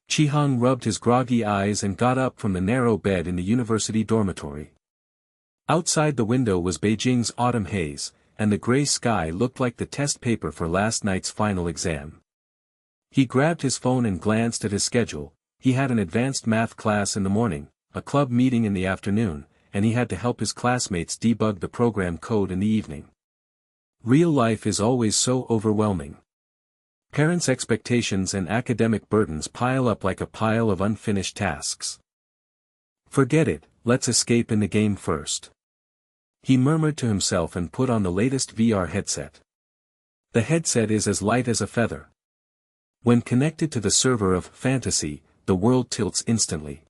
Chi-hung rubbed his groggy eyes and got up from the narrow bed in the university dormitory. Outside the window was Beijing's autumn haze, and the gray sky looked like the test paper for last night's final exam. He grabbed his phone and glanced at his schedule. He had an advanced math class in the morning, a club meeting in the afternoon, and he had to help his classmates debug the program code in the evening. Real life is always so overwhelming. Parents' expectations and academic burdens pile up like a pile of unfinished tasks. Forget it, let's escape in the game first. He murmured to himself and put on the latest VR headset. The headset is as light as a feather. When connected to the server of fantasy, the world tilts instantly.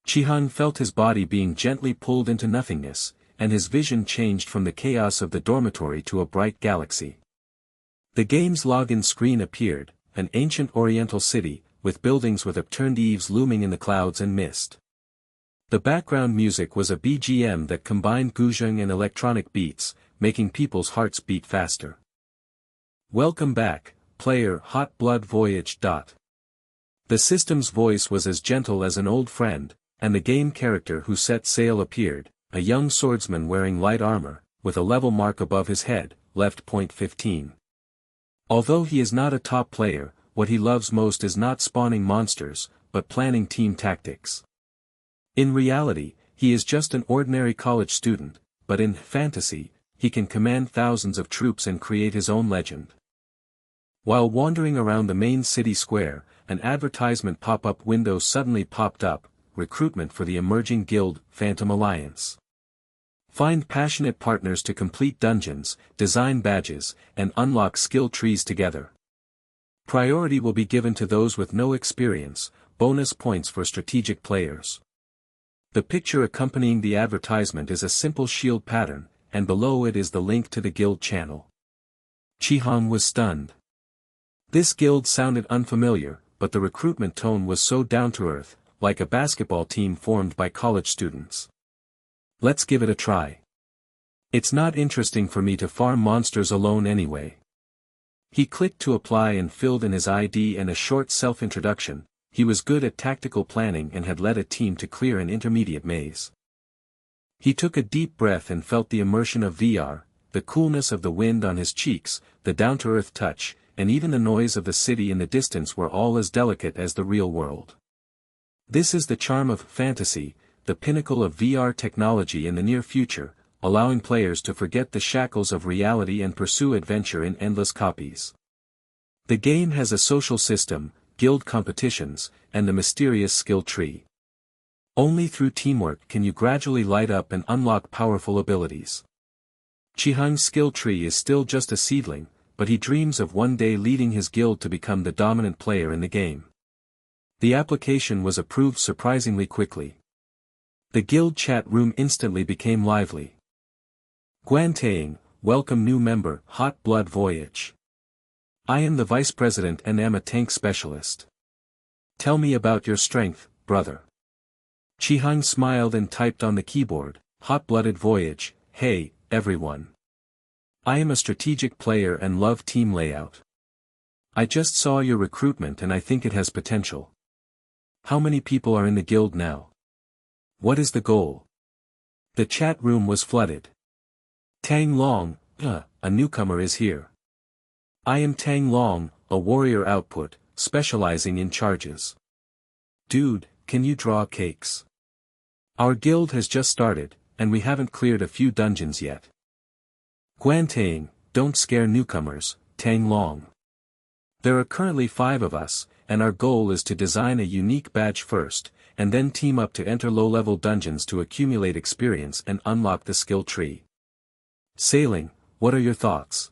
Chi-hung felt his body being gently pulled into nothingness, and his vision changed from the chaos of the dormitory to a bright galaxy. The game's login screen appeared, an ancient oriental city, with buildings with upturned eaves looming in the clouds and mist. The background music was a BGM that combined guzheng and electronic beats, making people's hearts beat faster. Welcome back, player Hot Blood Voyage. The system's voice was as gentle as an old friend, and the game character who set sail appeared, a young swordsman wearing light armor, with a level mark above his head, left point 15. Although he is not a top player, what he loves most is not spawning monsters, but planning team tactics. In reality, he is just an ordinary college student, but in fantasy, he can command thousands of troops and create his own legend. While wandering around the main city square, an advertisement pop-up window suddenly popped up, recruitment for the emerging guild, Phantom Alliance. Find passionate partners to complete dungeons, design badges, and unlock skill trees together. Priority will be given to those with no experience, bonus points for strategic players. The picture accompanying the advertisement is a simple shield pattern, and below it is the link to the guild channel. Chi-hung was stunned. This guild sounded unfamiliar, but the recruitment tone was so down-to-earth, like a basketball team formed by college students. Let's give it a try. It's not interesting for me to farm monsters alone anyway. He clicked to apply and filled in his ID and a short self-introduction. He was good at tactical planning and had led a team to clear an intermediate maze. He took a deep breath and felt the immersion of VR, the coolness of the wind on his cheeks, the down-to-earth touch, and even the noise of the city in the distance were all as delicate as the real world. This is the charm of fantasy, the pinnacle of VR technology in the near future, allowing players to forget the shackles of reality and pursue adventure in endless copies. The game has a social system, guild competitions, and the mysterious skill tree. Only through teamwork can you gradually light up and unlock powerful abilities. Chi-hung's skill tree is still just a seedling, but he dreams of one day leading his guild to become the dominant player in the game. The application was approved surprisingly quickly. The guild chat room instantly became lively. Guantaing, welcome new member, Hot Blood Voyage. I am the vice president and am a tank specialist. Tell me about your strength, brother. Chi-hung smiled and typed on the keyboard, Hot-blooded Voyage, hey, everyone. I am a strategic player and love team layout. I just saw your recruitment and I think it has potential. How many people are in the guild now? What is the goal? The chat room was flooded. Tang Long, a newcomer is here. I am Tang Long, a warrior output, specializing in charges. Dude, can you draw cakes? Our guild has just started, and we haven't cleared a few dungeons yet. Guantaing, don't scare newcomers, Tang Long. There are currently 5 of us, and our goal is to design a unique badge first, and then team up to enter low-level dungeons to accumulate experience and unlock the skill tree. Sailing, what are your thoughts?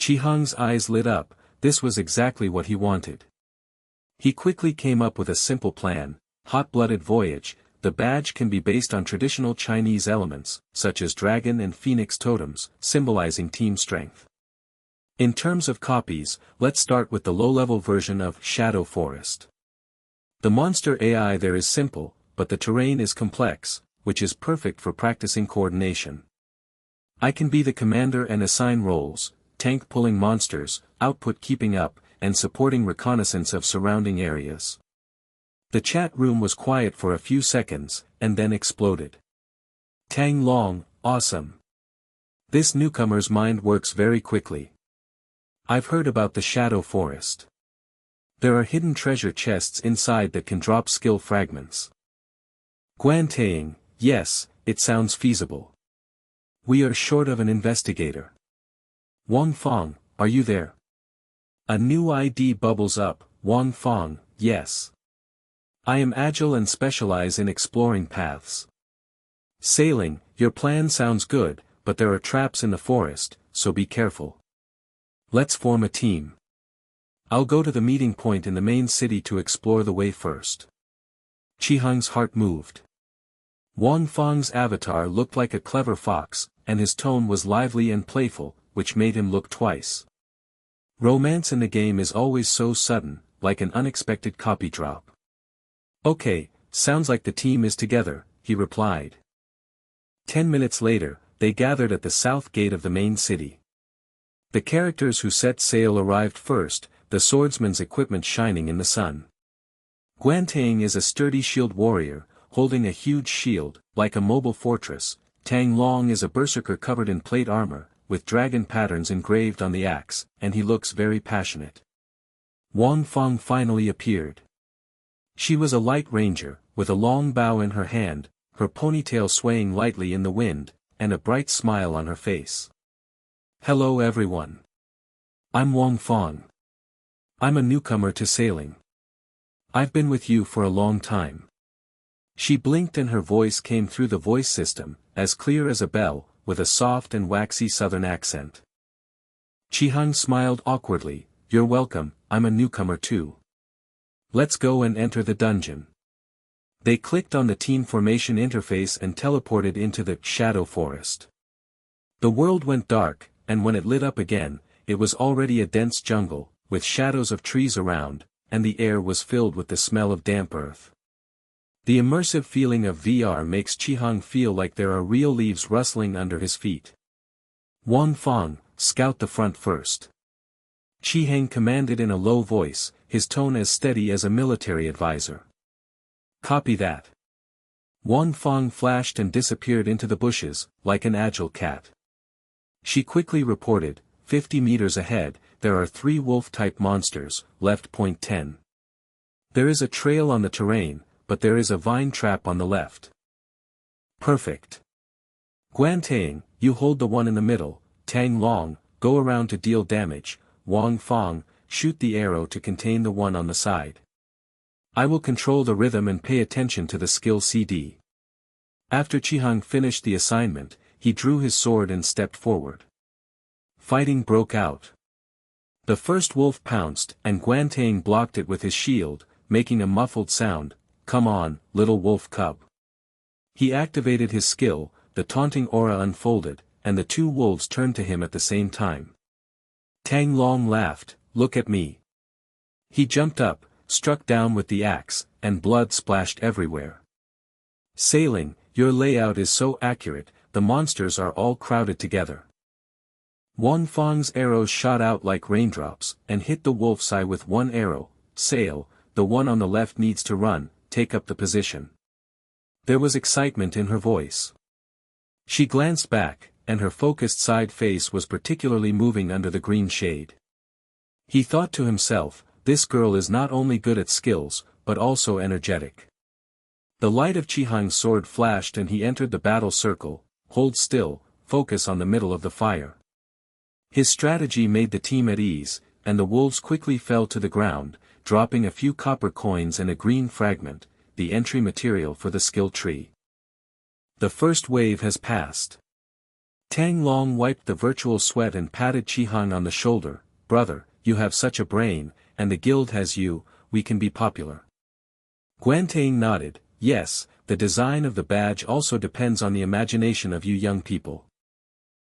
Chi-hung's eyes lit up, this was exactly what he wanted. He quickly came up with a simple plan, Hot-blooded Voyage. The badge can be based on traditional Chinese elements, such as dragon and phoenix totems, symbolizing team strength. In terms of copies, let's start with the low-level version of Shadow Forest. The monster AI there is simple, but the terrain is complex, which is perfect for practicing coordination. I can be the commander and assign roles, tank pulling monsters, output keeping up, and supporting reconnaissance of surrounding areas. The chat room was quiet for a few seconds, and then exploded. Tang Long, awesome. This newcomer's mind works very quickly. I've heard about the Shadow Forest. There are hidden treasure chests inside that can drop skill fragments. Guantaing, yes, it sounds feasible. We are short of an investigator. Wang Fong, are you there? A new ID bubbles up. Wang Fong, yes. I am agile and specialize in exploring paths. Sailing, your plan sounds good, but there are traps in the forest, so be careful. Let's form a team. I'll go to the meeting point in the main city to explore the way first. Qihang's heart moved. Wang Fong's avatar looked like a clever fox, and his tone was lively and playful, which made him look twice. Romance in the game is always so sudden, like an unexpected copy drop. Okay, sounds like the team is together, he replied. 10 minutes later, they gathered at the south gate of the main city. The characters who set sail arrived first, the swordsman's equipment shining in the sun. Guantaing is a sturdy shield warrior, holding a huge shield, like a mobile fortress. Tang Long is a berserker covered in plate armor, with dragon patterns engraved on the axe, and he looks very passionate. Wang Fong finally appeared. She was a light ranger, with a long bow in her hand, her ponytail swaying lightly in the wind, and a bright smile on her face. Hello everyone. I'm Wang Fong. I'm a newcomer to sailing. I've been with you for a long time. She blinked and her voice came through the voice system, as clear as a bell, with a soft and waxy southern accent. Qihang smiled awkwardly, "You're welcome, I'm a newcomer too. Let's go and enter the dungeon." They clicked on the team formation interface and teleported into the Shadow Forest. The world went dark, and when it lit up again, it was already a dense jungle, with shadows of trees around, and the air was filled with the smell of damp earth. The immersive feeling of VR makes Qihang feel like there are real leaves rustling under his feet. Wang Fong, scout the front first. Qihang commanded in a low voice, his tone as steady as a military advisor. Copy that. Wang Fong flashed and disappeared into the bushes, like an agile cat. She quickly reported, 50 meters ahead, there are 3 wolf-type monsters, left point 10. There is a trail on the terrain, but there is a vine trap on the left. Perfect. Guantaing, you hold the one in the middle. Tang Long, go around to deal damage. Wang Fong, shoot the arrow to contain the one on the side. I will control the rhythm and pay attention to the skill CD. After Qihang finished the assignment, he drew his sword and stepped forward. Fighting broke out. The first wolf pounced, and Guantaing blocked it with his shield, making a muffled sound. Come on, little wolf cub. He activated his skill, the taunting aura unfolded, and the 2 wolves turned to him at the same time. Tang Long laughed, look at me. He jumped up, struck down with the axe, and blood splashed everywhere. Sailing, your layout is so accurate, the monsters are all crowded together. Wang Fong's arrows shot out like raindrops, and hit the wolf's eye with 1 arrow. Sail, the one on the left needs to run, take up the position. There was excitement in her voice. She glanced back, and her focused side face was particularly moving under the green shade. He thought to himself, this girl is not only good at skills, but also energetic. The light of Qihang's sword flashed and he entered the battle circle. Hold still, focus on the middle of the fire. His strategy made the team at ease, and the wolves quickly fell to the ground, dropping a few copper coins and a green fragment, the entry material for the skill tree. The first wave has passed. Tang Long wiped the virtual sweat and patted Qihang on the shoulder. Brother, you have such a brain, and the guild has you, we can be popular. Guantaing nodded, yes, the design of the badge also depends on the imagination of you young people.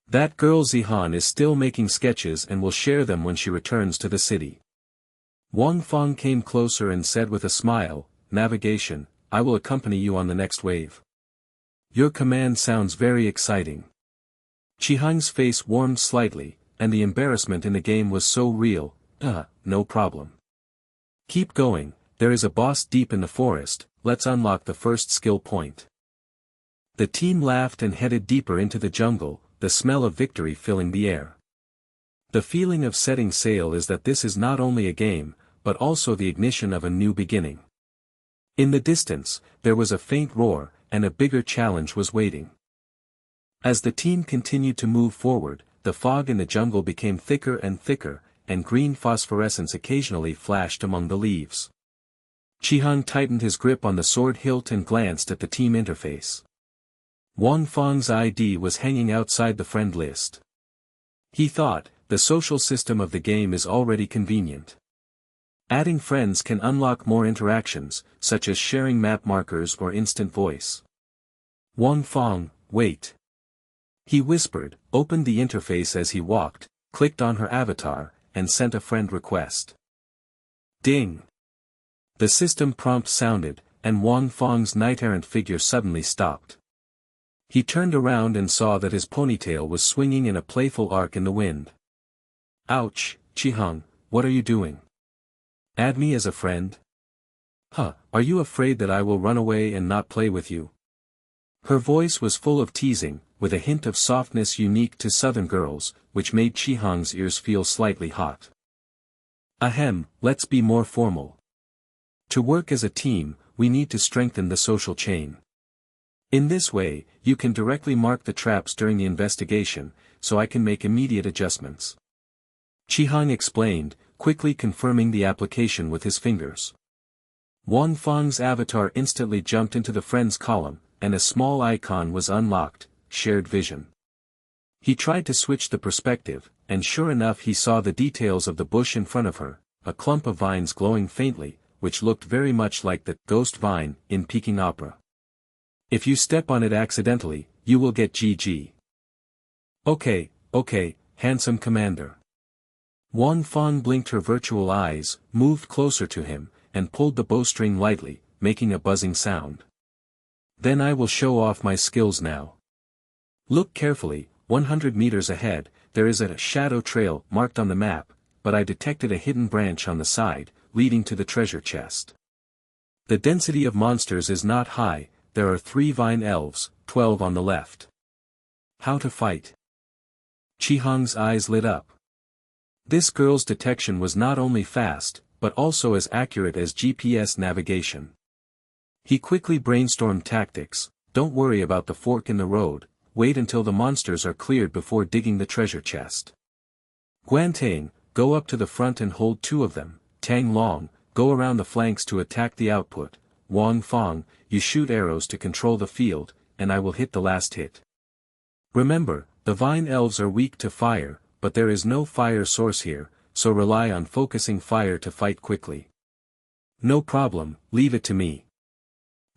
That girl Zihan is still making sketches and will share them when she returns to the city. Wang Fong came closer and said with a smile, navigation, I will accompany you on the next wave. Your command sounds very exciting. Qihang's face warmed slightly, and the embarrassment in the game was so real. No problem. Keep going, there is a boss deep in the forest, let's unlock the first skill point. The team laughed and headed deeper into the jungle, the smell of victory filling the air. The feeling of setting sail is that this is not only a game, but also the ignition of a new beginning. In the distance, there was a faint roar, and a bigger challenge was waiting. As the team continued to move forward, the fog in the jungle became thicker and thicker, and green phosphorescence occasionally flashed among the leaves. Chihang tightened his grip on the sword hilt and glanced at the team interface. Wang Feng's ID was hanging outside the friend list. He thought, the social system of the game is already convenient. Adding friends can unlock more interactions, such as sharing map markers or instant voice. Wang Feng, wait. He whispered, opened the interface as he walked, clicked on her avatar, and sent a friend request. Ding! The system prompt sounded, and Wang Feng's knight-errant figure suddenly stopped. He turned around and saw that his ponytail was swinging in a playful arc in the wind. Ouch, Chihang, what are you doing? Add me as a friend? Are you afraid that I will run away and not play with you? Her voice was full of teasing, with a hint of softness unique to southern girls, which made Chihang's ears feel slightly hot. Ahem, let's be more formal. To work as a team, we need to strengthen the social chain. In this way, you can directly mark the traps during the investigation, so I can make immediate adjustments. Chihang explained, quickly confirming the application with his fingers. Wang Feng's avatar instantly jumped into the friends column, and a small icon was unlocked, shared vision. He tried to switch the perspective, and sure enough he saw the details of the bush in front of her, a clump of vines glowing faintly, which looked very much like the ghost vine in Peking opera. If you step on it accidentally, you will get GG. Okay, handsome commander. Wang Feng blinked her virtual eyes, moved closer to him, and pulled the bowstring lightly, making a buzzing sound. Then I will show off my skills now. Look carefully, 100 meters ahead, there is a shadow trail marked on the map, but I detected a hidden branch on the side, leading to the treasure chest. The density of monsters is not high, there are 3 vine elves, 12 on the left. How to fight? Chihang's eyes lit up. This girl's detection was not only fast, but also as accurate as GPS navigation. He quickly brainstormed tactics. Don't worry about the fork in the road, wait until the monsters are cleared before digging the treasure chest. Guantang, go up to the front and hold 2 of them. Tang Long, go around the flanks to attack the output. Wang Feng, you shoot arrows to control the field, and I will hit the last hit. Remember, the vine elves are weak to fire, but there is no fire source here, so rely on focusing fire to fight quickly. No problem, leave it to me.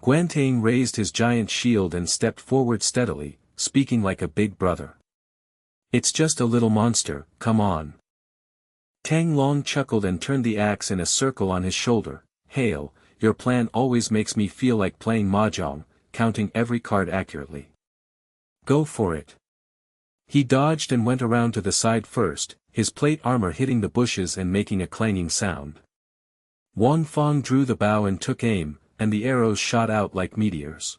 Guantang raised his giant shield and stepped forward steadily, speaking like a big brother. It's just a little monster, come on. Tang Long chuckled and turned the axe in a circle on his shoulder. Hail, your plan always makes me feel like playing mahjong, counting every card accurately. Go for it. He dodged and went around to the side first, his plate armor hitting the bushes and making a clanging sound. Wang Feng drew the bow and took aim, and the arrows shot out like meteors.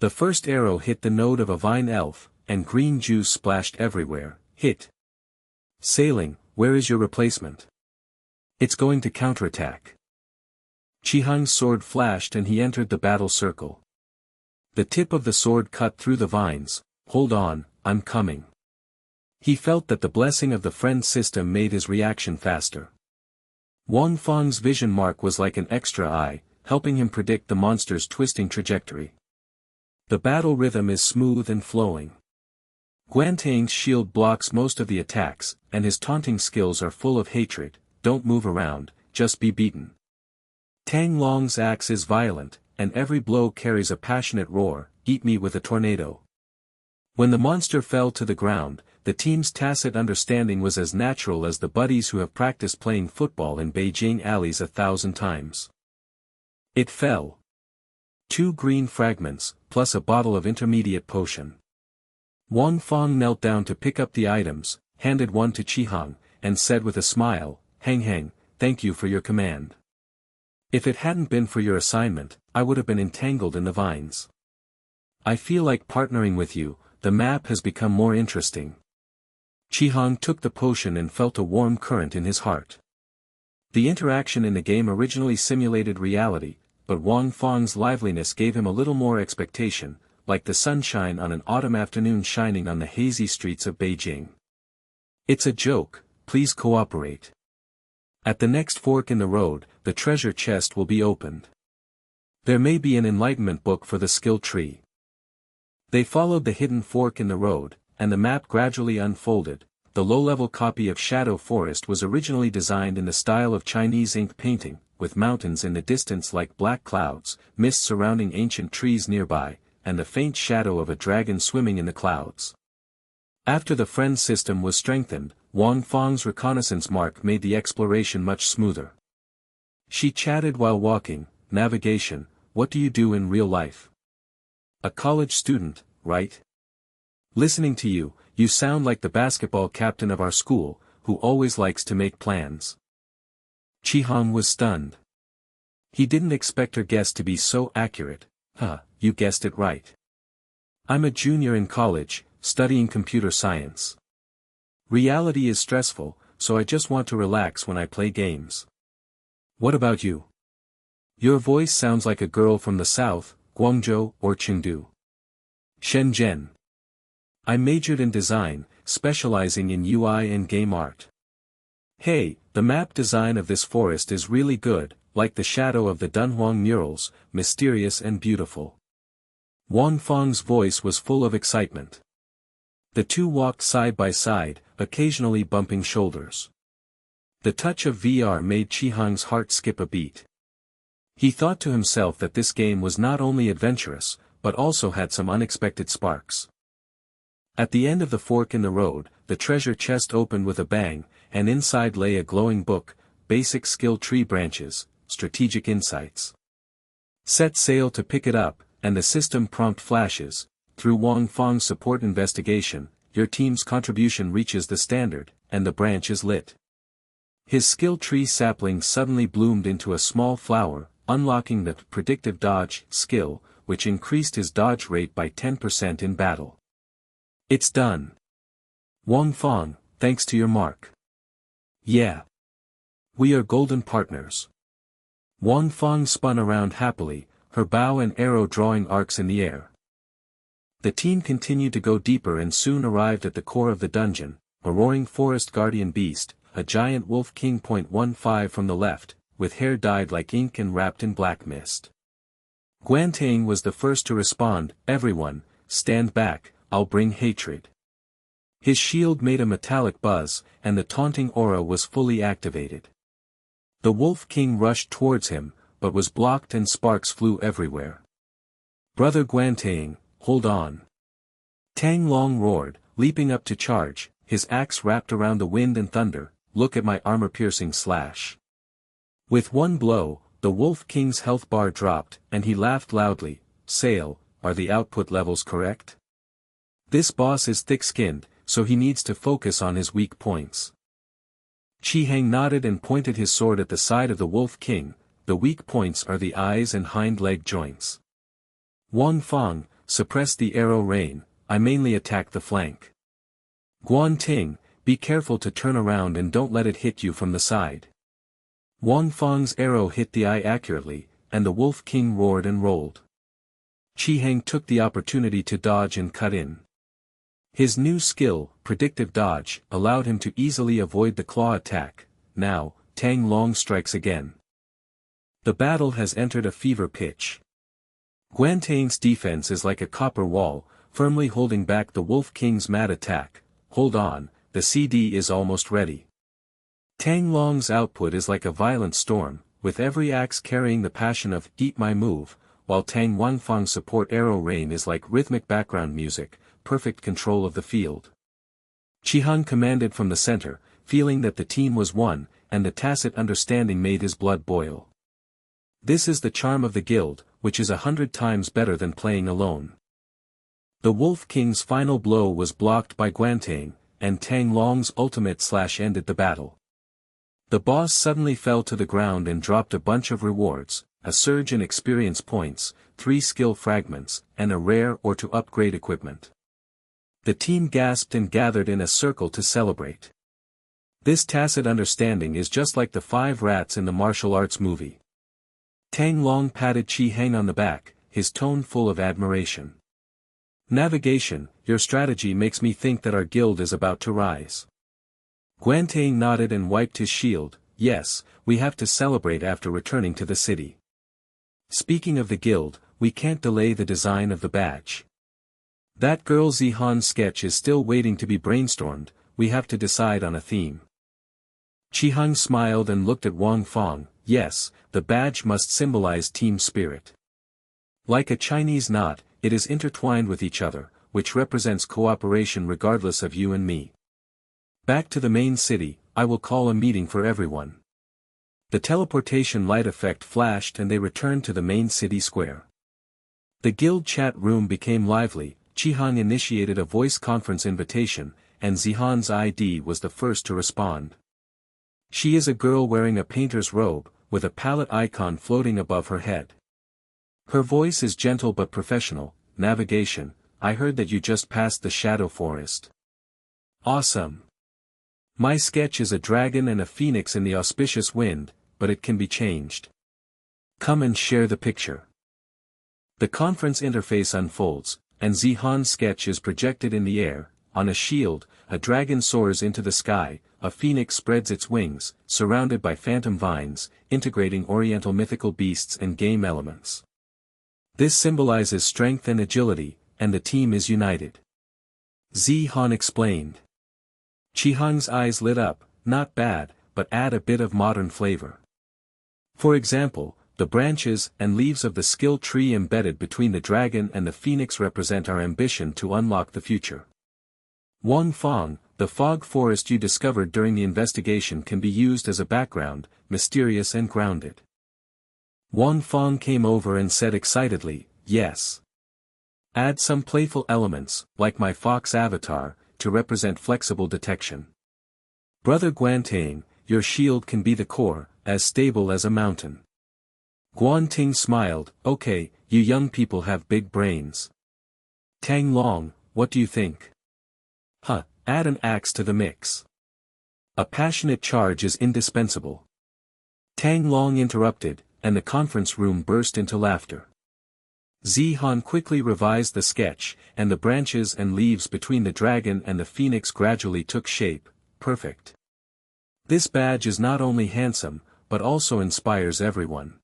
The first arrow hit the node of a vine elf, and green juice splashed everywhere. Hit. Sailing, where is your replacement? It's going to counterattack. Chihang's sword flashed and he entered the battle circle. The tip of the sword cut through the vines. Hold on, I'm coming. He felt that the blessing of the friend system made his reaction faster. Wang Feng's vision mark was like an extra eye, helping him predict the monster's twisting trajectory. The battle rhythm is smooth and flowing. Guantang's shield blocks most of the attacks, and his taunting skills are full of hatred. Don't move around, just be beaten. Tang Long's axe is violent, and every blow carries a passionate roar. Eat me with a tornado. When the monster fell to the ground, the team's tacit understanding was as natural as the buddies who have practiced playing football in Beijing alleys 1,000 times. It fell. 2 green fragments, plus a bottle of intermediate potion. Wang Feng knelt down to pick up the items, handed one to Chihang, and said with a smile, Hang Hang, thank you for your command. If it hadn't been for your assignment, I would have been entangled in the vines. I feel like partnering with you, the map has become more interesting. Chi-Hong took the potion and felt a warm current in his heart. The interaction in the game originally simulated reality, but Wang Fang's liveliness gave him a little more expectation, like the sunshine on an autumn afternoon shining on the hazy streets of Beijing. It's a joke, please cooperate. At the next fork in the road, the treasure chest will be opened. There may be an enlightenment book for the skill tree. They followed the hidden fork in the road, and the map gradually unfolded. The low-level copy of Shadow Forest was originally designed in the style of Chinese ink painting, with mountains in the distance like black clouds, mist surrounding ancient trees nearby, and the faint shadow of a dragon swimming in the clouds. After the friend system was strengthened, Wang Fang's reconnaissance mark made the exploration much smoother. She chatted while walking. Navigation, what do you do in real life? A college student, right? Listening to you, you sound like the basketball captain of our school, who always likes to make plans. Chi-Hong was stunned. He didn't expect her guess to be so accurate. You guessed it right. I'm a junior in college, studying computer science. Reality is stressful, so I just want to relax when I play games. What about you? Your voice sounds like a girl from the south, Guangzhou or Chengdu. Shenzhen. I majored in design, specializing in UI and game art. Hey, the map design of this forest is really good, like the shadow of the Dunhuang murals, mysterious and beautiful. Wang Fang's voice was full of excitement. The two walked side by side, occasionally bumping shoulders. The touch of VR made Chi-Hong's heart skip a beat. He thought to himself that this game was not only adventurous, but also had some unexpected sparks. At the end of the fork in the road, the treasure chest opened with a bang, and inside lay a glowing book, Basic Skill Tree Branches, Strategic Insights. Set sail to pick it up, and the system prompt flashes. Through Wang Fang's support investigation, your team's contribution reaches the standard, and the branch is lit. His skill tree sapling suddenly bloomed into a small flower, unlocking the predictive dodge skill, which increased his dodge rate by 10% in battle. It's done. Wang Fang, thanks to your mark. Yeah. We are golden partners. Wang Fang spun around happily, her bow and arrow drawing arcs in the air. The team continued to go deeper and soon arrived at the core of the dungeon, a roaring forest guardian beast, a giant wolf king. 15 from the left, with hair dyed like ink and wrapped in black mist. Guantang was the first to respond. Everyone, stand back, I'll bring hatred. His shield made a metallic buzz, and the taunting aura was fully activated. The Wolf King rushed towards him, but was blocked and sparks flew everywhere. Brother Guantang, hold on. Tang Long roared, leaping up to charge, his axe wrapped around the wind and thunder. Look at my armor-piercing slash. With one blow, the Wolf King's health bar dropped, and he laughed loudly. Sail, are the output levels correct? This boss is thick-skinned, so he needs to focus on his weak points. Chi-Hang nodded and pointed his sword at the side of the Wolf King. The weak points are the eyes and hind leg joints. Wang Fang, suppress the arrow rain, I mainly attack the flank. Guanting, be careful to turn around and don't let it hit you from the side. Wang Fang's arrow hit the eye accurately, and the Wolf King roared and rolled. Chi-Hang took the opportunity to dodge and cut in. His new skill, predictive dodge, allowed him to easily avoid the claw attack. Now, Tang Long strikes again. The battle has entered a fever pitch. Guantang's defense is like a copper wall, firmly holding back the Wolf King's mad attack. Hold on, the CD is almost ready. Tang Long's output is like a violent storm, with every axe carrying the passion of "eat my move," while Tang Wanfang's support arrow rain is like rhythmic background music, perfect control of the field. Chi-Hong commanded from the center, feeling that the team was one, and the tacit understanding made his blood boil. This is the charm of the guild, which is 100 times better than playing alone. The Wolf King's final blow was blocked by Guantang, and Tang Long's ultimate slash ended the battle. The boss suddenly fell to the ground and dropped a bunch of rewards, a surge in experience points, 3 skill fragments, and a rare or to upgrade equipment. The team gasped and gathered in a circle to celebrate. This tacit understanding is just like the 5 rats in the martial arts movie. Tang Long patted Chi Hang on the back, his tone full of admiration. Navigation, your strategy makes me think that our guild is about to rise. Guantang nodded and wiped his shield. Yes, we have to celebrate after returning to the city. Speaking of the guild, we can't delay the design of the badge. That girl Zihan's sketch is still waiting to be brainstormed, we have to decide on a theme. Qihang smiled and looked at Wang Fong. Yes, the badge must symbolize team spirit. Like a Chinese knot, it is intertwined with each other, which represents cooperation regardless of you and me. Back to the main city, I will call a meeting for everyone. The teleportation light effect flashed and they returned to the main city square. The guild chat room became lively. Qihang initiated a voice conference invitation, and Zihan's ID was the first to respond. She is a girl wearing a painter's robe, with a palette icon floating above her head. Her voice is gentle but professional. Navigation, I heard that you just passed the Shadow Forest. Awesome. My sketch is a dragon and a phoenix in the auspicious wind, but it can be changed. Come and share the picture. The conference interface unfolds, and Zihan's sketch is projected in the air. On a shield, a dragon soars into the sky, a phoenix spreads its wings, surrounded by phantom vines, integrating oriental mythical beasts and game elements. This symbolizes strength and agility, and the team is united. Zihan explained. Qihang's eyes lit up. Not bad, but add a bit of modern flavor. For example, the branches and leaves of the skill tree embedded between the dragon and the phoenix represent our ambition to unlock the future. Wang Fong, the fog forest you discovered during the investigation can be used as a background, mysterious and grounded. Wang Fong came over and said excitedly, yes. Add some playful elements, like my fox avatar, to represent flexible detection. Brother Guantang, your shield can be the core, as stable as a mountain. Guanting smiled. Okay, you young people have big brains. Tang Long, what do you think? Add an axe to the mix. A passionate charge is indispensable. Tang Long interrupted, and the conference room burst into laughter. Zihan quickly revised the sketch, and the branches and leaves between the dragon and the phoenix gradually took shape. Perfect. This badge is not only handsome, but also inspires everyone.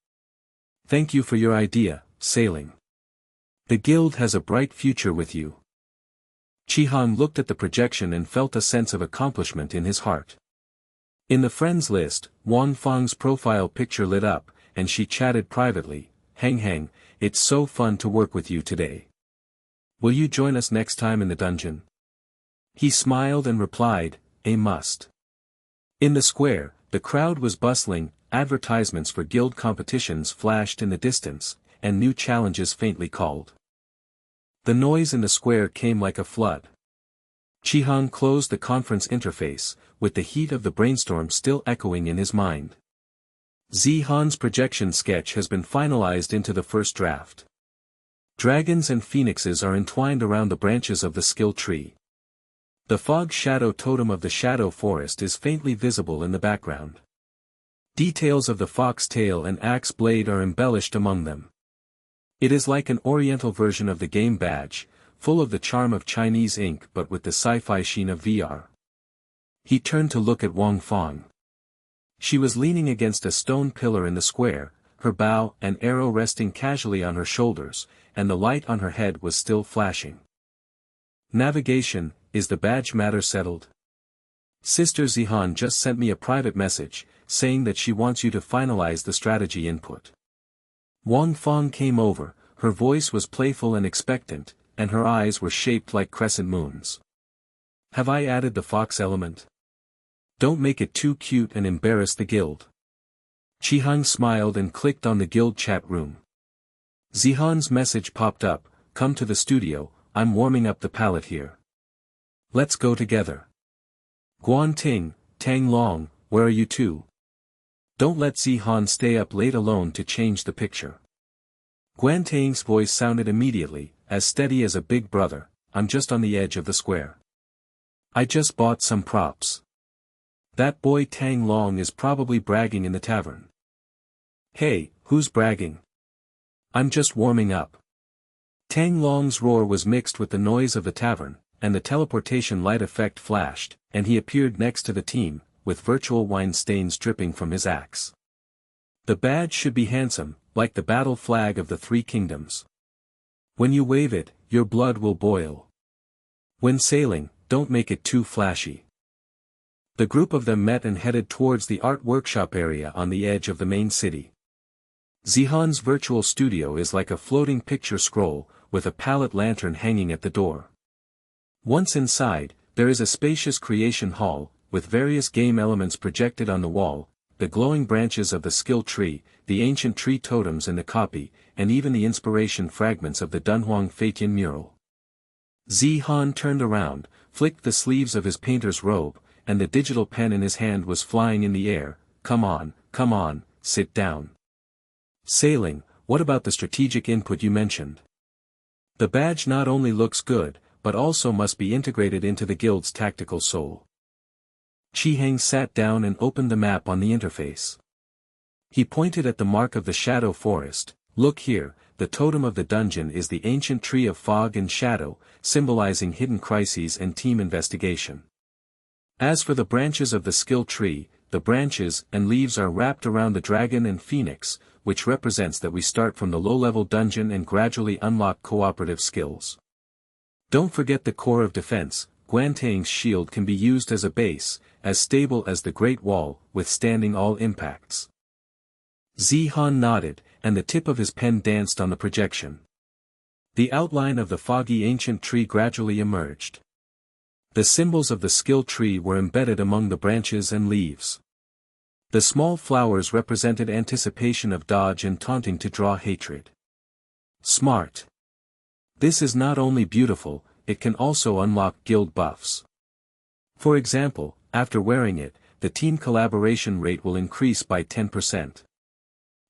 Thank you for your idea, Sailing. The guild has a bright future with you. Qihang looked at the projection and felt a sense of accomplishment in his heart. In the friends list, Wang Fong's profile picture lit up, and she chatted privately. Hang, it's so fun to work with you today. Will you join us next time in the dungeon? He smiled and replied, a must. In the square, the crowd was bustling, advertisements for guild competitions flashed in the distance, and new challenges faintly called. The noise in the square came like a flood. Qihang closed the conference interface, with the heat of the brainstorm still echoing in his mind. Zihan's projection sketch has been finalized into the first draft. Dragons and phoenixes are entwined around the branches of the skill tree. The fog shadow totem of the shadow forest is faintly visible in the background. Details of the fox tail and axe blade are embellished among them. It is like an oriental version of the game badge, full of the charm of Chinese ink but with the sci-fi sheen of VR. He turned to look at Wang Fong. She was leaning against a stone pillar in the square, her bow and arrow resting casually on her shoulders, and the light on her head was still flashing. Navigation, is the badge matter settled? Sister Zihan just sent me a private message, saying that she wants you to finalize the strategy input. Wang Fong came over, her voice was playful and expectant, and her eyes were shaped like crescent moons. Have I added the fox element? Don't make it too cute and embarrass the guild. Qihang smiled and clicked on the guild chat room. Zihan's message popped up, come to the studio, I'm warming up the palette here. Let's go together. Guanting, Tang Long, where are you two? Don't let Zihan stay up late alone to change the picture. Guan Tang's voice sounded immediately, as steady as a big brother. I'm just on the edge of the square. I just bought some props. That boy Tang Long is probably bragging in the tavern. Hey, who's bragging? I'm just warming up. Tang Long's roar was mixed with the noise of the tavern, and the teleportation light effect flashed, and he appeared next to the team, with virtual wine stains dripping from his axe. The badge should be handsome, like the battle flag of the Three Kingdoms. When you wave it, your blood will boil. When sailing, don't make it too flashy. The group of them met and headed towards the art workshop area on the edge of the main city. Zihan's virtual studio is like a floating picture scroll, with a palette lantern hanging at the door. Once inside, there is a spacious creation hall, with various game elements projected on the wall, the glowing branches of the skill tree, the ancient tree totems in the copy, and even the inspiration fragments of the Dunhuang Feitian mural. Zihan turned around, flicked the sleeves of his painter's robe, and the digital pen in his hand was flying in the air. Come on, sit down. Sailing, what about the strategic input you mentioned? The badge not only looks good, but also must be integrated into the guild's tactical soul. Qiheng sat down and opened the map on the interface. He pointed at the mark of the shadow forest. Look here, the totem of the dungeon is the ancient tree of fog and shadow, symbolizing hidden crises and team investigation. As for the branches of the skill tree, the branches and leaves are wrapped around the dragon and phoenix, which represents that we start from the low-level dungeon and gradually unlock cooperative skills. Don't forget the core of defense. Guan Tang's shield can be used as a base, as stable as the Great Wall, withstanding all impacts. Zihan nodded, and the tip of his pen danced on the projection. The outline of the foggy ancient tree gradually emerged. The symbols of the skill tree were embedded among the branches and leaves. The small flowers represented anticipation of dodge and taunting to draw hatred. Smart. This is not only beautiful, it can also unlock guild buffs. For example, after wearing it, the team collaboration rate will increase by 10%.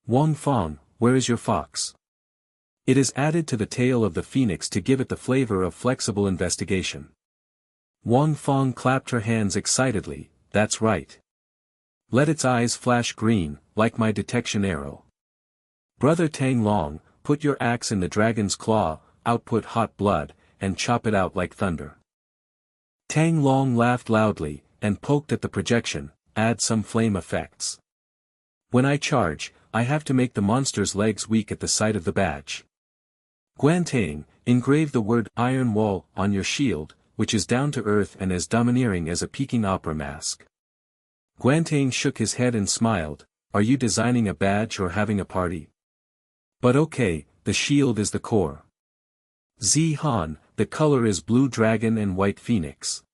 Wang Fong, where is your fox? It is added to the tail of the phoenix to give it the flavor of flexible investigation. Wang Fong clapped her hands excitedly. That's right. Let its eyes flash green, like my detection arrow. Brother Tang Long, put your axe in the dragon's claw, output hot blood, and chop it out like thunder. Tang Long laughed loudly, and poked at the projection. Add some flame effects. When I charge, I have to make the monster's legs weak at the sight of the badge. Guan Tang, engrave the word Iron Wall on your shield, which is down to earth and as domineering as a Peking opera mask. Guan Tang shook his head and smiled. Are you designing a badge or having a party? But okay, the shield is the core. Zihan, the color is blue dragon and white phoenix.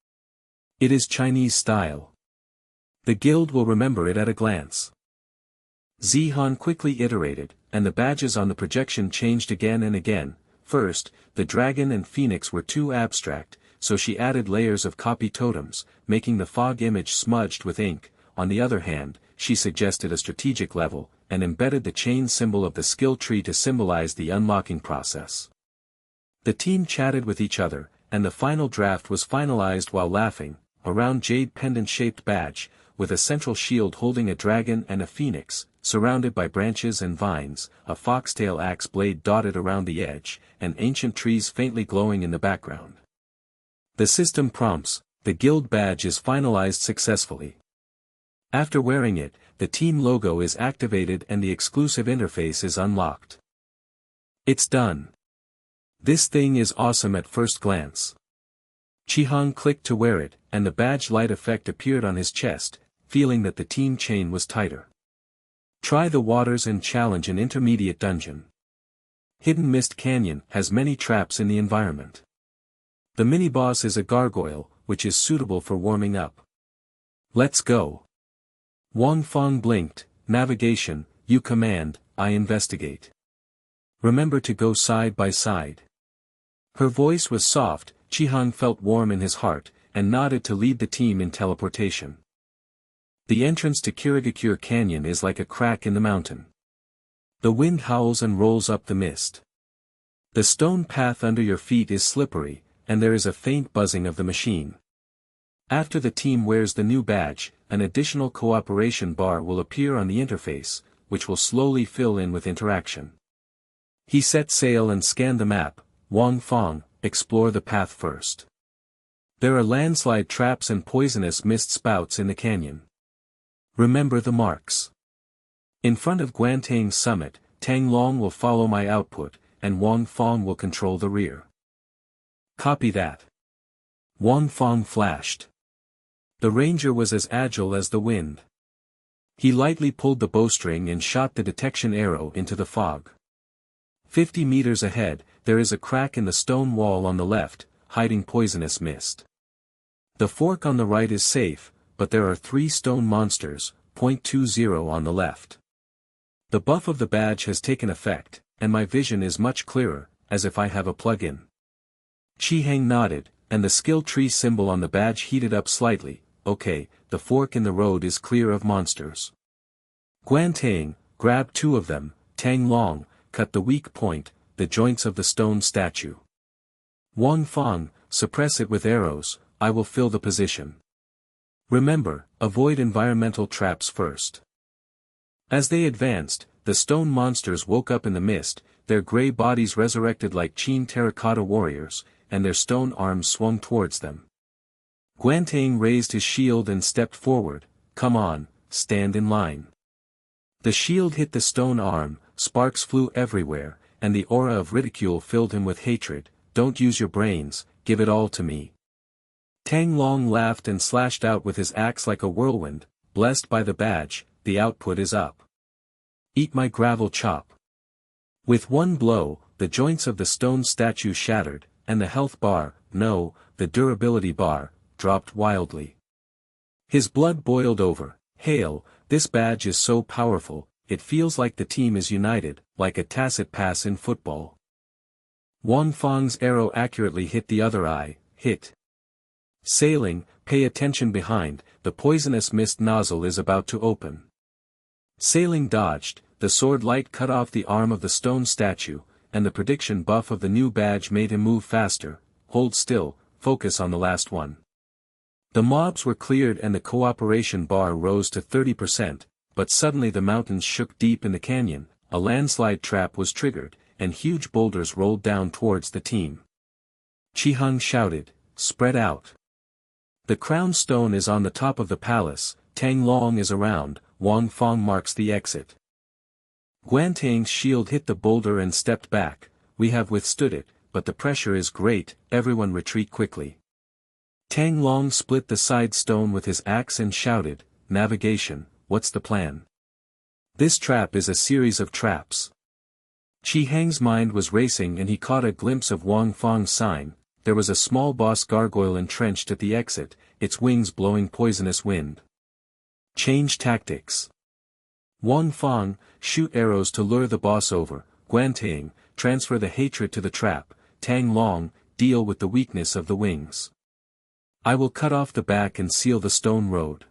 It is Chinese style. The guild will remember it at a glance. Zihan quickly iterated, and the badges on the projection changed again and again. First, the dragon and phoenix were too abstract, so she added layers of copy totems, making the fog image smudged with ink. On the other hand, she suggested a strategic level, and embedded the chain symbol of the skill tree to symbolize the unlocking process. The team chatted with each other, and the final draft was finalized while laughing. A round jade pendant-shaped badge, with a central shield holding a dragon and a phoenix, surrounded by branches and vines, a foxtail axe blade dotted around the edge, and ancient trees faintly glowing in the background. The system prompts, the guild badge is finalized successfully. After wearing it, the team logo is activated and the exclusive interface is unlocked. It's done. This thing is awesome at first glance. Qiheng clicked to wear it, and the badge light effect appeared on his chest, feeling that the team chain was tighter. Try the waters and challenge an intermediate dungeon. Hidden Mist Canyon has many traps in the environment. The mini-boss is a gargoyle, which is suitable for warming up. Let's go. Wang Fong blinked. Navigation, you command, I investigate. Remember to go side by side. Her voice was soft. Qiheng felt warm in his heart, and nodded to lead the team in teleportation. The entrance to Kirigakure Canyon is like a crack in the mountain. The wind howls and rolls up the mist. The stone path under your feet is slippery, and there is a faint buzzing of the machine. After the team wears the new badge, an additional cooperation bar will appear on the interface, which will slowly fill in with interaction. He set sail and scanned the map. Wang Fong, explore the path first. There are landslide traps and poisonous mist spouts in the canyon. Remember the marks. In front of Guantang's summit, Tang Long will follow my output, and Wang Fong will control the rear. Copy that. Wang Fong flashed. The ranger was as agile as the wind. He lightly pulled the bowstring and shot the detection arrow into the fog. 50 meters ahead, there is a crack in the stone wall on the left, hiding poisonous mist. The fork on the right is safe, but there are 3 stone monsters, .20 on the left. The buff of the badge has taken effect, and my vision is much clearer, as if I have a plug-in. Chi Hang nodded, and the skill tree symbol on the badge heated up slightly. Okay, the fork in the road is clear of monsters. Guantang, grab 2 of them. Tang Long, cut the weak point, the joints of the stone statue. Wang Fong, suppress it with arrows. I will fill the position. Remember, avoid environmental traps first. As they advanced, the stone monsters woke up in the mist, their gray bodies resurrected like Qin terracotta warriors, and their stone arms swung towards them. Guantang raised his shield and stepped forward. Come on, stand in line. The shield hit the stone arm, sparks flew everywhere, and the aura of ridicule filled him with hatred. Don't use your brains, give it all to me. Tang Long laughed and slashed out with his axe like a whirlwind. Blessed by the badge, the output is up. Eat my gravel chop. With one blow, the joints of the stone statue shattered, and the health bar, no, the durability bar, dropped wildly. His blood boiled over. Hail, this badge is so powerful, it feels like the team is united, like a tacit pass in football. Wang Fong's arrow accurately hit the other eye. Hit. Sailing, pay attention behind, the poisonous mist nozzle is about to open. Sailing dodged, the sword light cut off the arm of the stone statue, and the prediction buff of the new badge made him move faster. Hold still, focus on the last one. The mobs were cleared and the cooperation bar rose to 30%, but suddenly the mountains shook deep in the canyon, a landslide trap was triggered, and huge boulders rolled down towards the team. Chi Hung shouted, spread out. The crown stone is on the top of the palace, Tang Long is around, Wang Fong marks the exit. Guantang's shield hit the boulder and stepped back. We have withstood it, but the pressure is great, everyone retreat quickly. Tang Long split the side stone with his axe and shouted, navigation, what's the plan? This trap is a series of traps. Chi Hang's mind was racing and he caught a glimpse of Wang Fong's sign. There was a small boss gargoyle entrenched at the exit, its wings blowing poisonous wind. Change tactics. Wang Fong, shoot arrows to lure the boss over. Guantang, transfer the hatred to the trap. Tang Long, deal with the weakness of the wings. I will cut off the back and seal the stone road.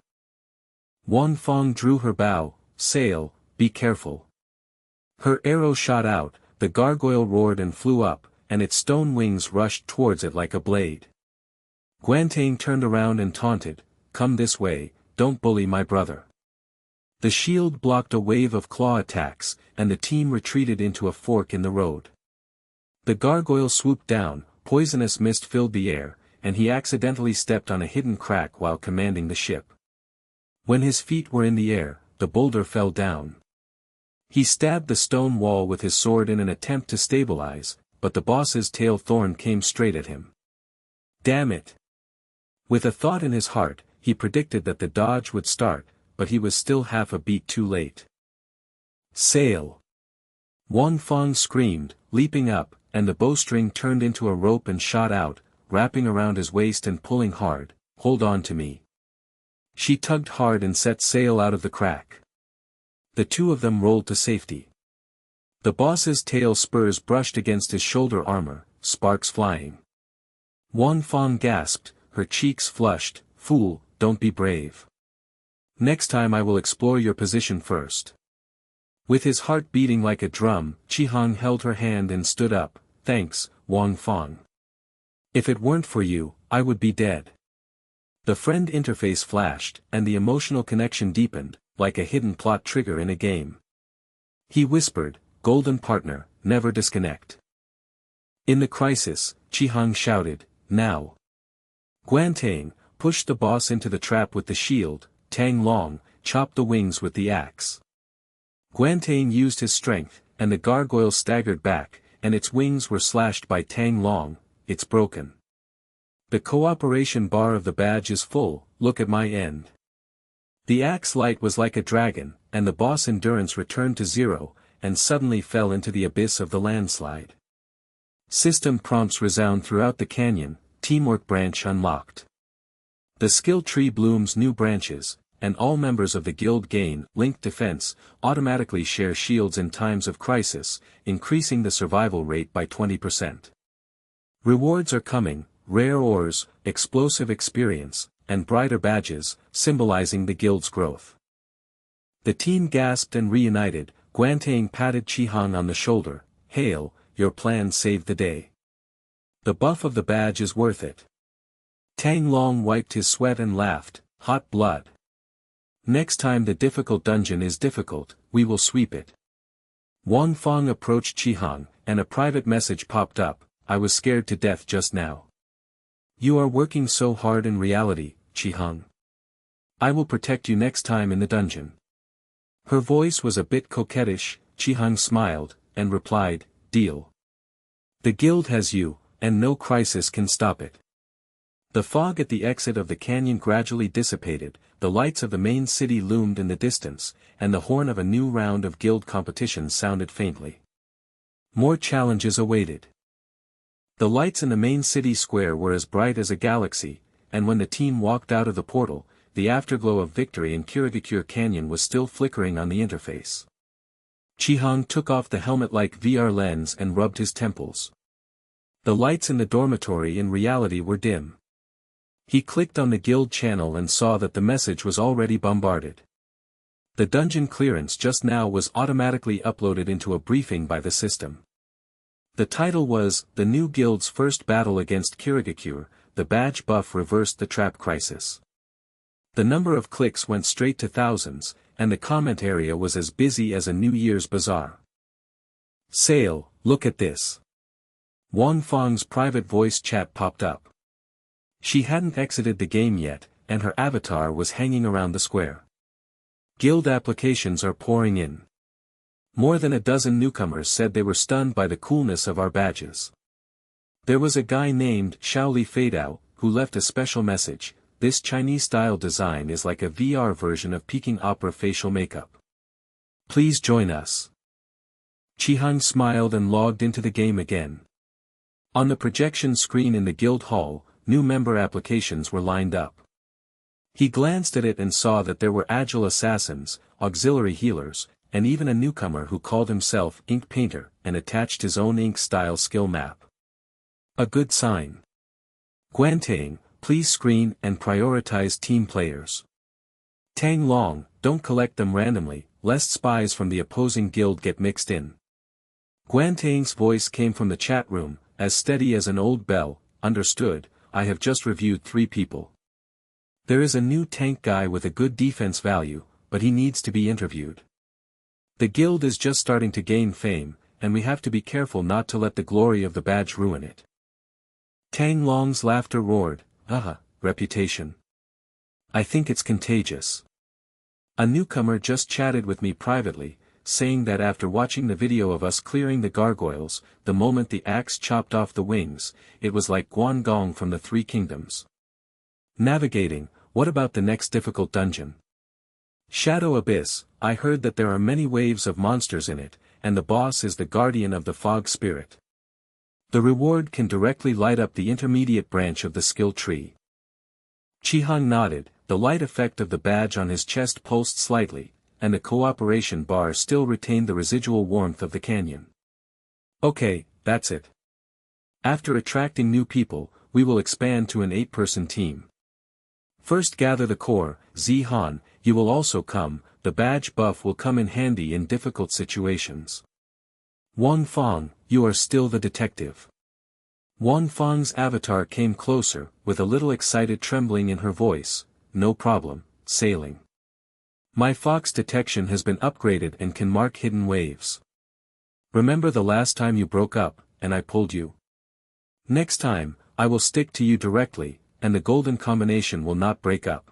Wang Fong drew her bow. Sail, be careful. Her arrow shot out, the gargoyle roared and flew up, and its stone wings rushed towards it like a blade. Guantang turned around and taunted, come this way, don't bully my brother. The shield blocked a wave of claw attacks, and the team retreated into a fork in the road. The gargoyle swooped down, poisonous mist filled the air, and he accidentally stepped on a hidden crack while commanding the ship. When his feet were in the air, the boulder fell down. He stabbed the stone wall with his sword in an attempt to stabilize, but the boss's tail thorn came straight at him. Damn it! With a thought in his heart, he predicted that the dodge would start, but he was still half a beat too late. Sail! Wang Fong screamed, leaping up, and the bowstring turned into a rope and shot out, wrapping around his waist and pulling hard. Hold on to me. She tugged hard and set sail out of the crack. The two of them rolled to safety. The boss's tail spurs brushed against his shoulder armor, sparks flying. Wang Fong gasped, her cheeks flushed, fool, don't be brave. Next time I will explore your position first. With his heart beating like a drum, Chi-hang held her hand and stood up. Thanks, Wang Fang. If it weren't for you, I would be dead. The friend interface flashed, and the emotional connection deepened, like a hidden plot trigger in a game. He whispered, "Golden partner, never disconnect." In the crisis, Chi-hang shouted, "Now!" Guantang pushed the boss into the trap with the shield. Tang Long chopped the wings with the axe. Guantang used his strength, and the gargoyle staggered back, and its wings were slashed by Tang Long. It's broken. The cooperation bar of the badge is full, look at my end. The axe light was like a dragon, and the boss' endurance returned to zero, and suddenly fell into the abyss of the landslide. System prompts resound throughout the canyon, teamwork branch unlocked. The skill tree blooms new branches, and all members of the guild gain linked defense, automatically share shields in times of crisis, increasing the survival rate by 20%. Rewards are coming, rare ores, explosive experience, and brighter badges, symbolizing the guild's growth. The team gasped and reunited. Guantang patted Chi-hang on the shoulder. "Hail, your plan saved the day. The buff of the badge is worth it." Tang Long wiped his sweat and laughed, "Hot blood. Next time the difficult dungeon is difficult, we will sweep it." Wang Fang approached Chi-hang, and a private message popped up. "I was scared to death just now. You are working so hard in reality, Chi-hang. I will protect you next time in the dungeon." Her voice was a bit coquettish. Chi-hang smiled, and replied, "Deal. The guild has you, and no crisis can stop it." The fog at the exit of the canyon gradually dissipated, the lights of the main city loomed in the distance, and the horn of a new round of guild competition sounded faintly. More challenges awaited. The lights in the main city square were as bright as a galaxy, and when the team walked out of the portal, the afterglow of victory in Kirigakure Canyon was still flickering on the interface. Chi-hang took off the helmet-like VR lens and rubbed his temples. The lights in the dormitory in reality were dim. He clicked on the guild channel and saw that the message was already bombarded. The dungeon clearance just now was automatically uploaded into a briefing by the system. The title was, "The New Guild's First Battle Against Kirigakure, the Badge Buff Reversed the Trap Crisis." The number of clicks went straight to thousands, and the comment area was as busy as a New Year's bazaar. "Sale, look at this." Wang Fang's private voice chat popped up. She hadn't exited the game yet, and her avatar was hanging around the square. Guild applications are pouring in. More than a dozen newcomers said they were stunned by the coolness of our badges. There was a guy named Shaoli Feidao, who left a special message. "This Chinese-style design is like a VR version of Peking opera facial makeup. Please join us." Chi-hang smiled and logged into the game again. On the projection screen in the guild hall, new member applications were lined up. He glanced at it and saw that there were agile assassins, auxiliary healers, and even a newcomer who called himself Ink Painter and attached his own ink-style skill map. A good sign. Guantang, please screen and prioritize team players. Tang Long, don't collect them randomly, lest spies from the opposing guild get mixed in. Guantang's voice came from the chat room, as steady as an old bell. "Understood, I have just reviewed 3 people. There is a new tank guy with a good defense value, but he needs to be interviewed. The guild is just starting to gain fame, and we have to be careful not to let the glory of the badge ruin it." Tang Long's laughter roared, reputation. I think it's contagious. A newcomer just chatted with me privately, saying that after watching the video of us clearing the gargoyles, the moment the axe chopped off the wings, it was like Guangdong from the Three Kingdoms. Navigating, what about the next difficult dungeon? Shadow Abyss, I heard that there are many waves of monsters in it, and the boss is the guardian of the fog spirit. The reward can directly light up the intermediate branch of the skill tree. Chi-hang nodded, the light effect of the badge on his chest pulsed slightly, and the cooperation bar still retained the residual warmth of the canyon. Okay, that's it. After attracting new people, we will expand to an 8-person team. First gather the core, Zihan, you will also come, the badge buff will come in handy in difficult situations. Wang Feng, you are still the detective. Wang Feng's avatar came closer, with a little excited trembling in her voice. No problem, sailing. My fox detection has been upgraded and can mark hidden waves. Remember the last time you broke up, and I pulled you? Next time, I will stick to you directly, and the golden combination will not break up.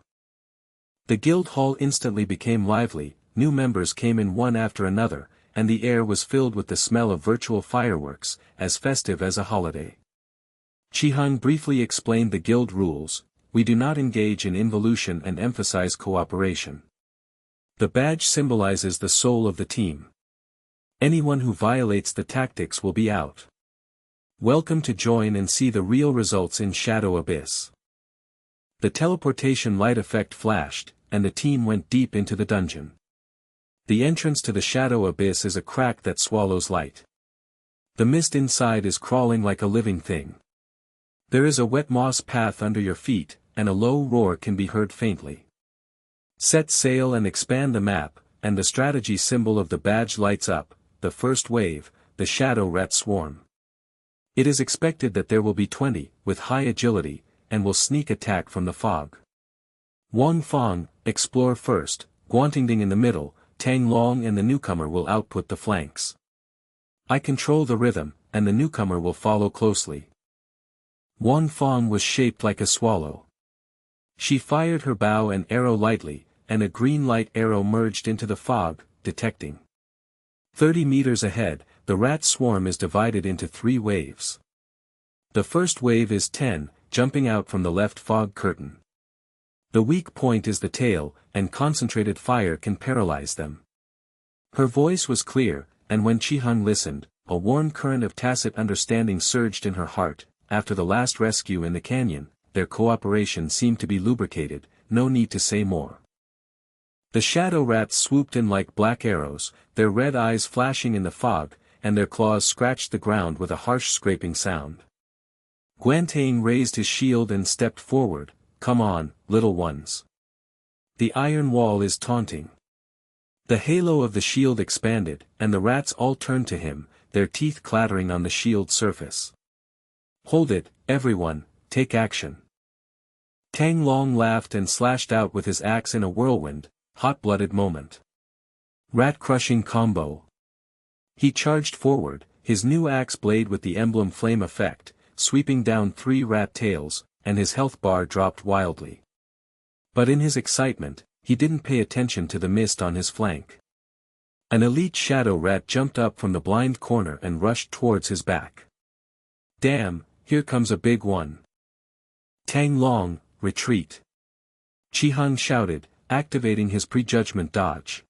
The guild hall instantly became lively, new members came in one after another, and the air was filled with the smell of virtual fireworks, as festive as a holiday. Chihang briefly explained the guild rules. We do not engage in involution and emphasize cooperation. The badge symbolizes the soul of the team. Anyone who violates the tactics will be out. Welcome to join and see the real results in Shadow Abyss. The teleportation light effect flashed, and the team went deep into the dungeon. The entrance to the Shadow Abyss is a crack that swallows light. The mist inside is crawling like a living thing. There is a wet moss path under your feet, and a low roar can be heard faintly. Set sail and expand the map, and the strategy symbol of the badge lights up, the first wave, the Shadow Rat Swarm. It is expected that there will be 20, with high agility, and will sneak attack from the fog. Wang Feng, explore first, Guantingding in the middle, Tang Long and the newcomer will output the flanks. I control the rhythm, and the newcomer will follow closely. Wang Feng was shaped like a swallow. She fired her bow and arrow lightly, and a green light arrow merged into the fog, detecting. 30 meters ahead, the rat swarm is divided into 3 waves. The first wave is 10, jumping out from the left fog curtain. The weak point is the tail, and concentrated fire can paralyze them. Her voice was clear, and when Chihang listened, a warm current of tacit understanding surged in her heart. After the last rescue in the canyon, their cooperation seemed to be lubricated, no need to say more. The shadow rats swooped in like black arrows, their red eyes flashing in the fog, and their claws scratched the ground with a harsh scraping sound. Guanting raised his shield and stepped forward. Come on, little ones. The iron wall is taunting. The halo of the shield expanded, and the rats all turned to him, their teeth clattering on the shield surface. Hold it, everyone, take action. Tang Long laughed and slashed out with his axe in a whirlwind, hot-blooded moment. Rat-crushing combo. He charged forward, his new axe blade with the emblem flame effect, sweeping down 3 rat tails, and his health bar dropped wildly. But in his excitement, he didn't pay attention to the mist on his flank. An elite shadow rat jumped up from the blind corner and rushed towards his back. Damn, here comes a big one. Tang Long, retreat. Chihang shouted, activating his prejudgment dodge.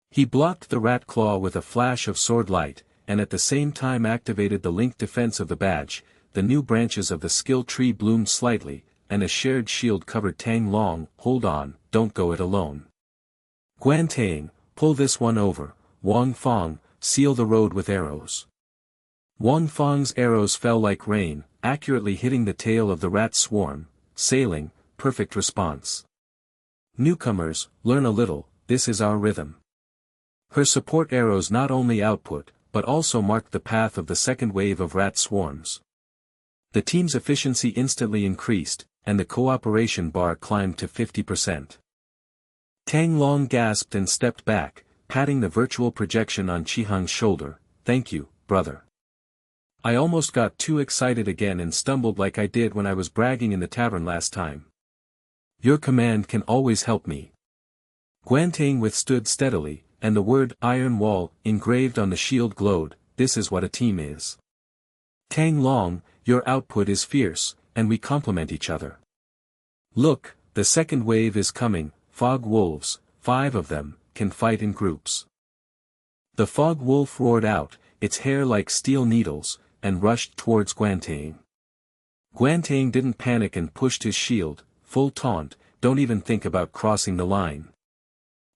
He blocked the rat claw with a flash of sword light, and at the same time activated the link defense of the badge. The new branches of the skill tree bloomed slightly, and a shared shield covered Tang Long. Hold on, don't go it alone. Guanting, pull this one over. Wang Feng, seal the road with arrows. Wang Feng's arrows fell like rain, accurately hitting the tail of the rat swarm. Sailing, perfect response. Newcomers, learn a little, this is our rhythm. Her support arrows not only output, but also marked the path of the second wave of rat swarms. The team's efficiency instantly increased, and the cooperation bar climbed to 50%. Tang Long gasped and stepped back, patting the virtual projection on Chihang's shoulder. Thank you, brother. I almost got too excited again and stumbled like I did when I was bragging in the tavern last time. Your command can always help me. Guanting withstood steadily, and the word Iron Wall engraved on the shield glowed. This is what a team is. Tang Long, your output is fierce, and we complement each other. Look, the second wave is coming. Fog wolves, 5 of them, can fight in groups. The fog wolf roared out, its hair like steel needles, and rushed towards Guanting. Guanting didn't panic and pushed his shield, full taunt, don't even think about crossing the line.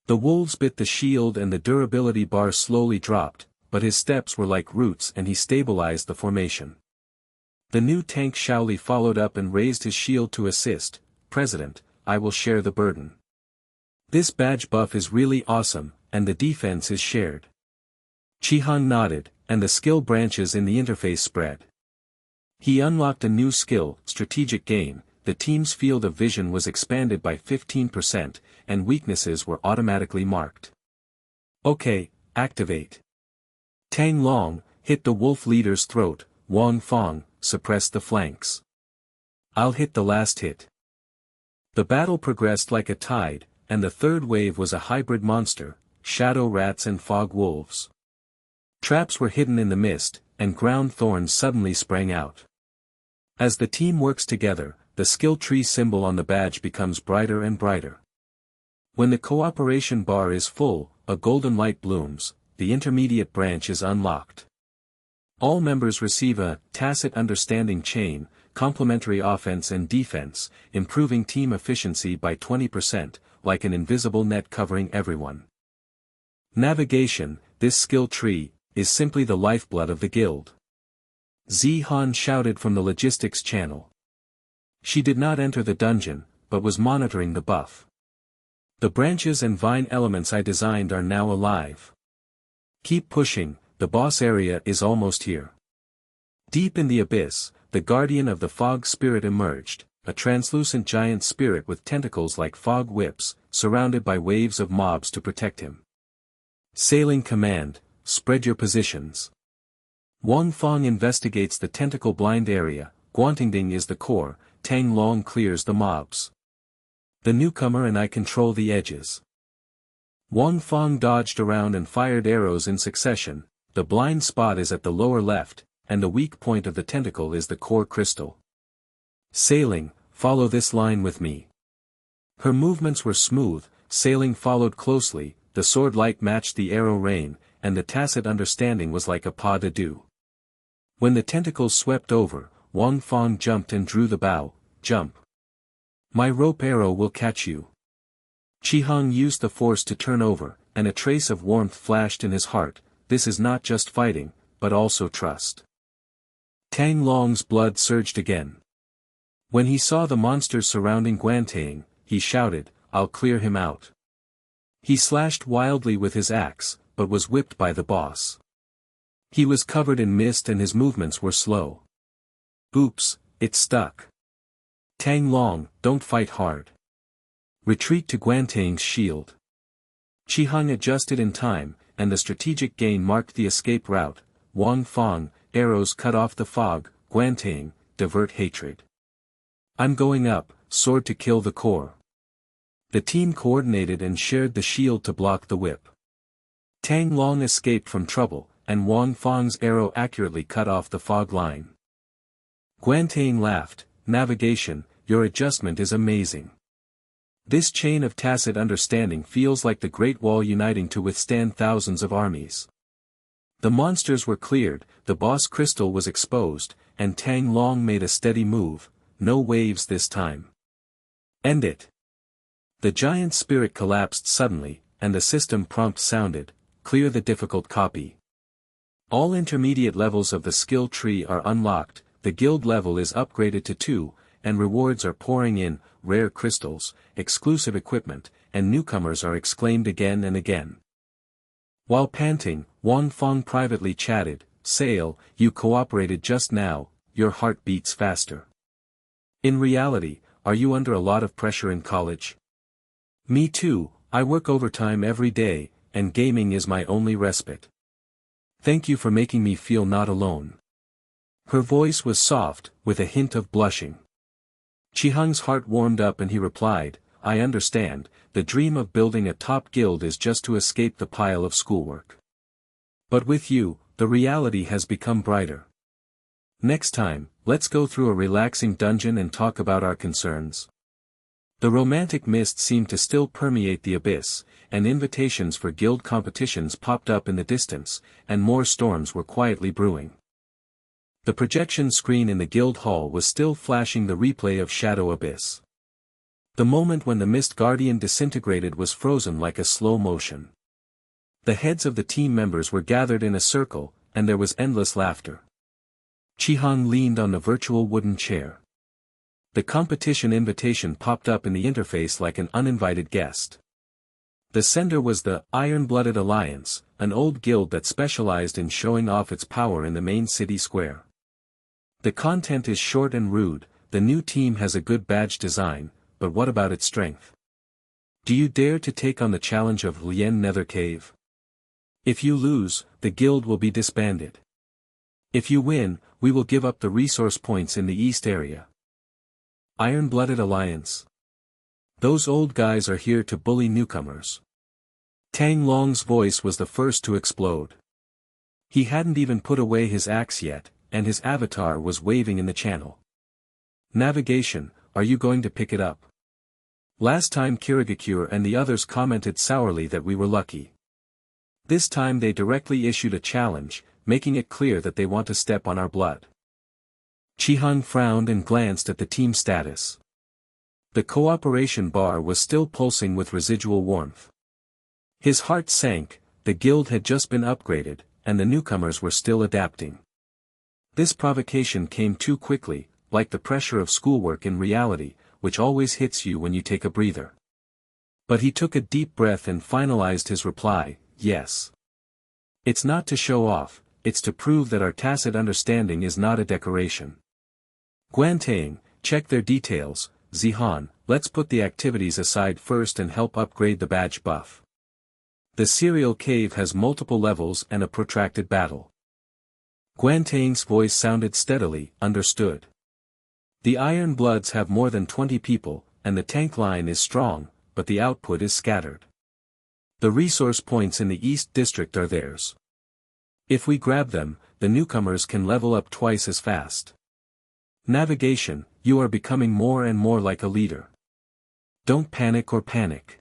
The wolves bit the shield and the durability bar slowly dropped, but his steps were like roots and he stabilized the formation. The new tank Shaoli followed up and raised his shield to assist. President, I will share the burden. This badge buff is really awesome, and the defense is shared. Chi-Han nodded, and the skill branches in the interface spread. He unlocked a new skill, Strategic Gain. The team's field of vision was expanded by 15%, and weaknesses were automatically marked. Okay, activate. Tang Long, hit the wolf leader's throat. Wang Fong, suppress the flanks. I'll hit the last hit. The battle progressed like a tide, and the third wave was a hybrid monster, shadow rats and fog wolves. Traps were hidden in the mist, and ground thorns suddenly sprang out. As the team works together, the skill tree symbol on the badge becomes brighter and brighter. When the cooperation bar is full, a golden light blooms, the intermediate branch is unlocked. All members receive a tacit understanding chain, complementary offense and defense, improving team efficiency by 20%, like an invisible net covering everyone. Navigation, this skill tree, is simply the lifeblood of the guild. Zi-Han shouted from the logistics channel. She did not enter the dungeon, but was monitoring the buff. The branches and vine elements I designed are now alive. Keep pushing, the boss area is almost here. Deep in the abyss, the guardian of the fog spirit emerged, a translucent giant spirit with tentacles like fog whips, surrounded by waves of mobs to protect him. Sailing command, spread your positions. Wang Fong investigates the tentacle-blind area, Guantingding is the core, Tang Long clears the mobs. The newcomer and I control the edges. Wang Fong dodged around and fired arrows in succession. The blind spot is at the lower left, and the weak point of the tentacle is the core crystal. Sailing, follow this line with me. Her movements were smooth, Sailing followed closely, the sword light matched the arrow rain, and the tacit understanding was like a pas de deux. When the tentacles swept over, Wang Fong jumped and drew the bow. Jump. My rope arrow will catch you. Chi-Han used the force to turn over, and a trace of warmth flashed in his heart. This is not just fighting, but also trust. Tang Long's blood surged again. When he saw the monsters surrounding Guanting, he shouted, I'll clear him out. He slashed wildly with his axe, but was whipped by the boss. He was covered in mist and his movements were slow. Oops, it stuck. Tang Long, don't fight hard. Retreat to Guanting's shield. Chi-Han adjusted in time, and the strategic gain marked the escape route. Wang Fong, arrows cut off the fog. Guanting, divert hatred. I'm going up, sword to kill the core. The team coordinated and shared the shield to block the whip. Tang Long escaped from trouble, and Wang Fong's arrow accurately cut off the fog line. Guanting laughed, navigation, your adjustment is amazing. This chain of tacit understanding feels like the Great Wall uniting to withstand thousands of armies. The monsters were cleared, the boss crystal was exposed, and Tang Long made a steady move, no waves this time. End it. The giant spirit collapsed suddenly, and the system prompt sounded, clear the difficult copy. All intermediate levels of the skill tree are unlocked, the guild level is upgraded to 2, and rewards are pouring in, rare crystals, exclusive equipment, and newcomers are exclaimed again and again. While panting, Wang Fong privately chatted, Sail, you cooperated just now, your heart beats faster. In reality, are you under a lot of pressure in college? Me too, I work overtime every day, and gaming is my only respite. Thank you for making me feel not alone. Her voice was soft, with a hint of blushing. Chi-Hung's heart warmed up and he replied, I understand, the dream of building a top guild is just to escape the pile of schoolwork. But with you, the reality has become brighter. Next time, let's go through a relaxing dungeon and talk about our concerns. The romantic mist seemed to still permeate the abyss, and invitations for guild competitions popped up in the distance, and more storms were quietly brewing. The projection screen in the guild hall was still flashing the replay of Shadow Abyss. The moment when the Mist Guardian disintegrated was frozen like a slow motion. The heads of the team members were gathered in a circle, and there was endless laughter. Chi-Han leaned on the virtual wooden chair. The competition invitation popped up in the interface like an uninvited guest. The sender was the Iron-Blooded Alliance, an old guild that specialized in showing off its power in the main city square. The content is short and rude. The new team has a good badge design, but what about its strength? Do you dare to take on the challenge of Lien Nether Cave? If you lose, the guild will be disbanded. If you win, we will give up the resource points in the east area. Iron-Blooded Alliance. Those old guys are here to bully newcomers. Tang Long's voice was the first to explode. He hadn't even put away his axe yet, and his avatar was waving in the channel. Navigation, are you going to pick it up? Last time Kirigakure and the others commented sourly that we were lucky. This time they directly issued a challenge, making it clear that they want to step on our blood. Chihang frowned and glanced at the team status. The cooperation bar was still pulsing with residual warmth. His heart sank. The guild had just been upgraded, and the newcomers were still adapting. This provocation came too quickly, like the pressure of schoolwork in reality, which always hits you when you take a breather. But he took a deep breath and finalized his reply, yes. It's not to show off, it's to prove that our tacit understanding is not a decoration. Guantang, check their details. Zihan, let's put the activities aside first and help upgrade the badge buff. The serial cave has multiple levels and a protracted battle. Guantang's voice sounded steadily, understood. The Iron Bloods have more than 20 people, and the tank line is strong, but the output is scattered. The resource points in the East District are theirs. If we grab them, the newcomers can level up twice as fast. Navigation, you are becoming more and more like a leader. Don't panic or panic.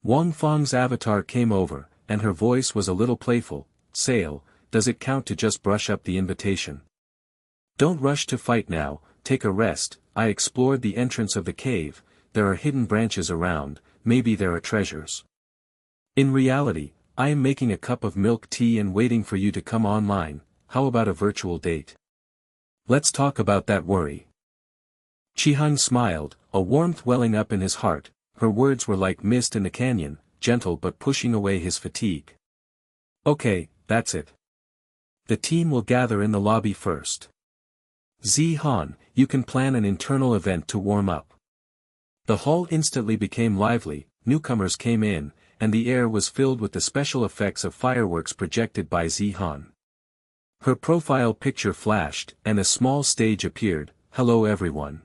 Wang Feng's avatar came over, and her voice was a little playful. Sail, does it count to just brush up the invitation? Don't rush to fight now, take a rest. I explored the entrance of the cave, there are hidden branches around, maybe there are treasures. In reality, I am making a cup of milk tea and waiting for you to come online. How about a virtual date? Let's talk about that worry. Chihang smiled, a warmth welling up in his heart. Her words were like mist in the canyon, gentle but pushing away his fatigue. Okay, that's it. The team will gather in the lobby first. Zihan, you can plan an internal event to warm up. The hall instantly became lively, newcomers came in, and the air was filled with the special effects of fireworks projected by Zihan. Her profile picture flashed, and a small stage appeared. Hello everyone.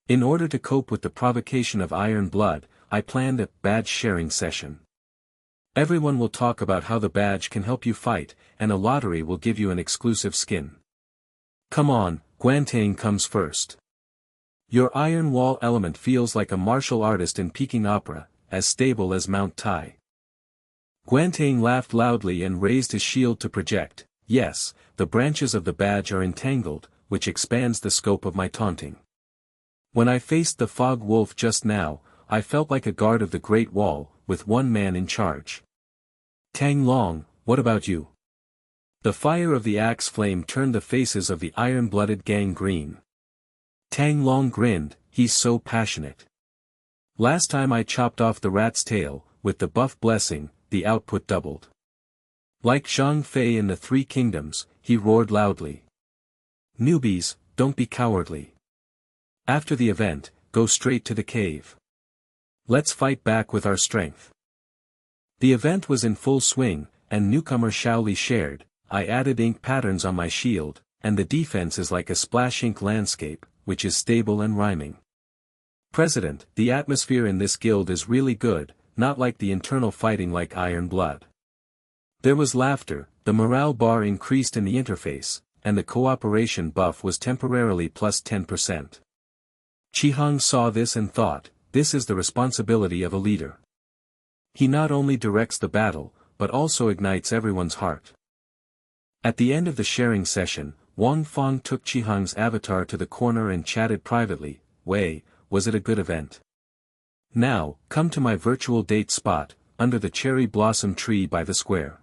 In order to cope with the provocation of Iron Blood, I planned a badge sharing session. Everyone will talk about how the badge can help you fight, and a lottery will give you an exclusive skin. Come on, Guantang comes first. Your Iron Wall element feels like a martial artist in Peking opera, as stable as Mount Tai. Guantang laughed loudly and raised his shield to project. Yes, the branches of the badge are entangled, which expands the scope of my taunting. When I faced the fog wolf just now, I felt like a guard of the Great Wall, with one man in charge. Tang Long, what about you? The fire of the axe flame turned the faces of the iron-blooded gang green. Tang Long grinned, he's so passionate. Last time I chopped off the rat's tail, with the buff blessing, the output doubled. Like Zhang Fei in the Three Kingdoms, he roared loudly. Newbies, don't be cowardly. After the event, go straight to the cave. Let's fight back with our strength. The event was in full swing, and newcomer Shaoli shared. I added ink patterns on my shield, and the defense is like a splash ink landscape, which is stable and rhyming. President, the atmosphere in this guild is really good, not like the internal fighting like Iron Blood. There was laughter, the morale bar increased in the interface, and the cooperation buff was temporarily plus 10%. Chihang saw this and thought, this is the responsibility of a leader. He not only directs the battle, but also ignites everyone's heart. At the end of the sharing session, Wang Feng took Chihang's avatar to the corner and chatted privately. Wei, was it a good event? Now, come to my virtual date spot, under the cherry blossom tree by the square.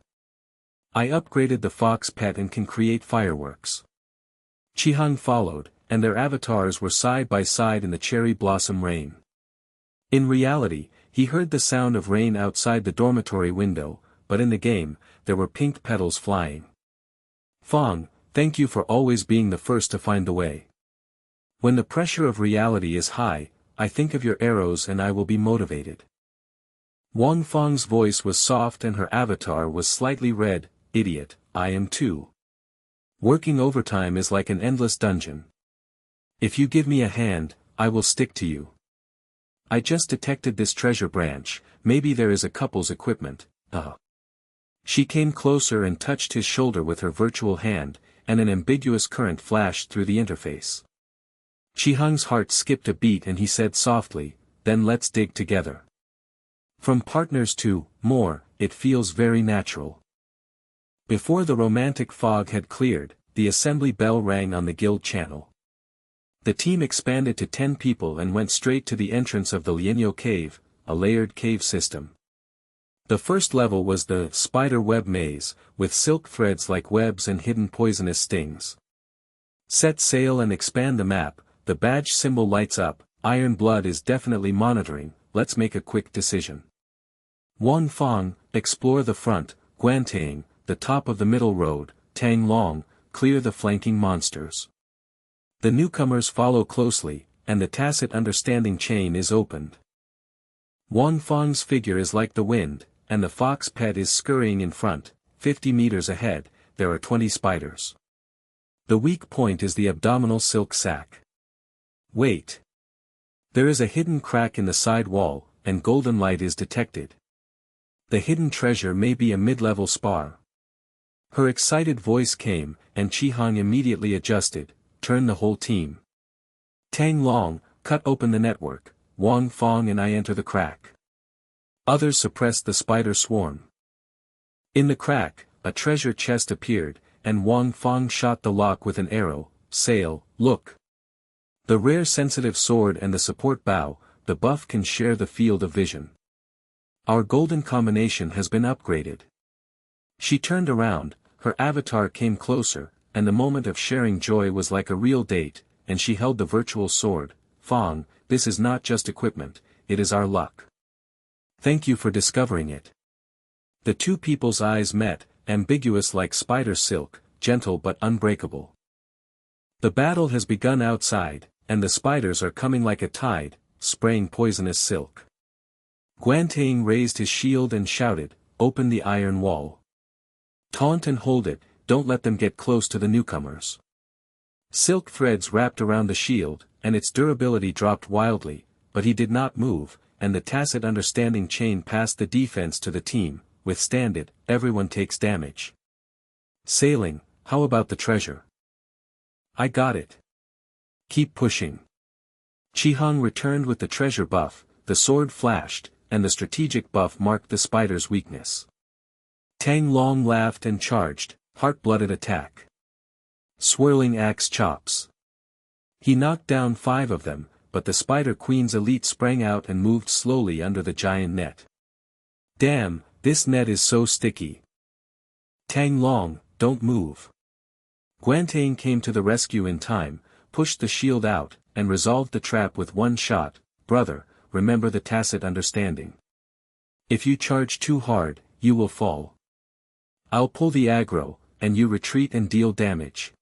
I upgraded the fox pet and can create fireworks. Chihang followed, and their avatars were side by side in the cherry blossom rain. In reality, He heard the sound of rain outside the dormitory window, but in the game, there were pink petals flying. Fong, thank you for always being the first to find the way. When the pressure of reality is high, I think of your arrows and I will be motivated. Wang Feng's voice was soft and her avatar was slightly red. Idiot, I am too. Working overtime is like an endless dungeon. If you give me a hand, I will stick to you. I just detected this treasure branch, maybe there is a couple's equipment. She came closer and touched his shoulder with her virtual hand, and an ambiguous current flashed through the interface. Chi-Hung's heart skipped a beat and he said softly, then let's dig together. From partners to more, it feels very natural. Before the romantic fog had cleared, the assembly bell rang on the guild channel. The team expanded to 10 people and went straight to the entrance of the Lianyo Cave, a layered cave system. The first level was the spider web maze, with silk threads like webs and hidden poisonous stings. Set sail and expand the map, the badge symbol lights up, Iron Blood is definitely monitoring, let's make a quick decision. Wang Feng, explore the front, Guantang, the top of the middle road, Tang Long, clear the flanking monsters. The newcomers follow closely, and the tacit understanding chain is opened. Wang Feng's figure is like the wind, and the fox pet is scurrying in front. 50 meters ahead, there are 20 spiders. The weak point is the abdominal silk sac. Wait. There is a hidden crack in the side wall, and golden light is detected. The hidden treasure may be a mid-level spar. Her excited voice came, and Chi-Hung immediately adjusted, turn the whole team. Tang Long, cut open the network, Wang Feng and I enter the crack. Others suppressed the spider swarm. In the crack, a treasure chest appeared, and Wang Feng shot the lock with an arrow. Sail, look. The rare sensitive sword and the support bow, the buff can share the field of vision. Our golden combination has been upgraded. She turned around, her avatar came closer, and the moment of sharing joy was like a real date, and she held the virtual sword. Feng, this is not just equipment, it is our luck. Thank you for discovering it. The two people's eyes met, ambiguous like spider silk, gentle but unbreakable. The battle has begun outside, and the spiders are coming like a tide, spraying poisonous silk. Guantang raised his shield and shouted, open the iron wall. Taunt and hold it, don't let them get close to the newcomers. Silk threads wrapped around the shield, and its durability dropped wildly, but he did not move, and the tacit understanding chain passed the defense to the team. Withstand it, everyone takes damage. Sailing, how about the treasure? I got it. Keep pushing. Chi-Hung returned with the treasure buff, the sword flashed, and the strategic buff marked the spider's weakness. Tang Long laughed and charged, heart-blooded attack. Swirling axe chops. He knocked down 5 of them, but the Spider Queen's elite sprang out and moved slowly under the giant net. Damn, this net is so sticky. Tang Long, don't move. Guantang came to the rescue in time, pushed the shield out, and resolved the trap with one shot. Brother, remember the tacit understanding. If you charge too hard, you will fall. I'll pull the aggro, and you retreat and deal damage.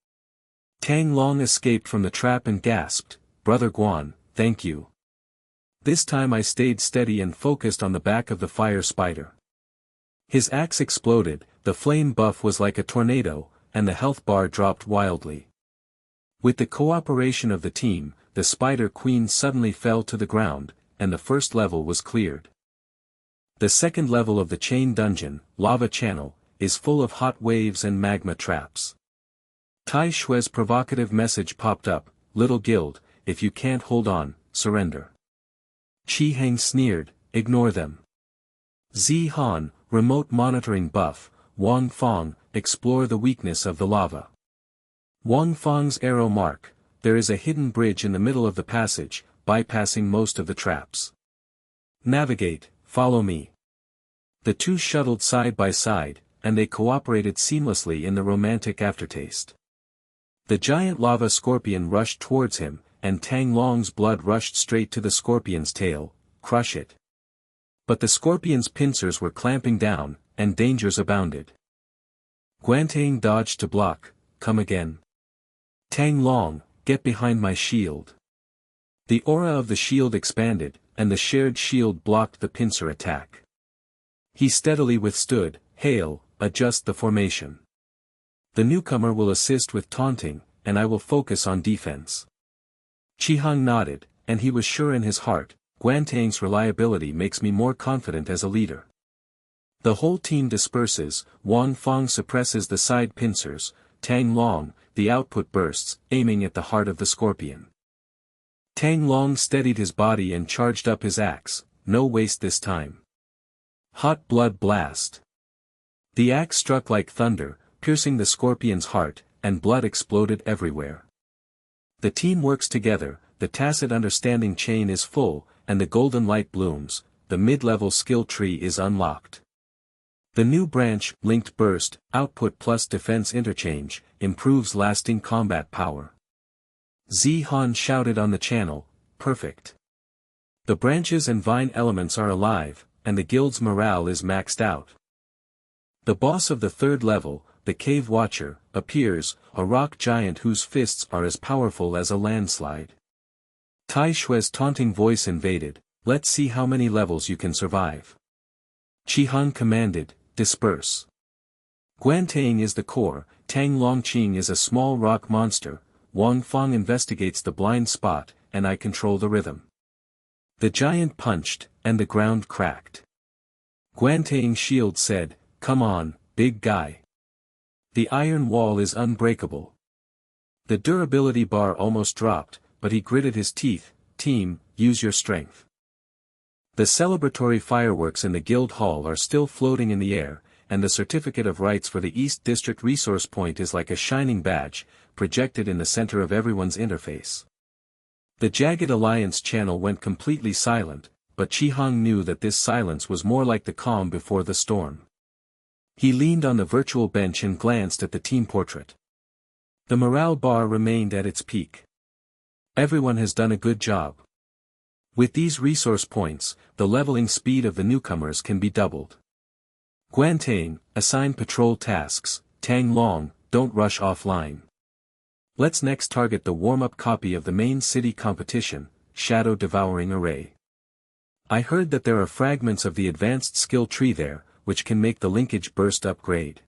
Tang Long escaped from the trap and gasped, Brother Guan, thank you. This time I stayed steady and focused on the back of the fire spider. His axe exploded, the flame buff was like a tornado, and the health bar dropped wildly. With the cooperation of the team, the Spider Queen suddenly fell to the ground, and the first level was cleared. The second level of the chain dungeon, Lava Channel, is full of hot waves and magma traps. Tai Shue's provocative message popped up, Little Guild, if you can't hold on, surrender. Chi-Hang sneered, ignore them. Zi-Han, remote monitoring buff, Wang Feng, explore the weakness of the lava. Wang Feng's arrow mark, there is a hidden bridge in the middle of the passage, bypassing most of the traps. Navigate, follow me. The two shuttled side by side, and they cooperated seamlessly in the romantic aftertaste. The giant lava scorpion rushed towards him, and Tang Long's blood rushed straight to the scorpion's tail. Crush it. But the scorpion's pincers were clamping down, and dangers abounded. Guantang dodged to block. Come again. Tang Long, get behind my shield. The aura of the shield expanded, and the shared shield blocked the pincer attack. He steadily withstood. Hail, adjust the formation. The newcomer will assist with taunting, and I will focus on defense. Qihang nodded, and he was sure in his heart, Guantang's reliability makes me more confident as a leader. The whole team disperses. Wang Feng suppresses the side pincers. Tang Long, the output bursts, aiming at the heart of the scorpion. Tang Long steadied his body and charged up his axe. No waste this time. Hot blood blast. The axe struck like thunder, piercing the scorpion's heart, and blood exploded everywhere. The team works together, the tacit understanding chain is full, and the golden light blooms. The mid-level skill tree is unlocked. The new branch, linked burst, output plus defense interchange, improves lasting combat power. Zihan shouted on the channel, perfect. The branches and vine elements are alive, and the guild's morale is maxed out. The boss of the third level, the Cave Watcher, appears, a rock giant whose fists are as powerful as a landslide. Tai Shui's taunting voice invaded, let's see how many levels you can survive. Qihang commanded, disperse. Guantang is the core, Tang Longqing is a small rock monster, Wang Feng investigates the blind spot, and I control the rhythm. The giant punched, and the ground cracked. Guantang's shield said, come on, big guy. The iron wall is unbreakable. The durability bar almost dropped, but he gritted his teeth. Team, use your strength. The celebratory fireworks in the guild hall are still floating in the air, and the certificate of rights for the East District Resource Point is like a shining badge, projected in the center of everyone's interface. The Jagged Alliance channel went completely silent, but Qihang knew that this silence was more like the calm before the storm. He leaned on the virtual bench and glanced at the team portrait. The morale bar remained at its peak. Everyone has done a good job. With these resource points, the leveling speed of the newcomers can be doubled. Guantang, assign patrol tasks. Tang Long, don't rush offline. Let's next target the warm-up copy of the main city competition, Shadow Devouring Array. I heard that there are fragments of the advanced skill tree there, which can make the linkage burst upgrade.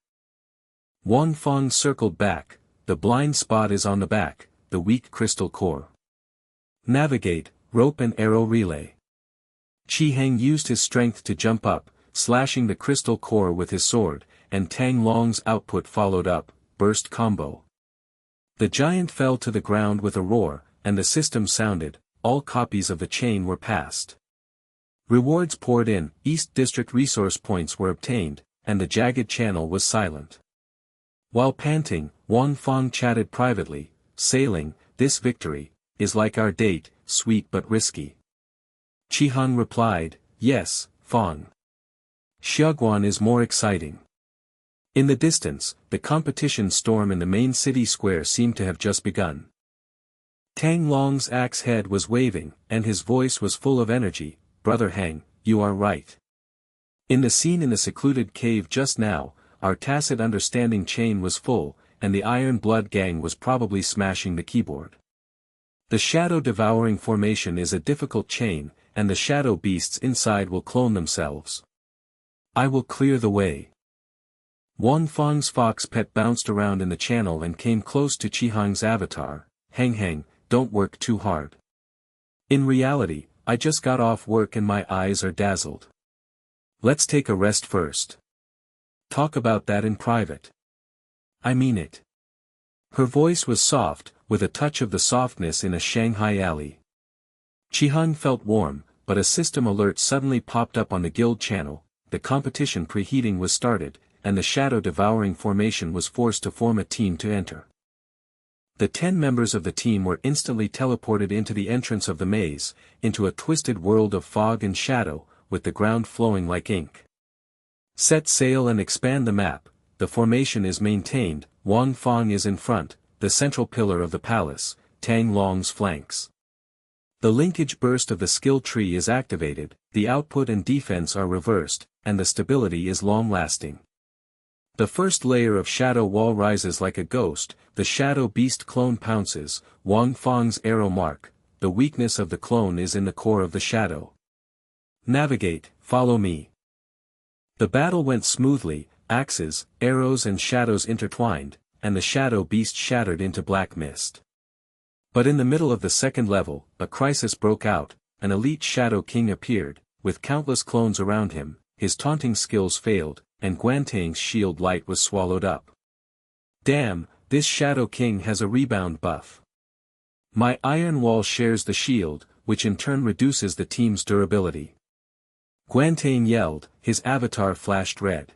Wang Feng circled back, the blind spot is on the back, the weak crystal core. Navigate, rope and arrow relay. Qihang used his strength to jump up, slashing the crystal core with his sword, and Tang Long's output followed up, burst combo. The giant fell to the ground with a roar, and the system sounded, all copies of the chain were passed. Rewards poured in, East District resource points were obtained, and the jagged channel was silent. While panting, Wang Feng chatted privately, sailing, this victory, is like our date, sweet but risky. Qihang replied, yes, Feng. Xiaoguan is more exciting. In the distance, the competition storm in the main city square seemed to have just begun. Tang Long's axe head was waving, and his voice was full of energy, Brother Hang, you are right. In the scene in the secluded cave just now, our tacit understanding chain was full, and the Iron Blood gang was probably smashing the keyboard. The shadow devouring formation is a difficult chain, and the shadow beasts inside will clone themselves. I will clear the way. Wang Feng's fox pet bounced around in the channel and came close to Qihang's avatar. Hang, don't work too hard. In reality, I just got off work and my eyes are dazzled. Let's take a rest first. Talk about that in private. I mean it. Her voice was soft, with a touch of the softness in a Shanghai alley. Qihang felt warm, but a system alert suddenly popped up on the guild channel. The competition preheating was started, and the shadow-devouring formation was forced to form a team to enter. The 10 members of the team were instantly teleported into the entrance of the maze, into a twisted world of fog and shadow, with the ground flowing like ink. Set sail and expand the map. The formation is maintained. Wang Feng is in front, the central pillar of the palace, Tang Long's flanks. The linkage burst of the skill tree is activated, the output and defense are reversed, and the stability is long-lasting. The first layer of shadow wall rises like a ghost, the shadow beast clone pounces, Wang Fang's arrow mark, the weakness of the clone is in the core of the shadow. Navigate, follow me. The battle went smoothly, axes, arrows and shadows intertwined, and the shadow beast shattered into black mist. But in the middle of the second level, a crisis broke out, an elite Shadow King appeared, with countless clones around him, his taunting skills failed, and Guantang's shield light was swallowed up. Damn, this Shadow King has a rebound buff. My iron wall shares the shield, which in turn reduces the team's durability. Guantang yelled, his avatar flashed red.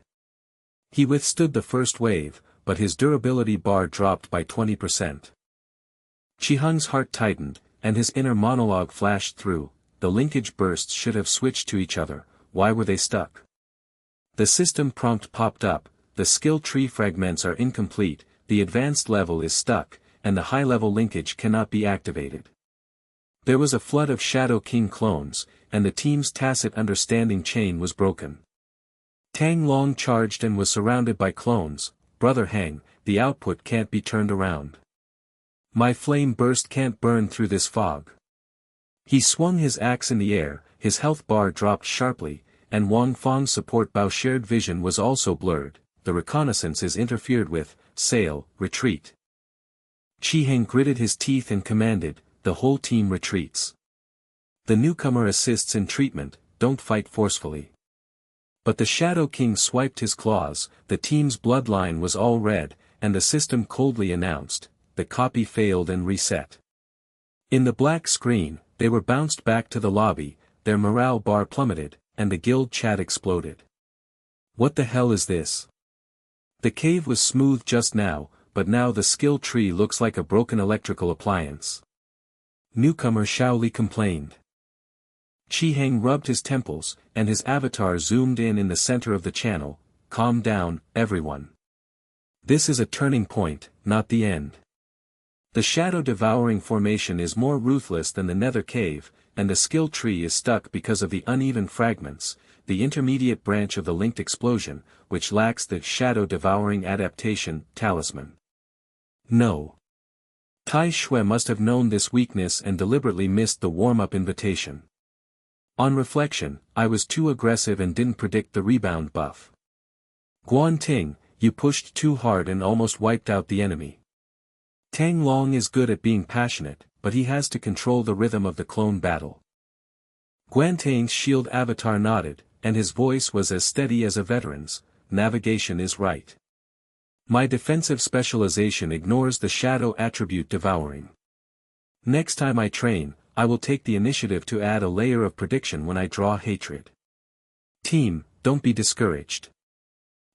He withstood the first wave, but his durability bar dropped by 20%. Qiheng's heart tightened, and his inner monologue flashed through, the linkage bursts should have switched to each other, why were they stuck? The system prompt popped up, the skill tree fragments are incomplete, the advanced level is stuck, and the high-level linkage cannot be activated. There was a flood of Shadow King clones, and the team's tacit understanding chain was broken. Tang Long charged and was surrounded by clones. Brother Hang, the output can't be turned around. My flame burst can't burn through this fog. He swung his axe in the air, his health bar dropped sharply, and Wang Fang's support bow shared vision was also blurred, the reconnaissance is interfered with, sail, retreat. Qiheng gritted his teeth and commanded, the whole team retreats. The newcomer assists in treatment, don't fight forcefully. But the Shadow King swiped his claws, the team's bloodline was all red, and the system coldly announced, the copy failed and reset. In the black screen, they were bounced back to the lobby, their morale bar plummeted, and the guild chat exploded. What the hell is this? The cave was smooth just now, but now the skill tree looks like a broken electrical appliance. Newcomer Shaoli complained. Qiheng rubbed his temples, and his avatar zoomed in the center of the channel. Calm down, everyone. This is a turning point, not the end. The shadow-devouring formation is more ruthless than the nether cave, and the skill tree is stuck because of the uneven fragments, the intermediate branch of the linked explosion, which lacks the shadow-devouring adaptation, talisman. No. Tai Shui must have known this weakness and deliberately missed the warm-up invitation. On reflection, I was too aggressive and didn't predict the rebound buff. Guanting, you pushed too hard and almost wiped out the enemy. Tang Long is good at being passionate, but he has to control the rhythm of the clone battle. Guantang's shield avatar nodded, and his voice was as steady as a veteran's, navigation is right. My defensive specialization ignores the shadow attribute devouring. Next time I train, I will take the initiative to add a layer of prediction when I draw hatred. Team, don't be discouraged.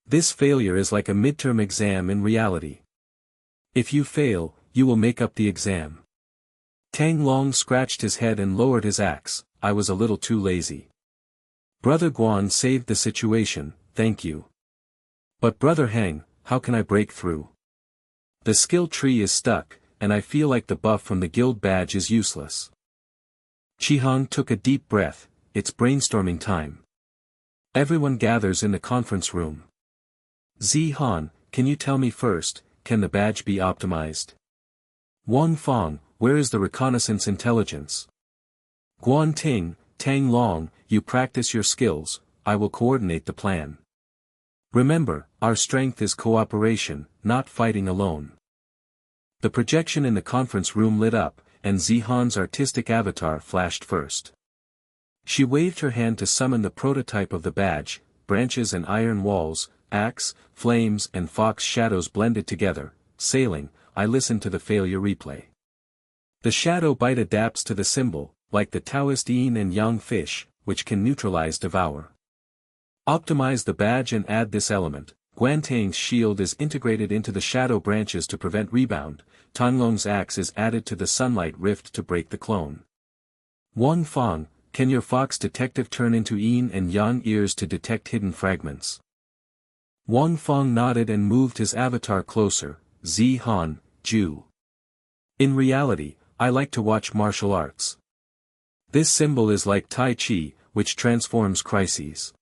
This failure is like a midterm exam in reality. If you fail, you will make up the exam. Tang Long scratched his head and lowered his axe, I was a little too lazy. Brother Guan saved the situation, thank you. But Brother Heng, how can I break through? The skill tree is stuck, and I feel like the buff from the guild badge is useless. Qiheng took a deep breath, it's brainstorming time. Everyone gathers in the conference room. Zihan, can you tell me first, can the badge be optimized? Wang Fang, where is the reconnaissance intelligence? Guanting, Tang Long, you practice your skills, I will coordinate the plan. Remember, our strength is cooperation, not fighting alone. The projection in the conference room lit up, and Zihan's artistic avatar flashed first. She waved her hand to summon the prototype of the badge, branches and iron walls, axe, flames and fox shadows blended together, sailing. I listened to the failure replay. The shadow bite adapts to the symbol, like the Taoist yin and yang fish, which can neutralize devour. Optimize the badge and add this element. Guantang's shield is integrated into the shadow branches to prevent rebound, Tanglong's axe is added to the sunlight rift to break the clone. Wang Fang, can your fox detective turn into yin and yang ears to detect hidden fragments? Wang Fang nodded and moved his avatar closer, Zihan, Jew. In reality, I like to watch martial arts. This symbol is like Tai Chi, which transforms crises.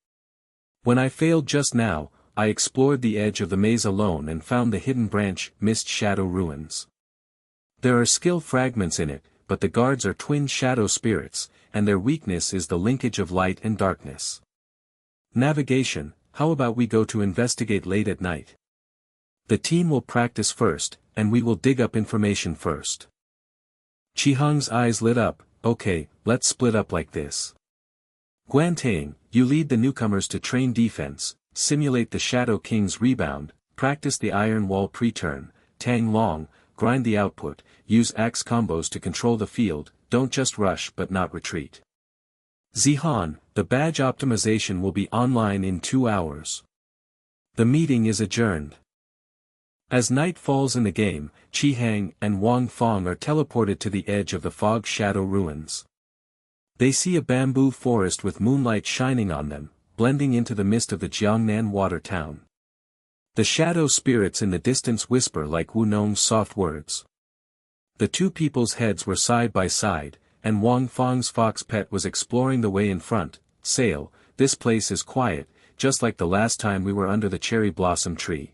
When I failed just now, I explored the edge of the maze alone and found the hidden branch, Mist Shadow Ruins. There are skill fragments in it, but the guards are twin shadow spirits, and their weakness is the linkage of light and darkness. Navigation, how about we go to investigate late at night? The team will practice first, and we will dig up information first. Chihang's eyes lit up. Okay, let's split up like this. Guantang, you lead the newcomers to train defense, simulate the Shadow King's rebound, practice the Iron Wall pre-turn. Tang Long, grind the output, use axe combos to control the field, don't just rush but not retreat. Zihan, the badge optimization will be online in 2 hours. The meeting is adjourned. As night falls in the game, Chihang and Wang Fong are teleported to the edge of the Fog Shadow Ruins. They see a bamboo forest with moonlight shining on them, blending into the mist of the Jiangnan water town. The shadow spirits in the distance whisper like Wu Nong's soft words. The two people's heads were side by side, and Wang Fong's fox pet was exploring the way in front. Sail, this place is quiet, just like the last time we were under the cherry blossom tree.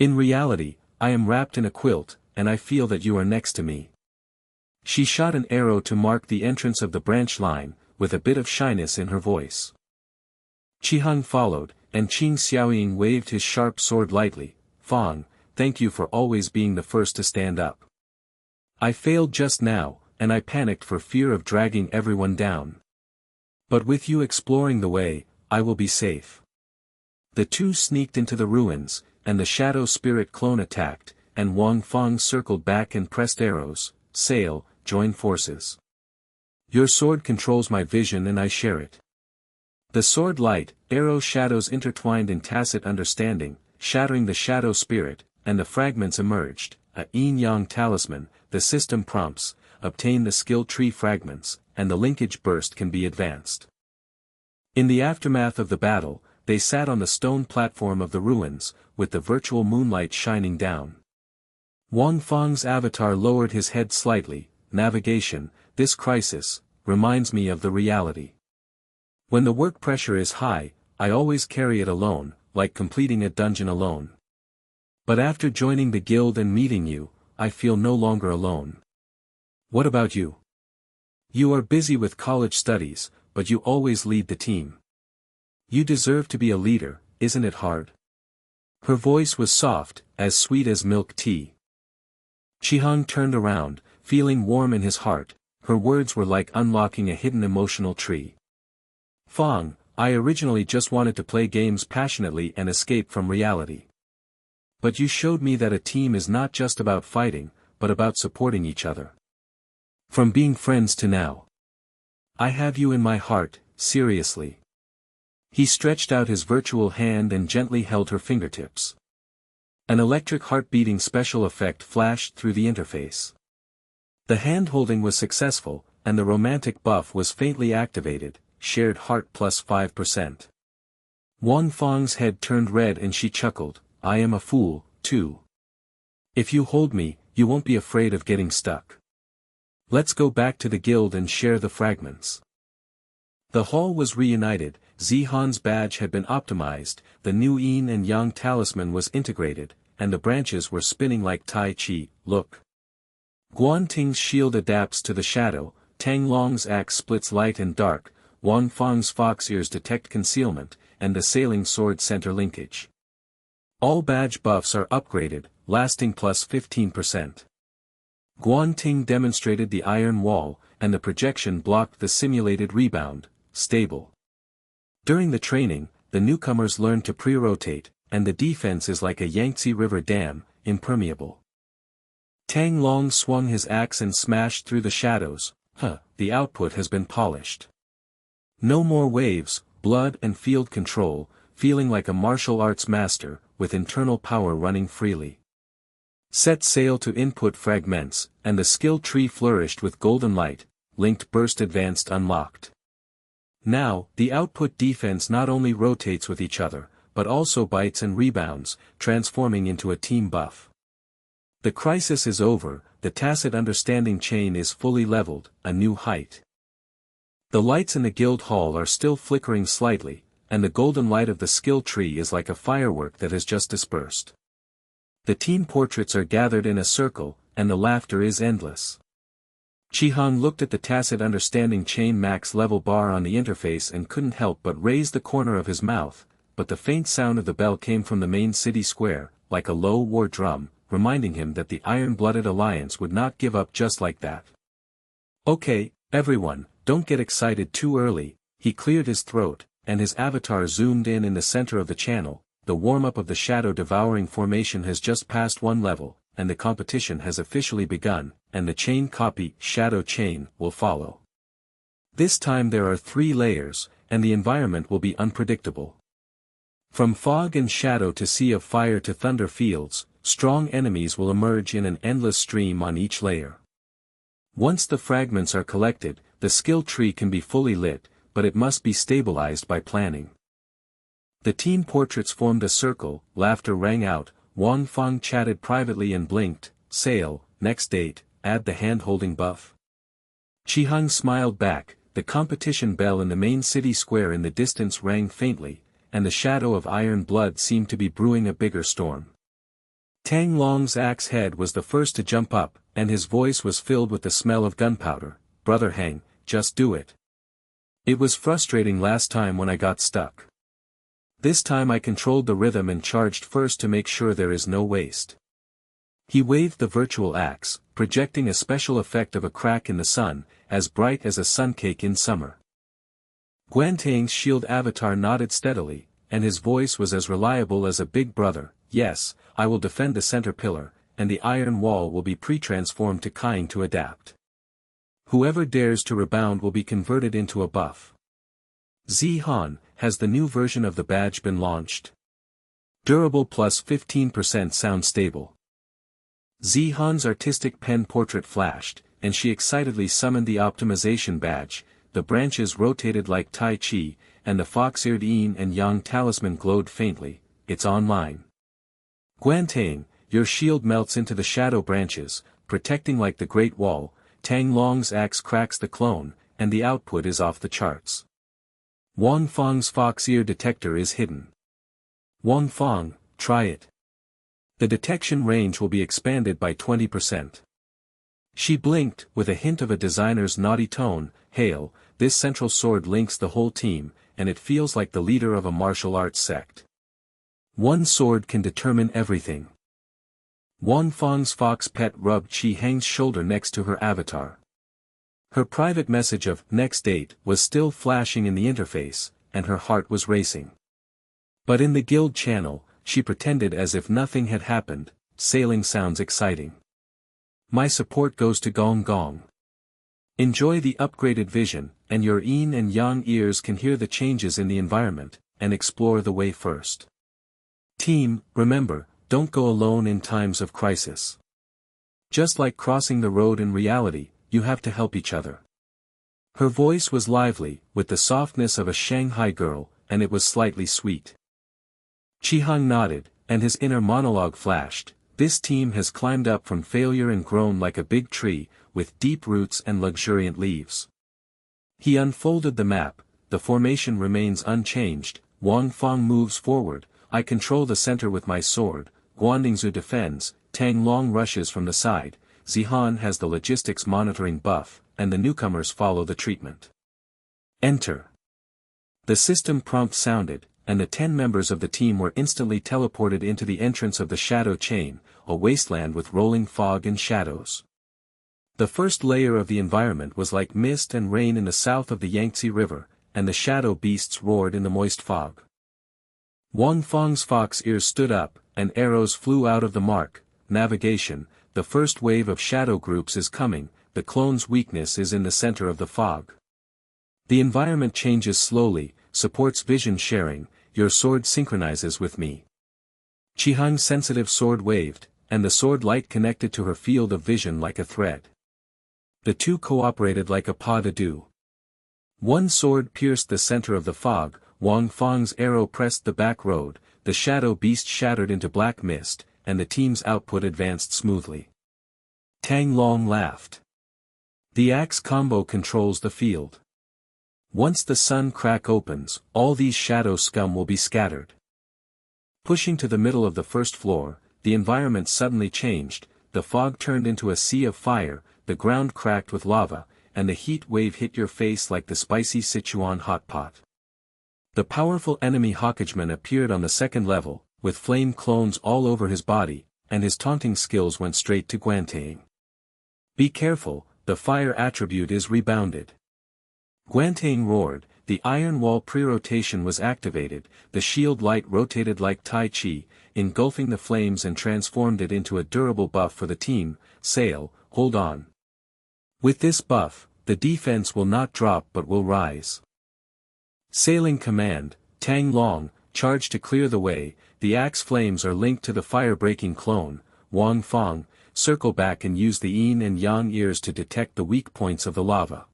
In reality, I am wrapped in a quilt, and I feel that you are next to me. She shot an arrow to mark the entrance of the branch line, with a bit of shyness in her voice. Chihang followed, and Qing Xiaoying waved his sharp sword lightly. Fong, thank you for always being the first to stand up. I failed just now, and I panicked for fear of dragging everyone down. But with you exploring the way, I will be safe. The two sneaked into the ruins, and the shadow spirit clone attacked, and Wang Fong circled back and pressed arrows. Sail, join forces. Your sword controls my vision and I share it. The sword light, arrow shadows intertwined in tacit understanding, shattering the shadow spirit, and the fragments emerged. A yin-yang talisman, the system prompts, obtain the skill tree fragments, and the linkage burst can be advanced. In the aftermath of the battle, they sat on the stone platform of the ruins, with the virtual moonlight shining down. Wang Fong's avatar lowered his head slightly. Navigation, this crisis, reminds me of the reality. When the work pressure is high, I always carry it alone, like completing a dungeon alone. But after joining the guild and meeting you, I feel no longer alone. What about you? You are busy with college studies, but you always lead the team. You deserve to be a leader, isn't it hard? Her voice was soft, as sweet as milk tea. Chihang turned around, feeling warm in his heart. Her words were like unlocking a hidden emotional tree. Fong, I originally just wanted to play games passionately and escape from reality. But you showed me that a team is not just about fighting, but about supporting each other. From being friends to now. I have you in my heart, seriously. He stretched out his virtual hand and gently held her fingertips. An electric heart-beating special effect flashed through the interface. The hand-holding was successful, and the romantic buff was faintly activated, shared heart plus 5%. Wang Fong's head turned red and she chuckled, I am a fool, too. If you hold me, you won't be afraid of getting stuck. Let's go back to the guild and share the fragments. The hall was reunited, Zihan's badge had been optimized, the new yin and yang talisman was integrated, and the branches were spinning like Tai Chi. Look. Guan Ting's shield adapts to the shadow, Tang Long's axe splits light and dark, Wang Fong's fox ears detect concealment, and the sailing sword center linkage. All badge buffs are upgraded, lasting plus 15%. Guan Ting demonstrated the iron wall, and the projection blocked the simulated rebound, stable. During the training, the newcomers learned to pre-rotate, and the defense is like a Yangtze River dam, impermeable. Tang Long swung his axe and smashed through the shadows. The output has been polished. No more waves, blood and field control, feeling like a martial arts master, with internal power running freely. Set sail to input fragments, and the skill tree flourished with golden light, linked burst advanced unlocked. Now, the output defense not only rotates with each other, but also bites and rebounds, transforming into a team buff. The crisis is over, the tacit understanding chain is fully leveled, a new height. The lights in the guild hall are still flickering slightly, and the golden light of the skill tree is like a firework that has just dispersed. The team portraits are gathered in a circle, and the laughter is endless. Chi-Hung looked at the tacit understanding chain max level bar on the interface and couldn't help but raise the corner of his mouth, but the faint sound of the bell came from the main city square, like a low war drum, reminding him that the Iron-Blooded Alliance would not give up just like that. Okay, everyone, don't get excited too early. He cleared his throat, and his avatar zoomed in the center of the channel. The warm-up of the shadow-devouring formation has just passed one level, and the competition has officially begun, and the chain copy, Shadow Chain, will follow. This time there are 3 layers, and the environment will be unpredictable. From fog and shadow to sea of fire to thunder fields, strong enemies will emerge in an endless stream on each layer. Once the fragments are collected, the skill tree can be fully lit, but it must be stabilized by planning. The team portraits formed a circle, laughter rang out, Wang Feng chatted privately and blinked, sale, next date, add the hand-holding buff. Chi-Hung smiled back, the competition bell in the main city square in the distance rang faintly, and the shadow of iron blood seemed to be brewing a bigger storm. Tang Long's axe head was the first to jump up, and his voice was filled with the smell of gunpowder. Brother Hang, just do it. It was frustrating last time when I got stuck. This time I controlled the rhythm and charged first to make sure there is no waste. He waved the virtual axe, projecting a special effect of a crack in the sun, as bright as a suncake in summer. Guantang's shield avatar nodded steadily, and his voice was as reliable as a big brother. Yes, I will defend the center pillar, and the iron wall will be pre-transformed to Kying to adapt. Whoever dares to rebound will be converted into a buff. Zihan, has the new version of the badge been launched? Durable plus 15% sound stable. Zihan's artistic pen portrait flashed, and she excitedly summoned the optimization badge. The branches rotated like Tai Chi, and the fox-eared yin and yang talisman glowed faintly. It's online. Guantang, your shield melts into the shadow branches, protecting like the Great Wall. Tang Long's axe cracks the clone, and the output is off the charts. Wang Feng's fox-ear detector is hidden. Wang Feng, try it. The detection range will be expanded by 20%. She blinked, with a hint of a designer's naughty tone. Hail, this central sword links the whole team, and it feels like the leader of a martial arts sect. One sword can determine everything. Wang Feng's fox pet rubbed Chi-Hang's shoulder next to her avatar. Her private message of next date was still flashing in the interface, and her heart was racing. But in the guild channel, she pretended as if nothing had happened. Sailing sounds exciting. My support goes to Gong Gong. Enjoy the upgraded vision, and your yin and yang ears can hear the changes in the environment, and explore the way first. Team, remember, don't go alone in times of crisis. Just like crossing the road in reality, you have to help each other. Her voice was lively, with the softness of a Shanghai girl, and it was slightly sweet. Chi-Hung nodded, and his inner monologue flashed. This team has climbed up from failure and grown like a big tree, with deep roots and luxuriant leaves. He unfolded the map. The formation remains unchanged. Wang Feng moves forward. I control the center with my sword. Guandingzu defends. Tang Long rushes from the side. Zihan has the logistics monitoring buff, and the newcomers follow the treatment. Enter. The system prompt sounded, and the 10 members of the team were instantly teleported into the entrance of the shadow chain, a wasteland with rolling fog and shadows. The first layer of the environment was like mist and rain in the south of the Yangtze River, and the shadow beasts roared in the moist fog. Wang Feng's fox ears stood up, and arrows flew out of the mark. Navigation, the first wave of shadow groups is coming. The clone's weakness is in the center of the fog. The environment changes slowly, supports vision sharing. Your sword synchronizes with me. Chi-Hung's sensitive sword waved, and the sword light connected to her field of vision like a thread. The two cooperated like a pas de deux. One sword pierced the center of the fog. Wang Feng's arrow pressed the back road. The shadow beast shattered into black mist, and the team's output advanced smoothly. Tang Long laughed. The axe combo controls the field. Once the sun crack opens, all these shadow scum will be scattered. Pushing to the middle of the first floor, the environment suddenly changed, the fog turned into a sea of fire, the ground cracked with lava, and the heat wave hit your face like the spicy Sichuan hot pot. The powerful enemy Hawkageman appeared on the second level, with flame clones all over his body, and his taunting skills went straight to Guantaing. Be careful, the fire attribute is rebounded. Guantaing roared, the iron wall pre-rotation was activated, the shield light rotated like Tai Chi, engulfing the flames and transformed it into a durable buff for the team. Sail, hold on. With this buff, the defense will not drop but will rise. Sailing command, Tang Long, charge to clear the way, the axe flames are linked to the fire-breaking clone. Wang Feng, circle back and use the yin and yang ears to detect the weak points of the lava.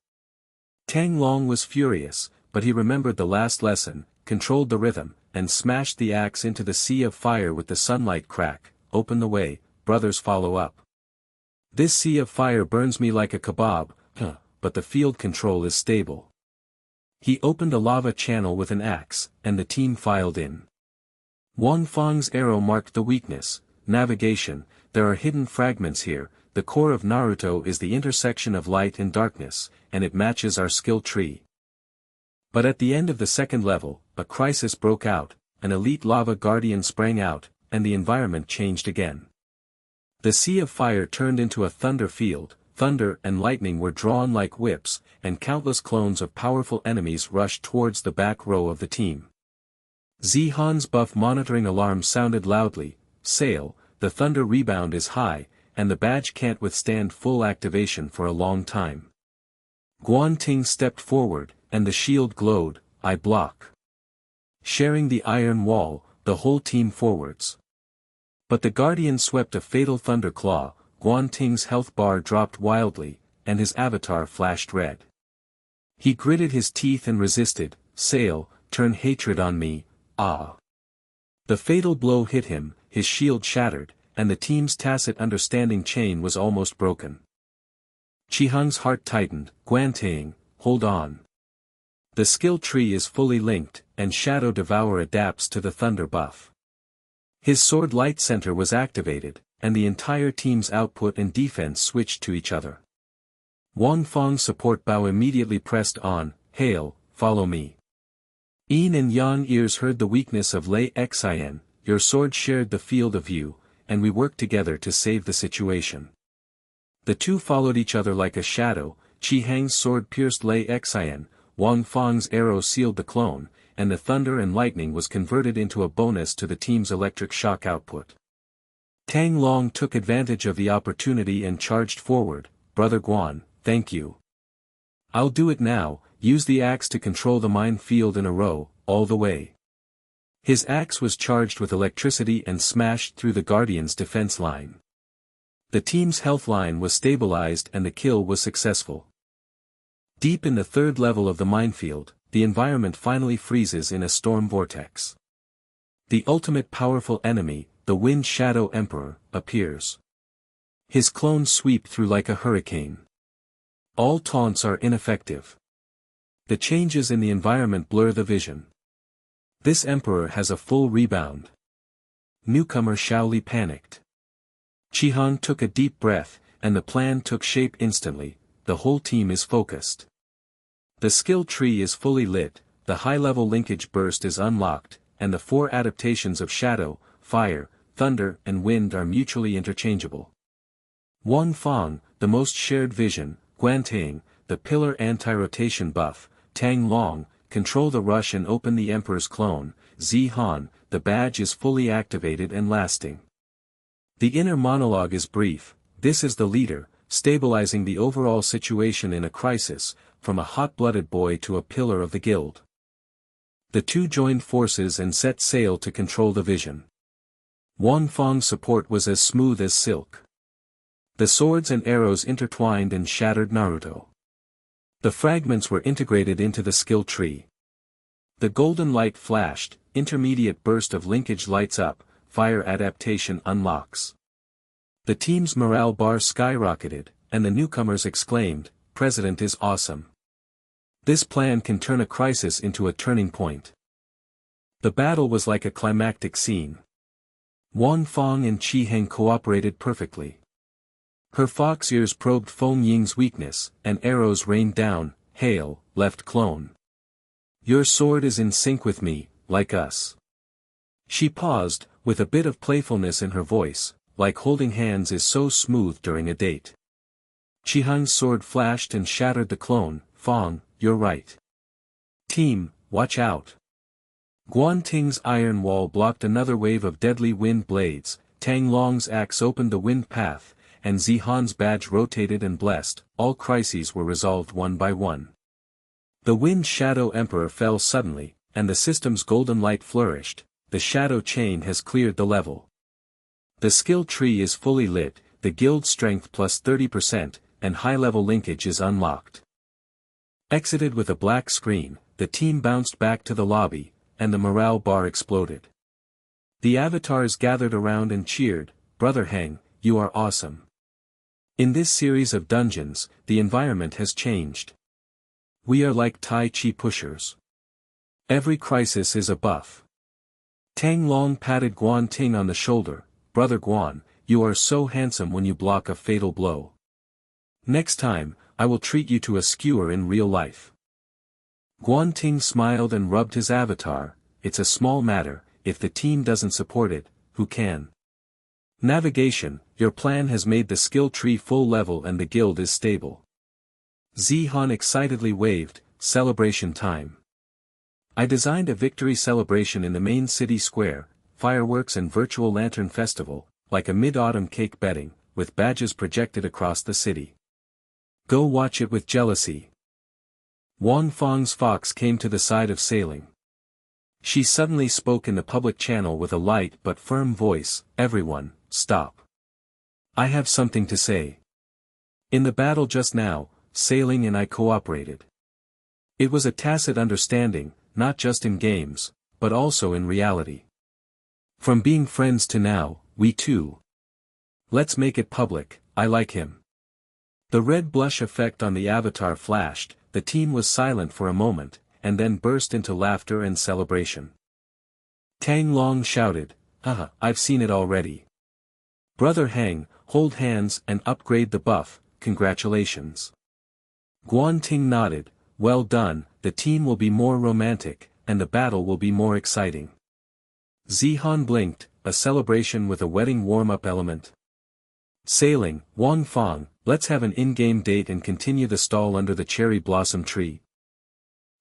Tang Long was furious, but he remembered the last lesson, controlled the rhythm, and smashed the axe into the sea of fire with the sunlight crack. Open the way, brothers, follow up. This sea of fire burns me like a kebab, but the field control is stable. He opened a lava channel with an axe, and the team filed in. Wang Feng's arrow marked the weakness. Navigation, there are hidden fragments here, the core of Naruto is the intersection of light and darkness, and it matches our skill tree. But at the end of the second level, a crisis broke out, an elite lava guardian sprang out, and the environment changed again. The sea of fire turned into a thunder field, thunder and lightning were drawn like whips, and countless clones of powerful enemies rushed towards the back row of the team. Zihan's buff monitoring alarm sounded loudly. Sail, the thunder rebound is high, and the badge can't withstand full activation for a long time. Guanting stepped forward, and the shield glowed. I block. Sharing the iron wall, the whole team forwards. But the guardian swept a fatal thunder claw. Guanting's health bar dropped wildly, and his avatar flashed red. He gritted his teeth and resisted. Sail, turn hatred on me, ah. The fatal blow hit him, his shield shattered, and the team's tacit understanding chain was almost broken. Chihung's heart tightened. Guantaing, hold on. The skill tree is fully linked, and Shadow Devour adapts to the thunder buff. His sword light center was activated, and the entire team's output and defense switched to each other. Wang Feng's support bow immediately pressed on. Hail, follow me. Yin and Yang ears heard the weakness of Lei Xian, your sword shared the field of view, and we worked together to save the situation. The two followed each other like a shadow. Chihang's sword pierced Lei Xian, Wang Feng's arrow sealed the clone, and the thunder and lightning was converted into a bonus to the team's electric shock output. Tang Long took advantage of the opportunity and charged forward. Brother Guan, thank you. I'll do it now. Use the axe to control the mine field in a row, all the way. His axe was charged with electricity and smashed through the Guardian's defense line. The team's health line was stabilized and the kill was successful. Deep in the third level of the minefield, the environment finally freezes in a storm vortex. The ultimate powerful enemy, the Wind Shadow Emperor, appears. His clones sweep through like a hurricane. All taunts are ineffective. The changes in the environment blur the vision. This emperor has a full rebound. Newcomer Shaoli panicked. Chihang took a deep breath, and the plan took shape instantly. The whole team is focused. The skill tree is fully lit, the high-level linkage burst is unlocked, and the 4 adaptations of shadow, fire, thunder, and wind are mutually interchangeable. Wang Feng, the most shared vision. Guantaing, the pillar anti-rotation buff. Tang Long, control the rush and open the Emperor's clone. Zihan, the badge is fully activated and lasting. The inner monologue is brief. This is the leader, stabilizing the overall situation in a crisis, from a hot-blooded boy to a pillar of the guild. The two joined forces and set sail to control the vision. Wang Feng's support was as smooth as silk. The swords and arrows intertwined and shattered Naruto. The fragments were integrated into the skill tree. The golden light flashed, intermediate burst of linkage lights up, fire adaptation unlocks. The team's morale bar skyrocketed, and the newcomers exclaimed, President is awesome. This plan can turn a crisis into a turning point. The battle was like a climactic scene. Wang Feng and Qi Heng cooperated perfectly. Her fox ears probed Feng Ying's weakness, and arrows rained down. Hail, left clone. Your sword is in sync with me, like us. She paused, with a bit of playfulness in her voice, like holding hands is so smooth during a date. Qi Heng's sword flashed and shattered the clone. Feng, you're right. Team, watch out. Guan Ting's iron wall blocked another wave of deadly wind blades, Tang Long's axe opened the wind path, and Zihan's badge rotated and blessed. All crises were resolved one by one. The Wind Shadow Emperor fell suddenly, and the system's golden light flourished. The shadow chain has cleared the level. The skill tree is fully lit, the guild strength plus 30%, and high-level linkage is unlocked. Exited with a black screen, the team bounced back to the lobby, and the morale bar exploded. The avatars gathered around and cheered. Brother Heng, you are awesome. In this series of dungeons, the environment has changed. We are like Tai Chi pushers. Every crisis is a buff. Tang Long patted Guan Ting on the shoulder. Brother Guan, you are so handsome when you block a fatal blow. Next time, I will treat you to a skewer in real life. Guan Ting smiled and rubbed his avatar. It's a small matter, if the team doesn't support it, who can? Navigation, your plan has made the skill tree full level and the guild is stable. Zihan excitedly waved. Celebration time. I designed a victory celebration in the main city square, fireworks and virtual lantern festival, like a mid-autumn cake betting, with badges projected across the city. Go watch it with jealousy. Wang Feng's fox came to the side of Sailing. She suddenly spoke in the public channel with a light but firm voice. Everyone, stop. I have something to say. In the battle just now, Sailing and I cooperated. It was a tacit understanding, not just in games, but also in reality. From being friends to now, we two. Let's make it public. I like him. The red blush effect on the avatar flashed. The team was silent for a moment, and then burst into laughter and celebration. Tang Long shouted, Haha, I've seen it already. Brother Heng, hold hands and upgrade the buff. Congratulations. Guan Ting nodded. Well done, the team will be more romantic, and the battle will be more exciting. Zihan blinked. A celebration with a wedding warm-up element. Sailing, Wang Feng, let's have an in-game date and continue the stall under the cherry blossom tree.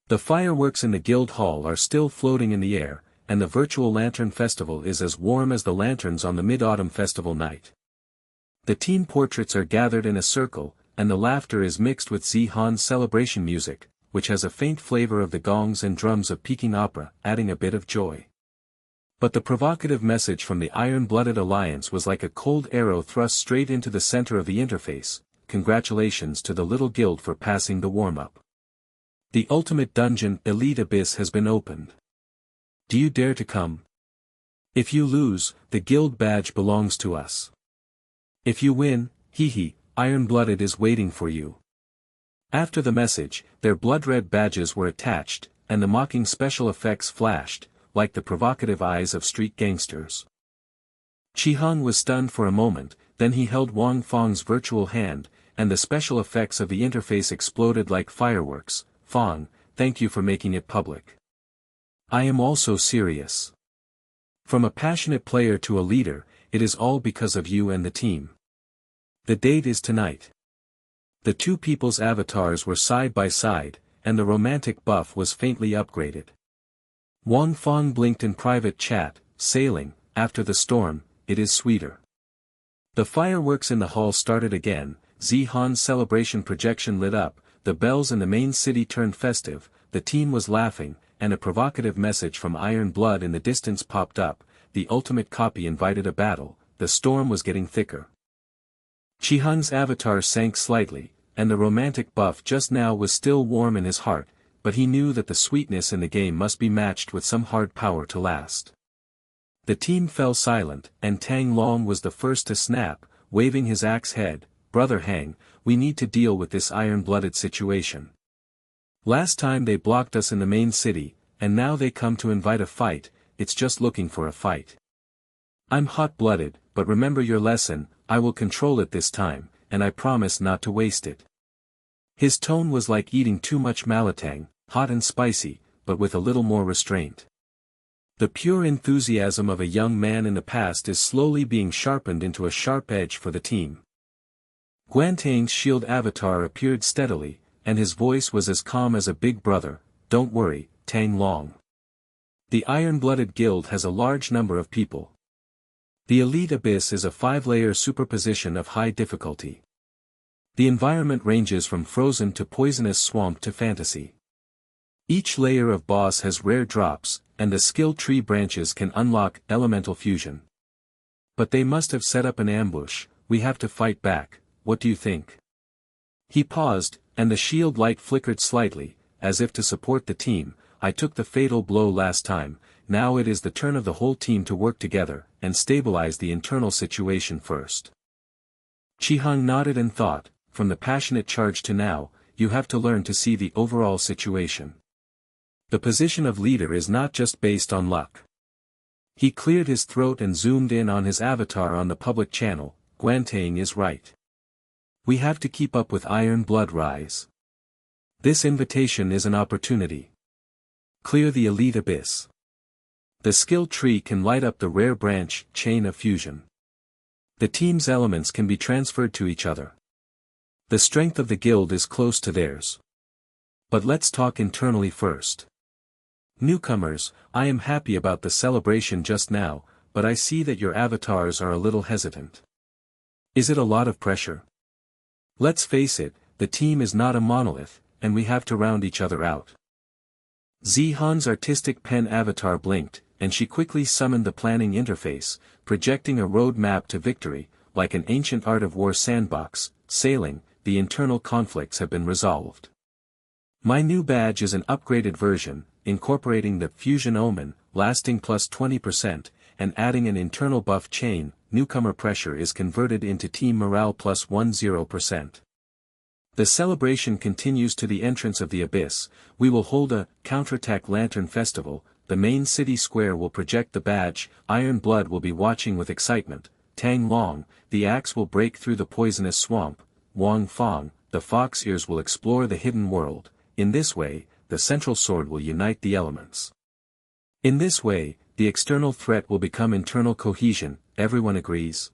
The fireworks in the guild hall are still floating in the air, and the virtual lantern festival is as warm as the lanterns on the mid-autumn festival night. The team portraits are gathered in a circle, and the laughter is mixed with Zihan's celebration music, which has a faint flavor of the gongs and drums of Peking opera, adding a bit of joy. But the provocative message from the Iron-Blooded Alliance was like a cold arrow thrust straight into the center of the interface. Congratulations to the little guild for passing the warm-up. The ultimate dungeon, Elite Abyss, has been opened. Do you dare to come? If you lose, the guild badge belongs to us. If you win, hee, Iron-Blooded is waiting for you. After the message, their blood-red badges were attached, and the mocking special effects flashed, like the provocative eyes of street gangsters. Qi Heng was stunned for a moment, then he held Wang Feng's virtual hand, and the special effects of the interface exploded like fireworks. Feng, thank you for making it public. I am also serious. From a passionate player to a leader, it is all because of you and the team. The date is tonight. The two people's avatars were side by side, and the romantic buff was faintly upgraded. Wang Feng blinked in private chat. Sailing, after the storm, it is sweeter. The fireworks in the hall started again. Zihan's celebration projection lit up, the bells in the main city turned festive, the team was laughing, and a provocative message from Iron Blood in the distance popped up. The ultimate copy invited a battle. The storm was getting thicker. Qi Heng's avatar sank slightly, and the romantic buff just now was still warm in his heart, but he knew that the sweetness in the game must be matched with some hard power to last. The team fell silent, and Tang Long was the first to snap, waving his axe head. Brother Heng, we need to deal with this iron-blooded situation. Last time they blocked us in the main city, and now they come to invite a fight, it's just looking for a fight. I'm hot-blooded, but remember your lesson, I will control it this time, and I promise not to waste it. His tone was like eating too much malatang, hot and spicy, but with a little more restraint. The pure enthusiasm of a young man in the past is slowly being sharpened into a sharp edge for the team. Guantang's shield avatar appeared steadily, and his voice was as calm as a big brother, "Don't worry, Tang Long. The Iron-Blooded Guild has a large number of people. The Elite Abyss is a 5-layer superposition of high difficulty. The environment ranges from frozen to poisonous swamp to fantasy. Each layer of boss has rare drops, and the skill tree branches can unlock elemental fusion. But they must have set up an ambush, we have to fight back, what do you think?" He paused, and the shield light flickered slightly, as if to support the team. "I took the fatal blow last time, now it is the turn of the whole team to work together, and stabilize the internal situation first." Chihang nodded and thought, from the passionate charge to now, you have to learn to see the overall situation. The position of leader is not just based on luck. He cleared his throat and zoomed in on his avatar on the public channel. Guantang is right. We have to keep up with Iron Blood Rise. This invitation is an opportunity. Clear the Elite Abyss. The skill tree can light up the rare branch, chain of fusion. The team's elements can be transferred to each other. The strength of the guild is close to theirs. But let's talk internally first. Newcomers, I am happy about the celebration just now, but I see that your avatars are a little hesitant. Is it a lot of pressure? Let's face it, the team is not a monolith, and we have to round each other out. Zihan's artistic pen avatar blinked, and she quickly summoned the planning interface, projecting a road map to victory. Like an ancient art of war sandbox, sailing, the internal conflicts have been resolved. My new badge is an upgraded version, incorporating the fusion omen, lasting plus 20%, and adding an internal buff chain. Newcomer pressure is converted into team morale plus 10%. The celebration continues to the entrance of the abyss. We will hold a counterattack lantern festival. The main city square will project the badge. Iron Blood will be watching with excitement. Tang Long, the axe will break through the poisonous swamp. Wang Fang, the fox ears will explore the hidden world. In this way, the central sword will unite the elements. In this way, the external threat will become internal cohesion. Everyone agrees.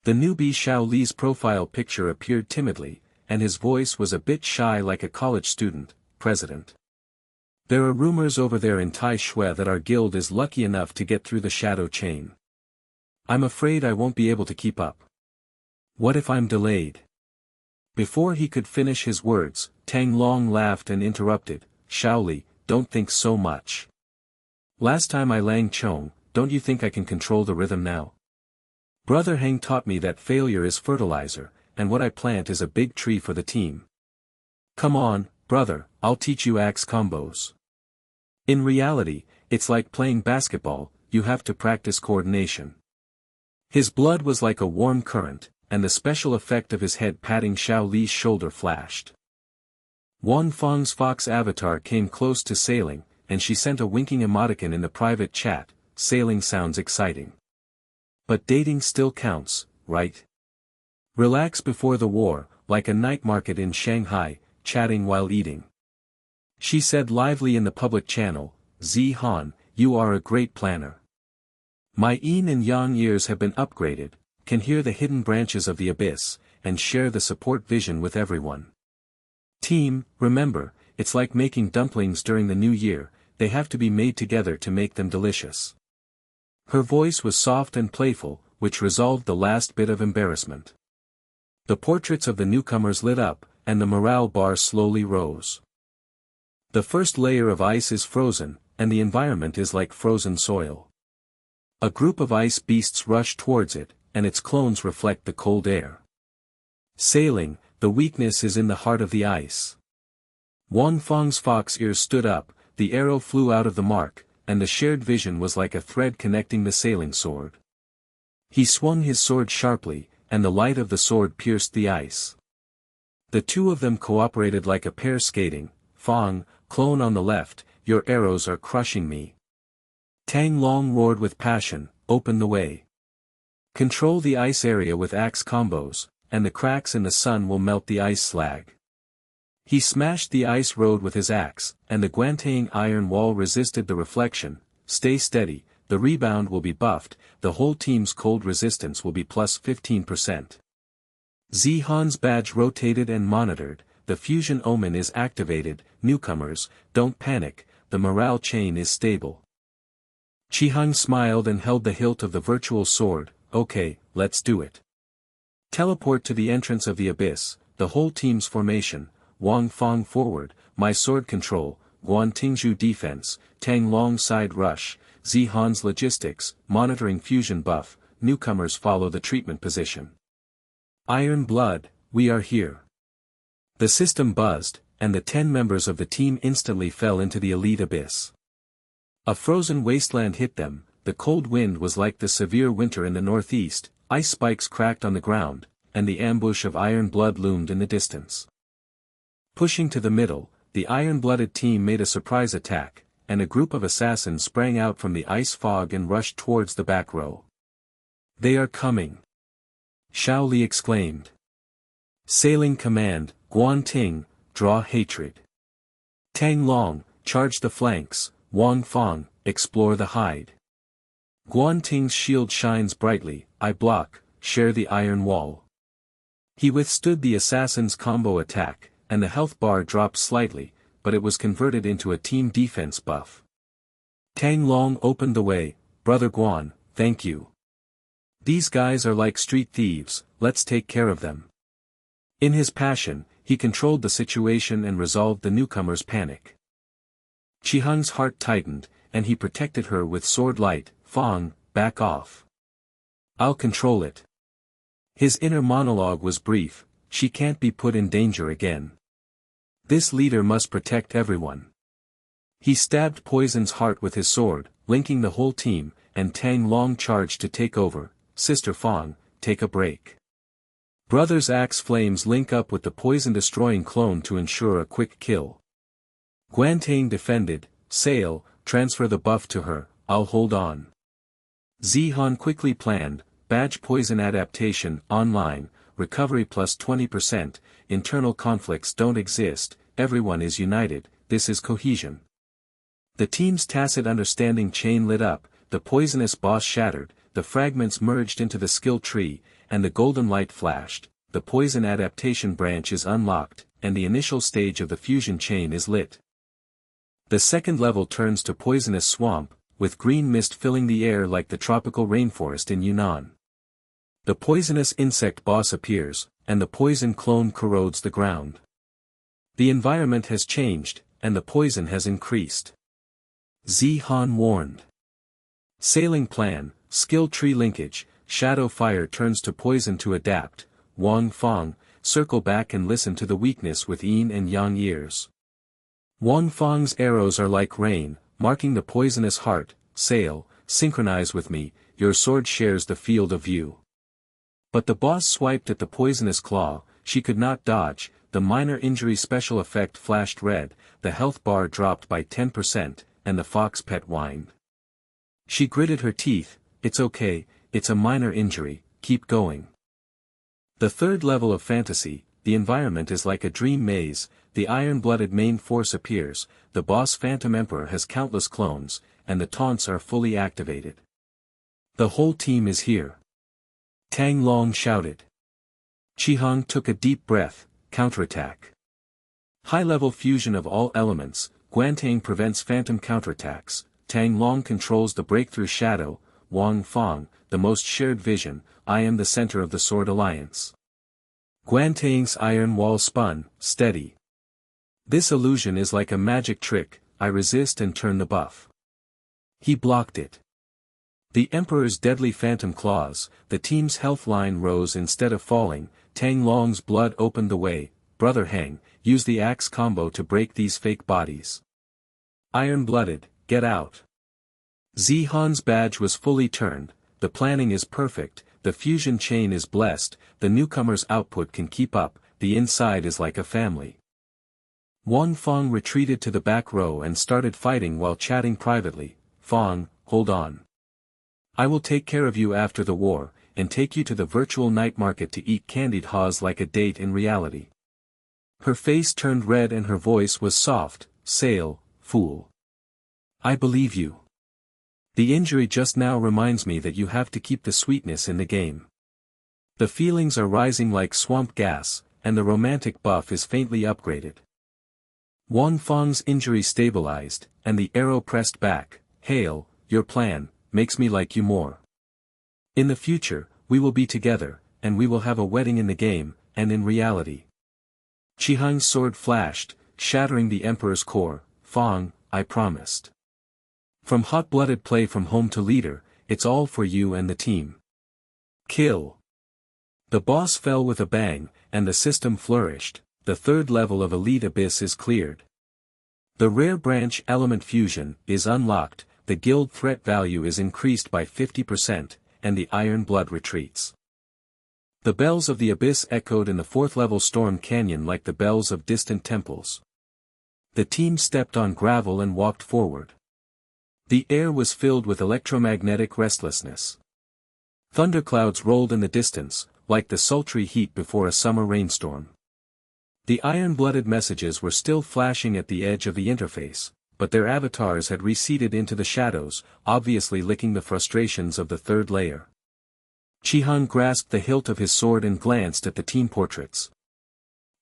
The newbie Xiao Li's profile picture appeared timidly, and his voice was a bit shy like a college student. President. There are rumors over there in Tai Shui that our guild is lucky enough to get through the shadow chain. I'm afraid I won't be able to keep up. What if I'm delayed? Before he could finish his words, Tang Long laughed and interrupted. Xiao Li, don't think so much. Last time I Lang Chong, don't you think I can control the rhythm now? Brother Heng taught me that failure is fertilizer, and what I plant is a big tree for the team. Come on, brother, I'll teach you axe combos. In reality, it's like playing basketball, you have to practice coordination. His blood was like a warm current, and the special effect of his head patting Xiao Li's shoulder flashed. Wan Fang's fox avatar came close to sailing, and she sent a winking emoticon in the private chat. Sailing sounds exciting. But dating still counts, right? Relax before the war, like a night market in Shanghai, chatting while eating. She said lively in the public channel. Zihan, you are a great planner. My yin and yang ears have been upgraded, can hear the hidden branches of the abyss, and share the support vision with everyone. Team, remember, it's like making dumplings during the new year, they have to be made together to make them delicious. Her voice was soft and playful, which resolved the last bit of embarrassment. The portraits of the newcomers lit up, and the morale bar slowly rose. The first layer of ice is frozen, and the environment is like frozen soil. A group of ice beasts rush towards it, and its clones reflect the cold air. Sailing, the weakness is in the heart of the ice. Wang Fang's fox ears stood up, the arrow flew out of the mark, and the shared vision was like a thread connecting the sailing sword. He swung his sword sharply, and the light of the sword pierced the ice. The two of them cooperated like a pair skating, Fang, clone on the left, your arrows are crushing me. Tang Long roared with passion, open the way. Control the ice area with axe combos, and the cracks in the sun will melt the ice slag. He smashed the ice road with his axe, and the Guantang iron wall resisted the reflection. Stay steady, the rebound will be buffed, the whole team's cold resistance will be plus 15%. Zihan's badge rotated and monitored, the fusion omen is activated, newcomers, don't panic, the morale chain is stable. Qihang smiled and held the hilt of the virtual sword, okay, let's do it. Teleport to the entrance of the abyss, the whole team's formation, Wang Fang forward, my sword control, Guan Tingzhu defense, Tang Long side rush, Zihan's logistics, monitoring fusion buff, newcomers follow the treatment position. Iron Blood, we are here. The system buzzed, and the 10 members of the team instantly fell into the elite abyss. A frozen wasteland hit them, the cold wind was like the severe winter in the northeast, ice spikes cracked on the ground, and the ambush of Iron Blood loomed in the distance. Pushing to the middle, the iron-blooded team made a surprise attack, and a group of assassins sprang out from the ice fog and rushed towards the back row. They are coming! Shao Li exclaimed. Sailing command, Guan Ting, draw hatred. Tang Long, charge the flanks, Wang Fang, explore the hide. Guan Ting's shield shines brightly, I block, share the iron wall. He withstood the assassin's combo attack, and the health bar dropped slightly, but it was converted into a team defense buff. Tang Long opened the way, Brother Guan, thank you. These guys are like street thieves, let's take care of them. In his passion, he controlled the situation and resolved the newcomer's panic. Qihang's heart tightened, and he protected her with sword light, Fang, back off. I'll control it. His inner monologue was brief, she can't be put in danger again. This leader must protect everyone. He stabbed Poison's heart with his sword, linking the whole team, and Tang Long charged to take over. Sister Fang, take a break. Brothers' axe flames link up with the poison-destroying clone to ensure a quick kill. Guantang defended, Sail, transfer the buff to her, I'll hold on. Zihan quickly planned, badge poison adaptation, online, recovery plus 20%, internal conflicts don't exist, everyone is united, this is cohesion. The team's tacit understanding chain lit up, the poisonous boss shattered, the fragments merged into the skill tree, and the golden light flashed, the poison adaptation branch is unlocked, and the initial stage of the fusion chain is lit. The second level turns to poisonous swamp, with green mist filling the air like the tropical rainforest in Yunnan. The poisonous insect boss appears, and the poison clone corrodes the ground. The environment has changed, and the poison has increased. Zihan warned. Sailing plan, skill tree linkage, shadow fire turns to poison to adapt, Wang Fang, circle back and listen to the weakness with yin and yang ears. Wang Fang's arrows are like rain, marking the poisonous heart, Sail, synchronize with me, your sword shares the field of view. But the boss swiped at the poisonous claw, she could not dodge, the minor injury special effect flashed red, the health bar dropped by 10%, and the fox pet whined. She gritted her teeth, it's okay, it's a minor injury, keep going. The third level of fantasy, the environment is like a dream maze, the iron-blooded main force appears, the boss Phantom Emperor has countless clones, and the taunts are fully activated. The whole team is here. Tang Long shouted. Qihang took a deep breath, counterattack. High-level fusion of all elements, Guantang prevents phantom counterattacks, Tang Long controls the breakthrough shadow, Wang Fang, the most shared vision, I am the center of the sword alliance. Guantang's iron wall spun, steady. This illusion is like a magic trick, I resist and turn the buff. He blocked it. The Emperor's deadly phantom claws, the team's health line rose instead of falling, Tang Long's blood opened the way, Brother Heng, use the axe combo to break these fake bodies. Iron-blooded, get out. Zihan's badge was fully turned, the planning is perfect, the fusion chain is blessed, the newcomer's output can keep up, the inside is like a family. Wan Fong retreated to the back row and started fighting while chatting privately. Fong, hold on. I will take care of you after the war, and take you to the virtual night market to eat candied haws like a date in reality. Her face turned red and her voice was soft. Sail, fool. I believe you. The injury just now reminds me that you have to keep the sweetness in the game. The feelings are rising like swamp gas, and the romantic buff is faintly upgraded. Wan Fong's injury stabilized, and the arrow pressed back. Hail, your plan, makes me like you more. In the future, we will be together, and we will have a wedding in the game, and in reality. Qihang's sword flashed, shattering the Emperor's core. Fong, I promised. From hot-blooded play from home to leader, it's all for you and the team. Kill. The boss fell with a bang, and the system flourished. The third level of Elite Abyss is cleared. The rare branch Element Fusion is unlocked, the guild threat value is increased by 50%, and the Iron Blood retreats. The bells of the Abyss echoed in the 4th level Storm Canyon like the bells of distant temples. The team stepped on gravel and walked forward. The air was filled with electromagnetic restlessness. Thunderclouds rolled in the distance, like the sultry heat before a summer rainstorm. The iron-blooded messages were still flashing at the edge of the interface, but their avatars had receded into the shadows, obviously licking the frustrations of the third layer. Qihang grasped the hilt of his sword and glanced at the team portraits.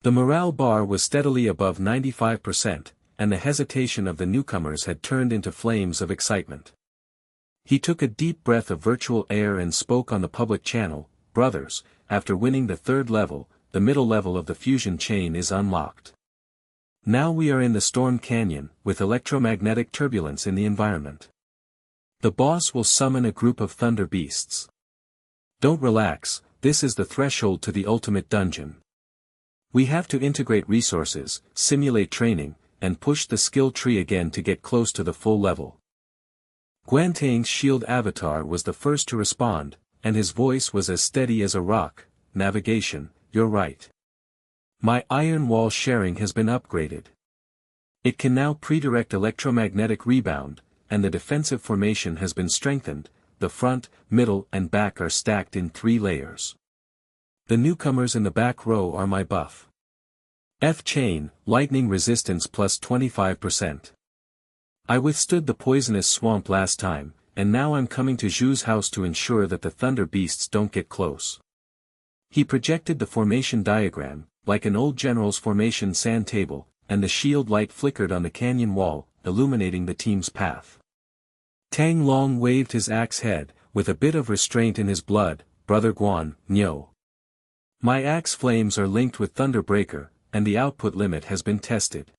The morale bar was steadily above 95%, and the hesitation of the newcomers had turned into flames of excitement. He took a deep breath of virtual air and spoke on the public channel. Brothers, after winning the 3rd level, the middle level of the fusion chain is unlocked. Now we are in the Storm Canyon, with electromagnetic turbulence in the environment. The boss will summon a group of thunder beasts. Don't relax, this is the threshold to the ultimate dungeon. We have to integrate resources, simulate training, and push the skill tree again to get close to the full level. Guantang's shield avatar was the first to respond, and his voice was as steady as a rock. Navigation, you're right. My iron wall sharing has been upgraded. It can now pre-direct electromagnetic rebound, and the defensive formation has been strengthened. The front, middle and back are stacked in 3 layers. The newcomers in the back row are my buff. F-chain, lightning resistance plus 25%. I withstood the poisonous swamp last time, and now I'm coming to Zhu's house to ensure that the thunder beasts don't get close. He projected the formation diagram, like an old general's formation sand table, and the shield light flickered on the canyon wall, illuminating the team's path. Tang Long waved his axe head, with a bit of restraint in his blood. Brother Guan, no. My axe flames are linked with Thunderbreaker, and the output limit has been tested.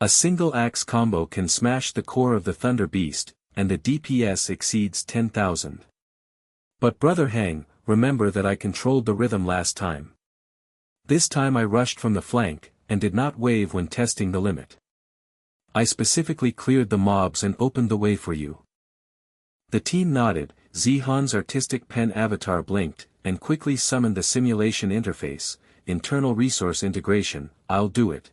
A single axe combo can smash the core of the Thunder Beast, and the DPS exceeds 10,000. But Brother Hang, remember that I controlled the rhythm last time. This time I rushed from the flank, and did not wave when testing the limit. I specifically cleared the mobs and opened the way for you. The team nodded. Zihan's artistic pen avatar blinked, and quickly summoned the simulation interface. Internal resource integration, I'll do it.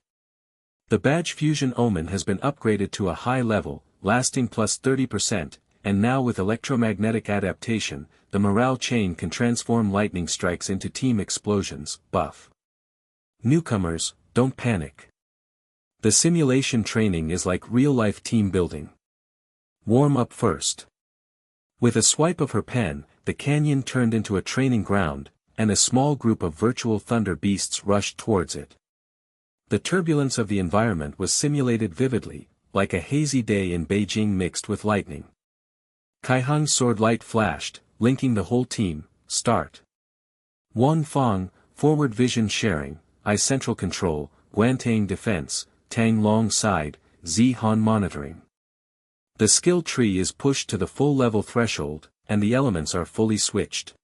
The badge fusion omen has been upgraded to a high level, lasting plus 30%, and now with electromagnetic adaptation, the morale chain can transform lightning strikes into team explosions. Buff. Newcomers, don't panic. The simulation training is like real-life team building. Warm up first. With a swipe of her pen, the canyon turned into a training ground, and a small group of virtual thunder beasts rushed towards it. The turbulence of the environment was simulated vividly, like a hazy day in Beijing mixed with lightning. Kaihang's sword light flashed, linking the whole team. Start. Wan Fong, forward vision sharing, I central control, Guantang defense, Tang Long side, Zihan monitoring. The skill tree is pushed to the full level threshold, and the elements are fully switched.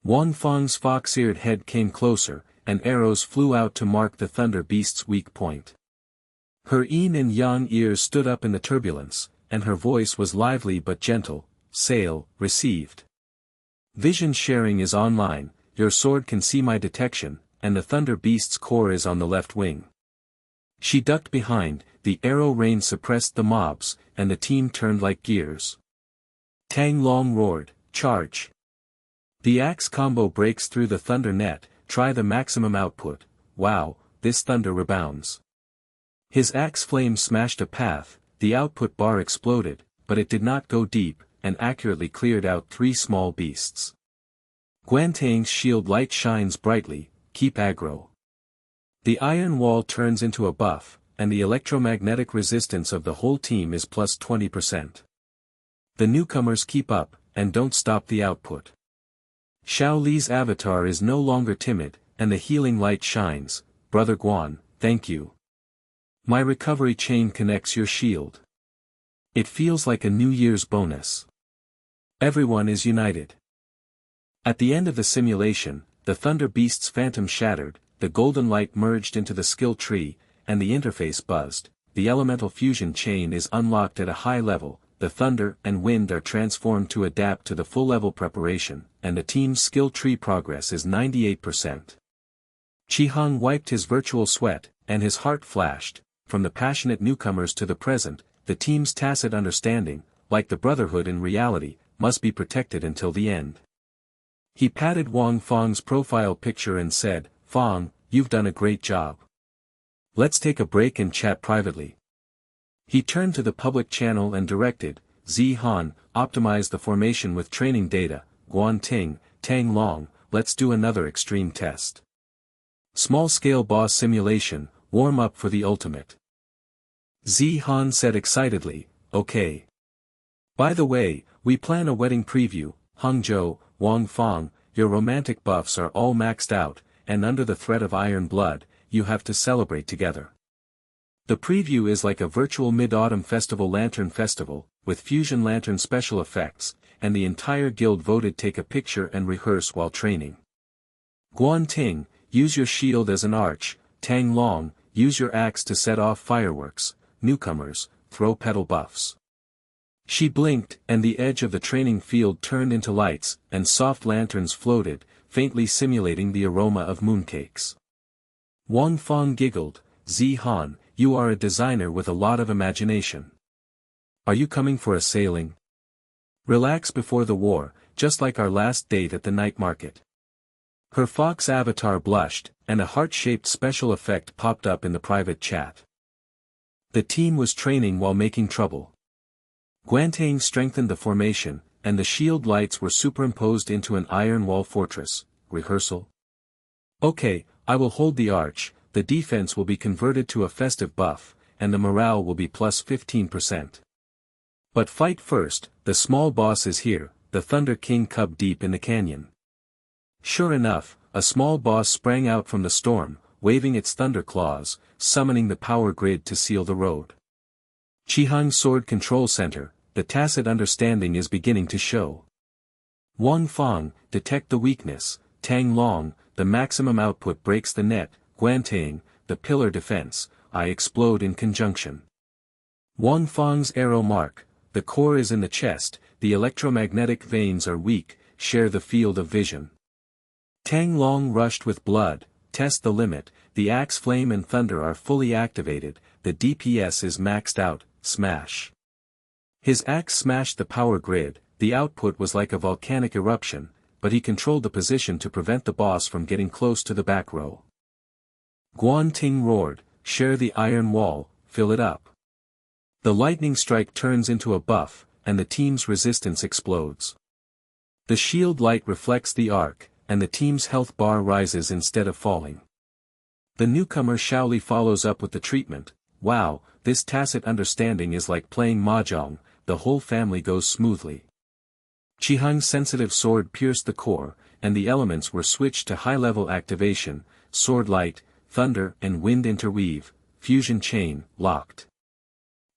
Wan Fong's fox-eared head came closer, and arrows flew out to mark the thunder beast's weak point. Her yin and yang ears stood up in the turbulence, and her voice was lively but gentle. Sail, received. Vision sharing is online, your sword can see my detection, and the thunder beast's core is on the left wing. She ducked behind, the arrow rain suppressed the mobs, and the team turned like gears. Tang Long roared, "Charge!" The axe combo breaks through the thunder net, try the maximum output. Wow, this thunder rebounds. His axe flame smashed a path, the output bar exploded, but it did not go deep, and accurately cleared out 3 small beasts. Guantang's shield light shines brightly, keep aggro. The iron wall turns into a buff, and the electromagnetic resistance of the whole team is plus 20%. The newcomers keep up, and don't stop the output. Xiao Li's avatar is no longer timid, and the healing light shines. Brother Guan, thank you. My recovery chain connects your shield. It feels like a New Year's bonus. Everyone is united. At the end of the simulation, the Thunder Beast's phantom shattered, the golden light merged into the skill tree, and the interface buzzed. The elemental fusion chain is unlocked at a high level, the thunder and wind are transformed to adapt to the full level preparation, and the team's skill tree progress is 98%. Qihang wiped his virtual sweat, and his heart flashed. From the passionate newcomers to the present, the team's tacit understanding, like the brotherhood in reality, must be protected until the end. He patted Wang Fang's profile picture and said, "Fang, you've done a great job. Let's take a break and chat privately." He turned to the public channel and directed, "Zihan, optimize the formation with training data. Guan Ting, Tang Long, let's do another extreme test. Small-scale boss simulation, warm up for the ultimate." Zihan said excitedly, "Okay. By the way, we plan a wedding preview. Hangzhou, Wang Fang, your romantic buffs are all maxed out, and under the threat of iron blood, you have to celebrate together. The preview is like a virtual Mid-Autumn Festival Lantern Festival, with fusion lantern special effects, and the entire guild voted take a picture and rehearse while training. Guan Ting, use your shield as an arch. Tang Long, use your axe to set off fireworks. Newcomers, throw petal buffs." She blinked, and the edge of the training field turned into lights, and soft lanterns floated, faintly simulating the aroma of mooncakes. Wang Fang giggled, "Zihan, you are a designer with a lot of imagination. Are you coming for a sailing? Relax before the war, just like our last date at the night market." Her fox avatar blushed, and a heart-shaped special effect popped up in the private chat. The team was training while making trouble. Guantang strengthened the formation, and the shield lights were superimposed into an iron wall fortress. Rehearsal? Okay, I will hold the arch, the defense will be converted to a festive buff, and the morale will be plus 15%. But fight first, the small boss is here, the Thunder King cub deep in the canyon. Sure enough, a small boss sprang out from the storm, waving its thunder claws, summoning the power grid to seal the road. Qihang's sword control center, the tacit understanding is beginning to show. Wang Fang, detect the weakness. Tang Long, the maximum output breaks the net. Guantang, the pillar defense, I explode in conjunction. Wang Fang's arrow mark, the core is in the chest, the electromagnetic veins are weak, share the field of vision. Tang Long rushed with blood, test the limit, the axe flame and thunder are fully activated, the DPS is maxed out, smash. His axe smashed the power grid, the output was like a volcanic eruption, but he controlled the position to prevent the boss from getting close to the back row. Guan Ting roared, share the iron wall, fill it up. The lightning strike turns into a buff, and the team's resistance explodes. The shield light reflects the arc, and the team's health bar rises instead of falling. The newcomer Shaoli follows up with the treatment, wow, this tacit understanding is like playing mahjong, the whole family goes smoothly. Qihang's sensitive sword pierced the core, and the elements were switched to high-level activation, sword light, thunder and wind interweave, fusion chain, locked.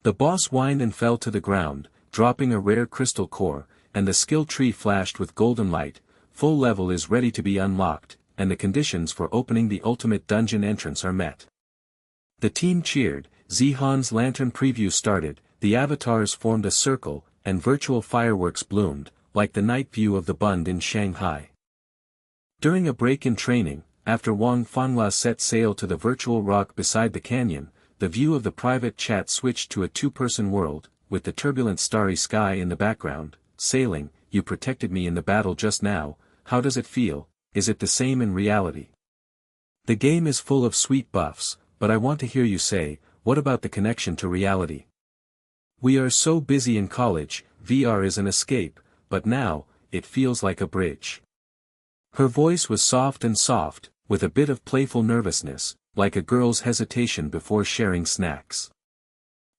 The boss whined and fell to the ground, dropping a rare crystal core, and the skill tree flashed with golden light, full level is ready to be unlocked, and the conditions for opening the ultimate dungeon entrance are met. The team cheered, Zihan's lantern preview started, the avatars formed a circle, and virtual fireworks bloomed, like the night view of the Bund in Shanghai. During a break in training, after Wang Fangla set sail to the virtual rock beside the canyon, the view of the private chat switched to a two-person world, with the turbulent starry sky in the background. Sailing, you protected me in the battle just now, how does it feel? Is it the same in reality? The game is full of sweet buffs, but I want to hear you say, what about the connection to reality? We are so busy in college, VR is an escape, but now, it feels like a bridge. Her voice was soft, with a bit of playful nervousness, like a girl's hesitation before sharing snacks.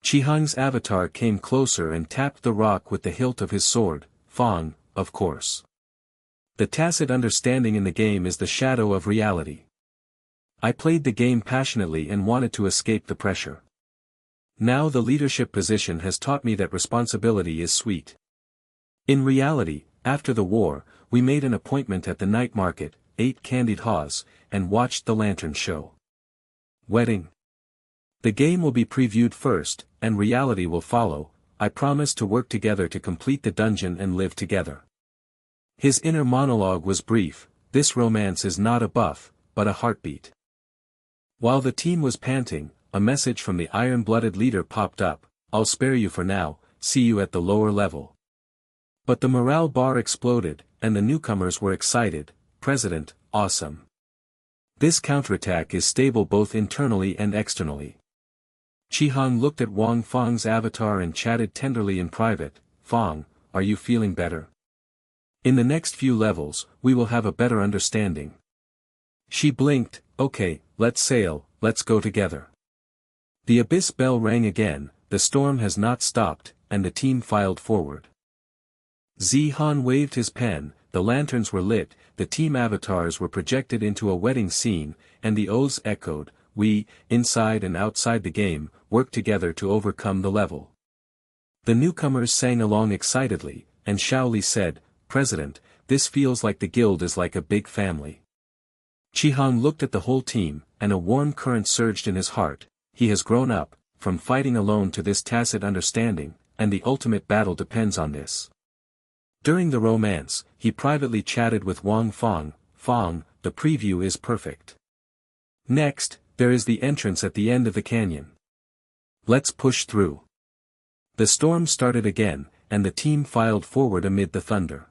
Chihang's avatar came closer and tapped the rock with the hilt of his sword. Fong, of course. The tacit understanding in the game is the shadow of reality. I played the game passionately and wanted to escape the pressure. Now the leadership position has taught me that responsibility is sweet. In reality, after the war, we made an appointment at the night market, ate candied haws, and watched the lantern show. Wedding. The game will be previewed first, and reality will follow. I promise to work together to complete the dungeon and live together. His inner monologue was brief. This romance is not a buff, but a heartbeat. While the team was panting, a message from the iron-blooded leader popped up. I'll spare you for now, see you at the lower level. But the morale bar exploded, and the newcomers were excited. President, awesome. This counterattack is stable both internally and externally. Chihang looked at Wang Feng's avatar and chatted tenderly in private. Feng, are you feeling better? In the next few levels, we will have a better understanding. She blinked. Okay, let's sail, let's go together. The abyss bell rang again, the storm has not stopped, and the team filed forward. Zihan waved his pen, the lanterns were lit, the team avatars were projected into a wedding scene, and the oaths echoed. We, inside and outside the game, worked together to overcome the level. The newcomers sang along excitedly, and Shaoli said, President, this feels like the guild is like a big family. Chihang looked at the whole team, and a warm current surged in his heart. He has grown up, from fighting alone to this tacit understanding, and the ultimate battle depends on this. During the romance, he privately chatted with Wang Feng. Feng, the preview is perfect. Next, there is the entrance at the end of the canyon. Let's push through. The storm started again, and the team filed forward amid the thunder.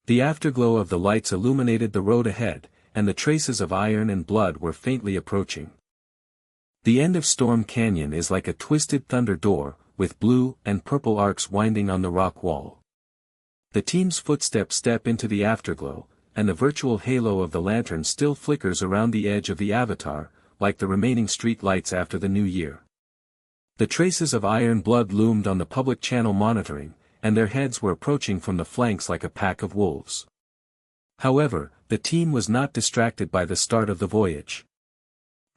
The afterglow of the lights illuminated the road ahead, and the traces of iron and blood were faintly approaching. The end of Storm Canyon is like a twisted thunder door, with blue and purple arcs winding on the rock wall. The team's footsteps step into the afterglow, and the virtual halo of the lantern still flickers around the edge of the avatar, like the remaining street lights after the new year. The traces of iron blood loomed on the public channel monitoring, and their heads were approaching from the flanks like a pack of wolves. However, the team was not distracted by the start of the voyage.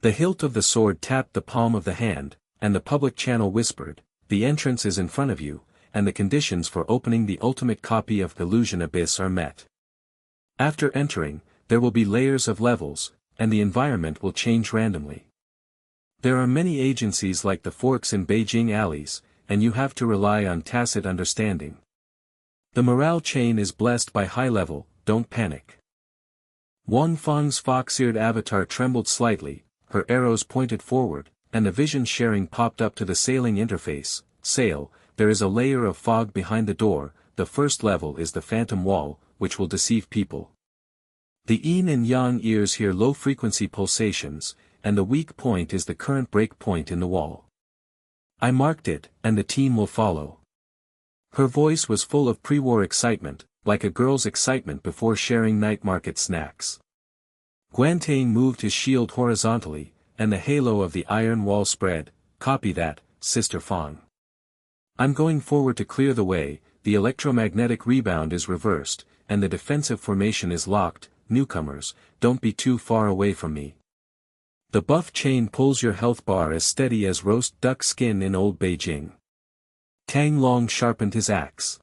The hilt of the sword tapped the palm of the hand, and the public channel whispered, the entrance is in front of you, and the conditions for opening the ultimate copy of Illusion Abyss are met. After entering, there will be layers of levels, and the environment will change randomly. There are many agencies like the forks in Beijing alleys, and you have to rely on tacit understanding. The morale chain is blessed by high level, don't panic. Wang Feng's fox-eared avatar trembled slightly, her arrows pointed forward, and the vision sharing popped up to the sailing interface. Sail, there is a layer of fog behind the door, the first level is the phantom wall, which will deceive people. The yin and yang ears hear low-frequency pulsations, and the weak point is the current break point in the wall. I marked it, and the team will follow. Her voice was full of pre-war excitement, like a girl's excitement before sharing night market snacks. Guantang moved his shield horizontally, and the halo of the iron wall spread. Copy that, Sister Feng. I'm going forward to clear the way, the electromagnetic rebound is reversed, and the defensive formation is locked. Newcomers, don't be too far away from me. The buff chain pulls your health bar as steady as roast duck skin in old Beijing. Tang Long sharpened his axe.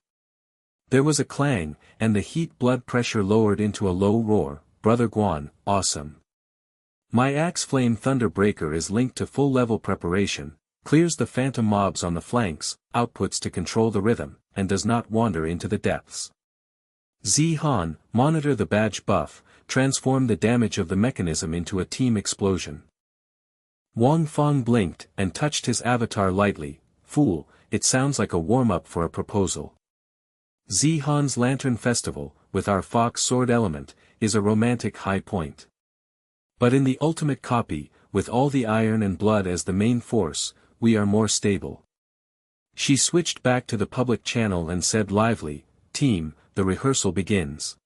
There was a clang, and the heat blood pressure lowered into a low roar. Brother Guan, awesome. My axe flame thunderbreaker is linked to full-level preparation, clears the phantom mobs on the flanks, outputs to control the rhythm, and does not wander into the depths. Zihan, monitor the badge buff, transform the damage of the mechanism into a team explosion. Wang Feng blinked and touched his avatar lightly. Fool, it sounds like a warm-up for a proposal. Zihan's Lantern Festival, with our fox sword element, is a romantic high point. But in the ultimate copy, with all the iron and blood as the main force, we are more stable. She switched back to the public channel and said lively, "Team, the rehearsal begins.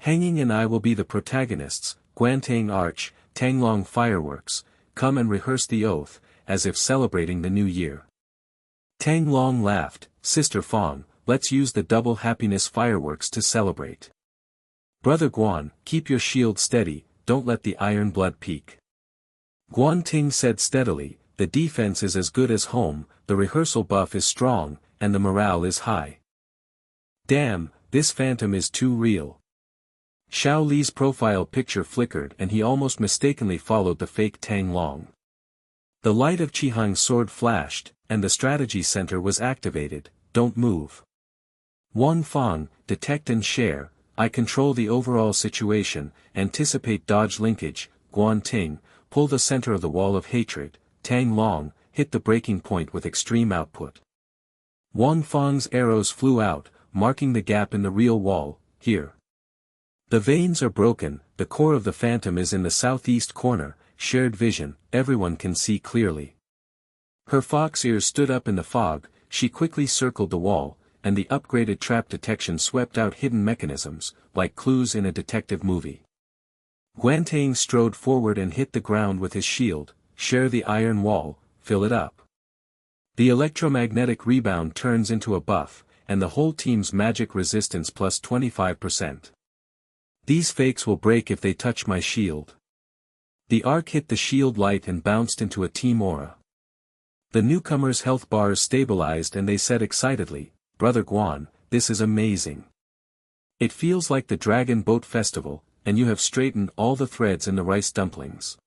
Hanging and I will be the protagonists, Guantang Arch, Tanglong fireworks, come and rehearse the oath, as if celebrating the new year." Tanglong laughed, "Sister Fong, let's use the double happiness fireworks to celebrate. Brother Guan, keep your shield steady, don't let the iron blood peak." Guanting said steadily, "The defense is as good as home, the rehearsal buff is strong, and the morale is high. Damn, this phantom is too real." Xiao Li's profile picture flickered and he almost mistakenly followed the fake Tang Long. The light of Qihang's sword flashed, and the strategy center was activated. Don't move. Wang Feng, detect and share, I control the overall situation, anticipate dodge linkage, Guan Ting, pull the center of the wall of hatred, Tang Long, hit the breaking point with extreme output. Wang Feng's arrows flew out, marking the gap in the real wall, here. The veins are broken, the core of the phantom is in the southeast corner, shared vision, everyone can see clearly. Her fox ears stood up in the fog, she quickly circled the wall, and the upgraded trap detection swept out hidden mechanisms, like clues in a detective movie. Guantang strode forward and hit the ground with his shield, share the iron wall, fill it up. The electromagnetic rebound turns into a buff, and the whole team's magic resistance plus 25%. These fakes will break if they touch my shield. The arc hit the shield light and bounced into a team aura. The newcomers' health bars stabilized and they said excitedly, "Brother Guan, this is amazing. It feels like the Dragon Boat Festival, and you have straightened all the threads in the rice dumplings."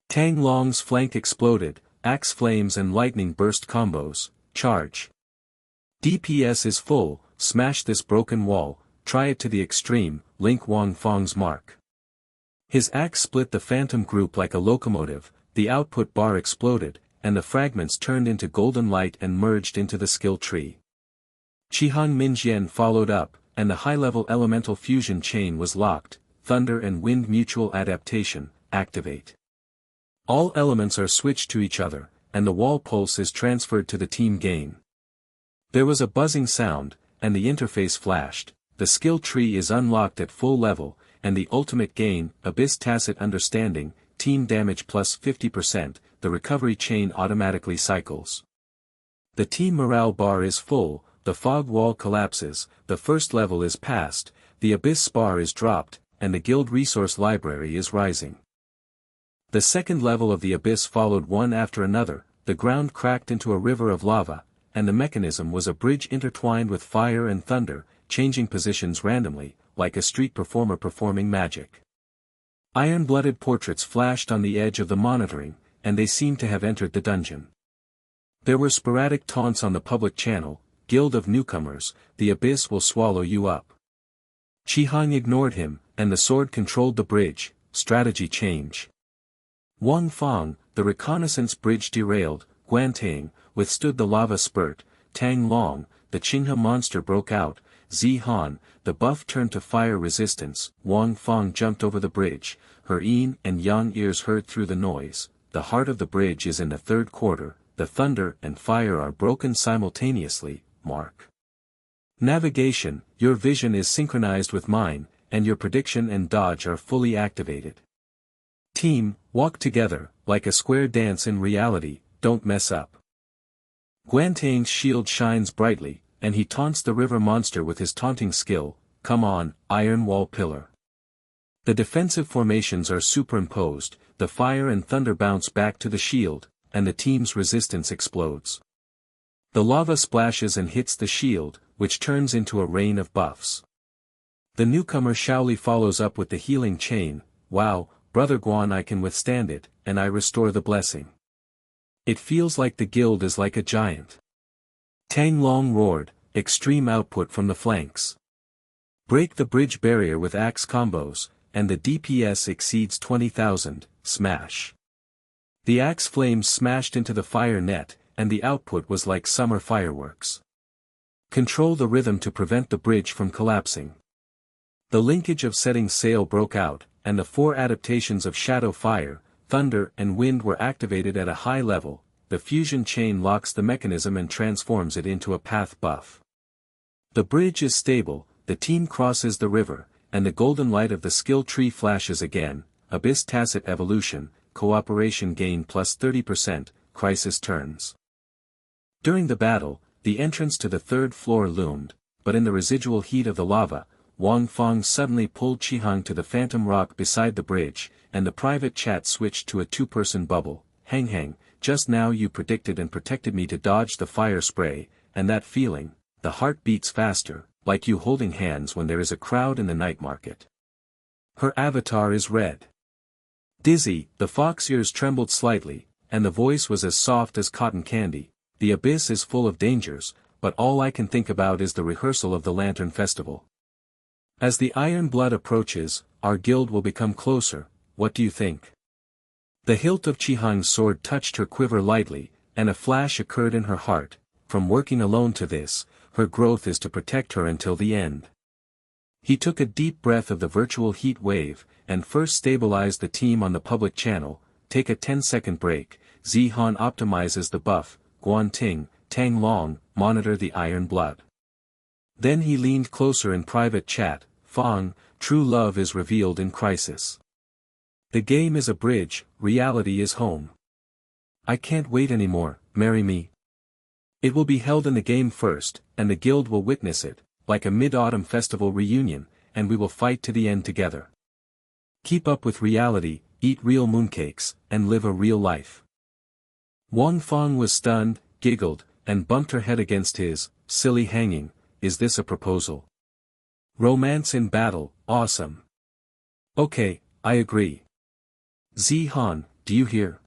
Tang Long's flank exploded, axe flames and lightning burst combos, charge. DPS is full, smash this broken wall, try it to the extreme, link Wang Feng's mark. His axe split the phantom group like a locomotive, the output bar exploded, and the fragments turned into golden light and merged into the skill tree. Qihang Minjian followed up, and the high-level elemental fusion chain was locked, thunder and wind mutual adaptation, activate. All elements are switched to each other, and the wall pulse is transferred to the team gain. There was a buzzing sound, and the interface flashed, the skill tree is unlocked at full level, and the ultimate gain, Abyss Tacit Understanding, team damage plus 50%, the recovery chain automatically cycles. The team morale bar is full, the fog wall collapses, the first level is passed, the Abyss bar is dropped, and the guild resource library is rising. The second level of the Abyss followed one after another, the ground cracked into a river of lava, and the mechanism was a bridge intertwined with fire and thunder, changing positions randomly, like a street performer performing magic. Iron-blooded portraits flashed on the edge of the monitoring, and they seemed to have entered the dungeon. There were sporadic taunts on the public channel, Guild of Newcomers, the Abyss will swallow you up. Qihang ignored him, and the sword controlled the bridge, strategy change. Wang Feng, the reconnaissance bridge derailed, Guantang, withstood the lava spurt, Tang Long, the Qinghe monster broke out, Zihan, the buff turned to fire resistance, Wang Feng jumped over the bridge, her yin and yang ears heard through the noise, the heart of the bridge is in the third quarter, the thunder and fire are broken simultaneously, mark. Navigation, your vision is synchronized with mine, and your prediction and dodge are fully activated. Team, walk together, like a square dance in reality, don't mess up. Guantang's shield shines brightly, and he taunts the river monster with his taunting skill, come on, iron wall pillar. The defensive formations are superimposed, the fire and thunder bounce back to the shield, and the team's resistance explodes. The lava splashes and hits the shield, which turns into a rain of buffs. The newcomer Shaoli follows up with the healing chain, wow, Brother Guan I can withstand it, and I restore the blessing. It feels like the guild is like a giant. Tang Long roared, extreme output from the flanks. Break the bridge barrier with axe combos, and the DPS exceeds 20,000, smash. The axe flames smashed into the fire net, and the output was like summer fireworks. Control the rhythm to prevent the bridge from collapsing. The linkage of setting sail broke out, and the 4 adaptations of shadow fire, thunder and wind were activated at a high level. The fusion chain locks the mechanism and transforms it into a path buff. The bridge is stable, the team crosses the river, and the golden light of the skill tree flashes again. Abyss tacit evolution, cooperation gain plus 30%, crisis turns. During the battle, the entrance to the 3rd floor loomed, but in the residual heat of the lava, Wang Feng suddenly pulled Qihang to the phantom rock beside the bridge, and the private chat switched to a 2-person bubble. Hang, just now you predicted and protected me to dodge the fire spray, and that feeling, the heart beats faster, like you holding hands when there is a crowd in the night market. Her avatar is red. Dizzy, the fox ears trembled slightly, and the voice was as soft as cotton candy. The abyss is full of dangers, but all I can think about is the rehearsal of the Lantern Festival. As the Iron Blood approaches, our guild will become closer. What do you think? The hilt of Qihang's sword touched her quiver lightly, and a flash occurred in her heart. From working alone to this, her growth is to protect her until the end. He took a deep breath of the virtual heat wave, and first stabilized the team on the public channel. Take a 10-second break. Zihan optimizes the buff. Guanting, Tang Long, monitor the Iron Blood. Then he leaned closer in private chat. Fang, true love is revealed in crisis. The game is a bridge, reality is home. I can't wait anymore, marry me. It will be held in the game first, and the guild will witness it, like a mid-autumn festival reunion, and we will fight to the end together. Keep up with reality, eat real mooncakes, and live a real life. Wang Feng was stunned, giggled, and bumped her head against his. Silly hanging, is this a proposal? Romance in battle, awesome. Okay, I agree. Zihan, do you hear?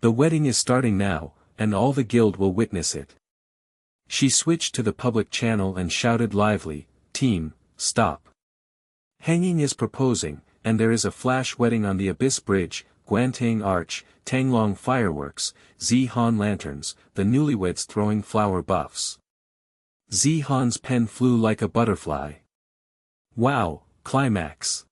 The wedding is starting now, and all the guild will witness it. She switched to the public channel and shouted lively, team, stop. Hanging is proposing, and there is a flash wedding on the Abyss Bridge, Guantang Arch, Tanglong fireworks, Zihan lanterns, the newlyweds throwing flower buffs. Zihan's pen flew like a butterfly. Wow, climax.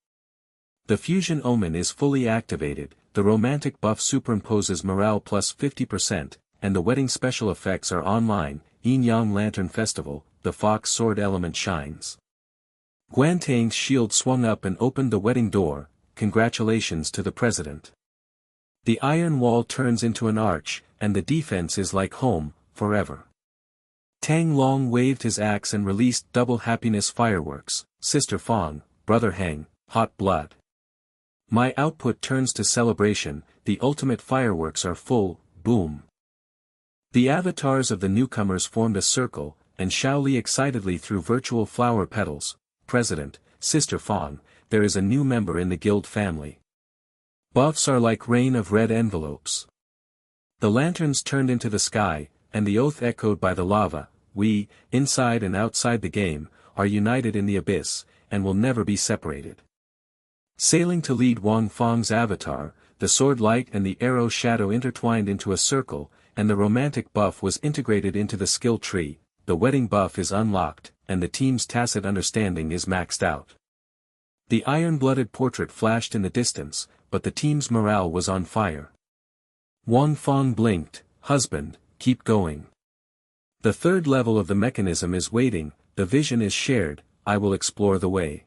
The fusion omen is fully activated, the romantic buff superimposes morale plus 50%, and the wedding special effects are online. Yin-Yang Lantern Festival, the fox sword element shines. Guantang's shield swung up and opened the wedding door. Congratulations to the president. The iron wall turns into an arch, and the defense is like home, forever. Tang Long waved his axe and released double happiness fireworks. Sister Fang, brother Hang, hot blood. My output turns to celebration, the ultimate fireworks are full, boom. The avatars of the newcomers formed a circle, and Shaoli excitedly threw virtual flower petals. President, Sister Fang, there is a new member in the guild family. Buffs are like rain of red envelopes. The lanterns turned into the sky, and the oath echoed by the lava. We, inside and outside the game, are united in the abyss, and will never be separated. Sailing to lead Wang Feng's avatar, the sword light and the arrow shadow intertwined into a circle, and the romantic buff was integrated into the skill tree. The wedding buff is unlocked, and the team's tacit understanding is maxed out. The iron-blooded portrait flashed in the distance, but the team's morale was on fire. Wang Feng blinked. Husband, keep going. The third level of the mechanism is waiting, the vision is shared, I will explore the way.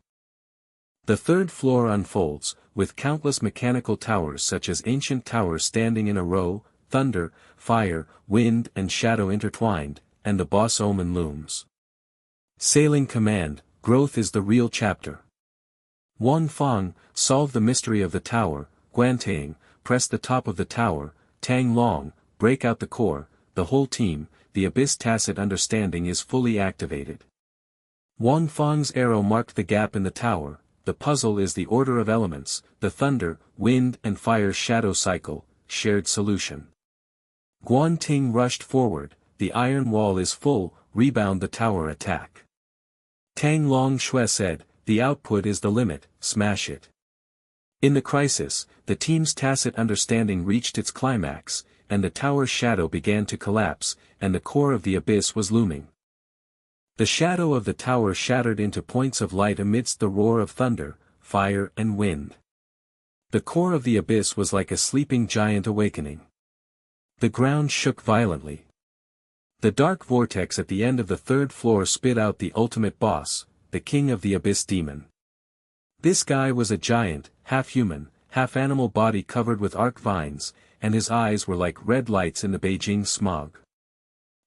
The third floor unfolds, with countless mechanical towers such as ancient towers standing in a row, thunder, fire, wind and shadow intertwined, and the boss omen looms. Sailing command, growth is the real chapter. Wang Feng, solve the mystery of the tower. Guantang, press the top of the tower. Tang Long, break out the core. The whole team, the abyss tacit understanding is fully activated. Wang Feng's arrow marked the gap in the tower. The puzzle is the order of elements, the thunder, wind and fire shadow cycle, shared solution. Guanting rushed forward, the iron wall is full, rebound the tower attack. Tang Long Shui said, the output is the limit, smash it. In the crisis, the team's tacit understanding reached its climax, and the tower's shadow began to collapse, and the core of the abyss was looming. The shadow of the tower shattered into points of light amidst the roar of thunder, fire and wind. The core of the abyss was like a sleeping giant awakening. The ground shook violently. The dark vortex at the end of the third floor spit out the ultimate boss, the king of the abyss demon. This guy was a giant, half-human, half-animal body covered with arc vines, and his eyes were like red lights in the Beijing smog.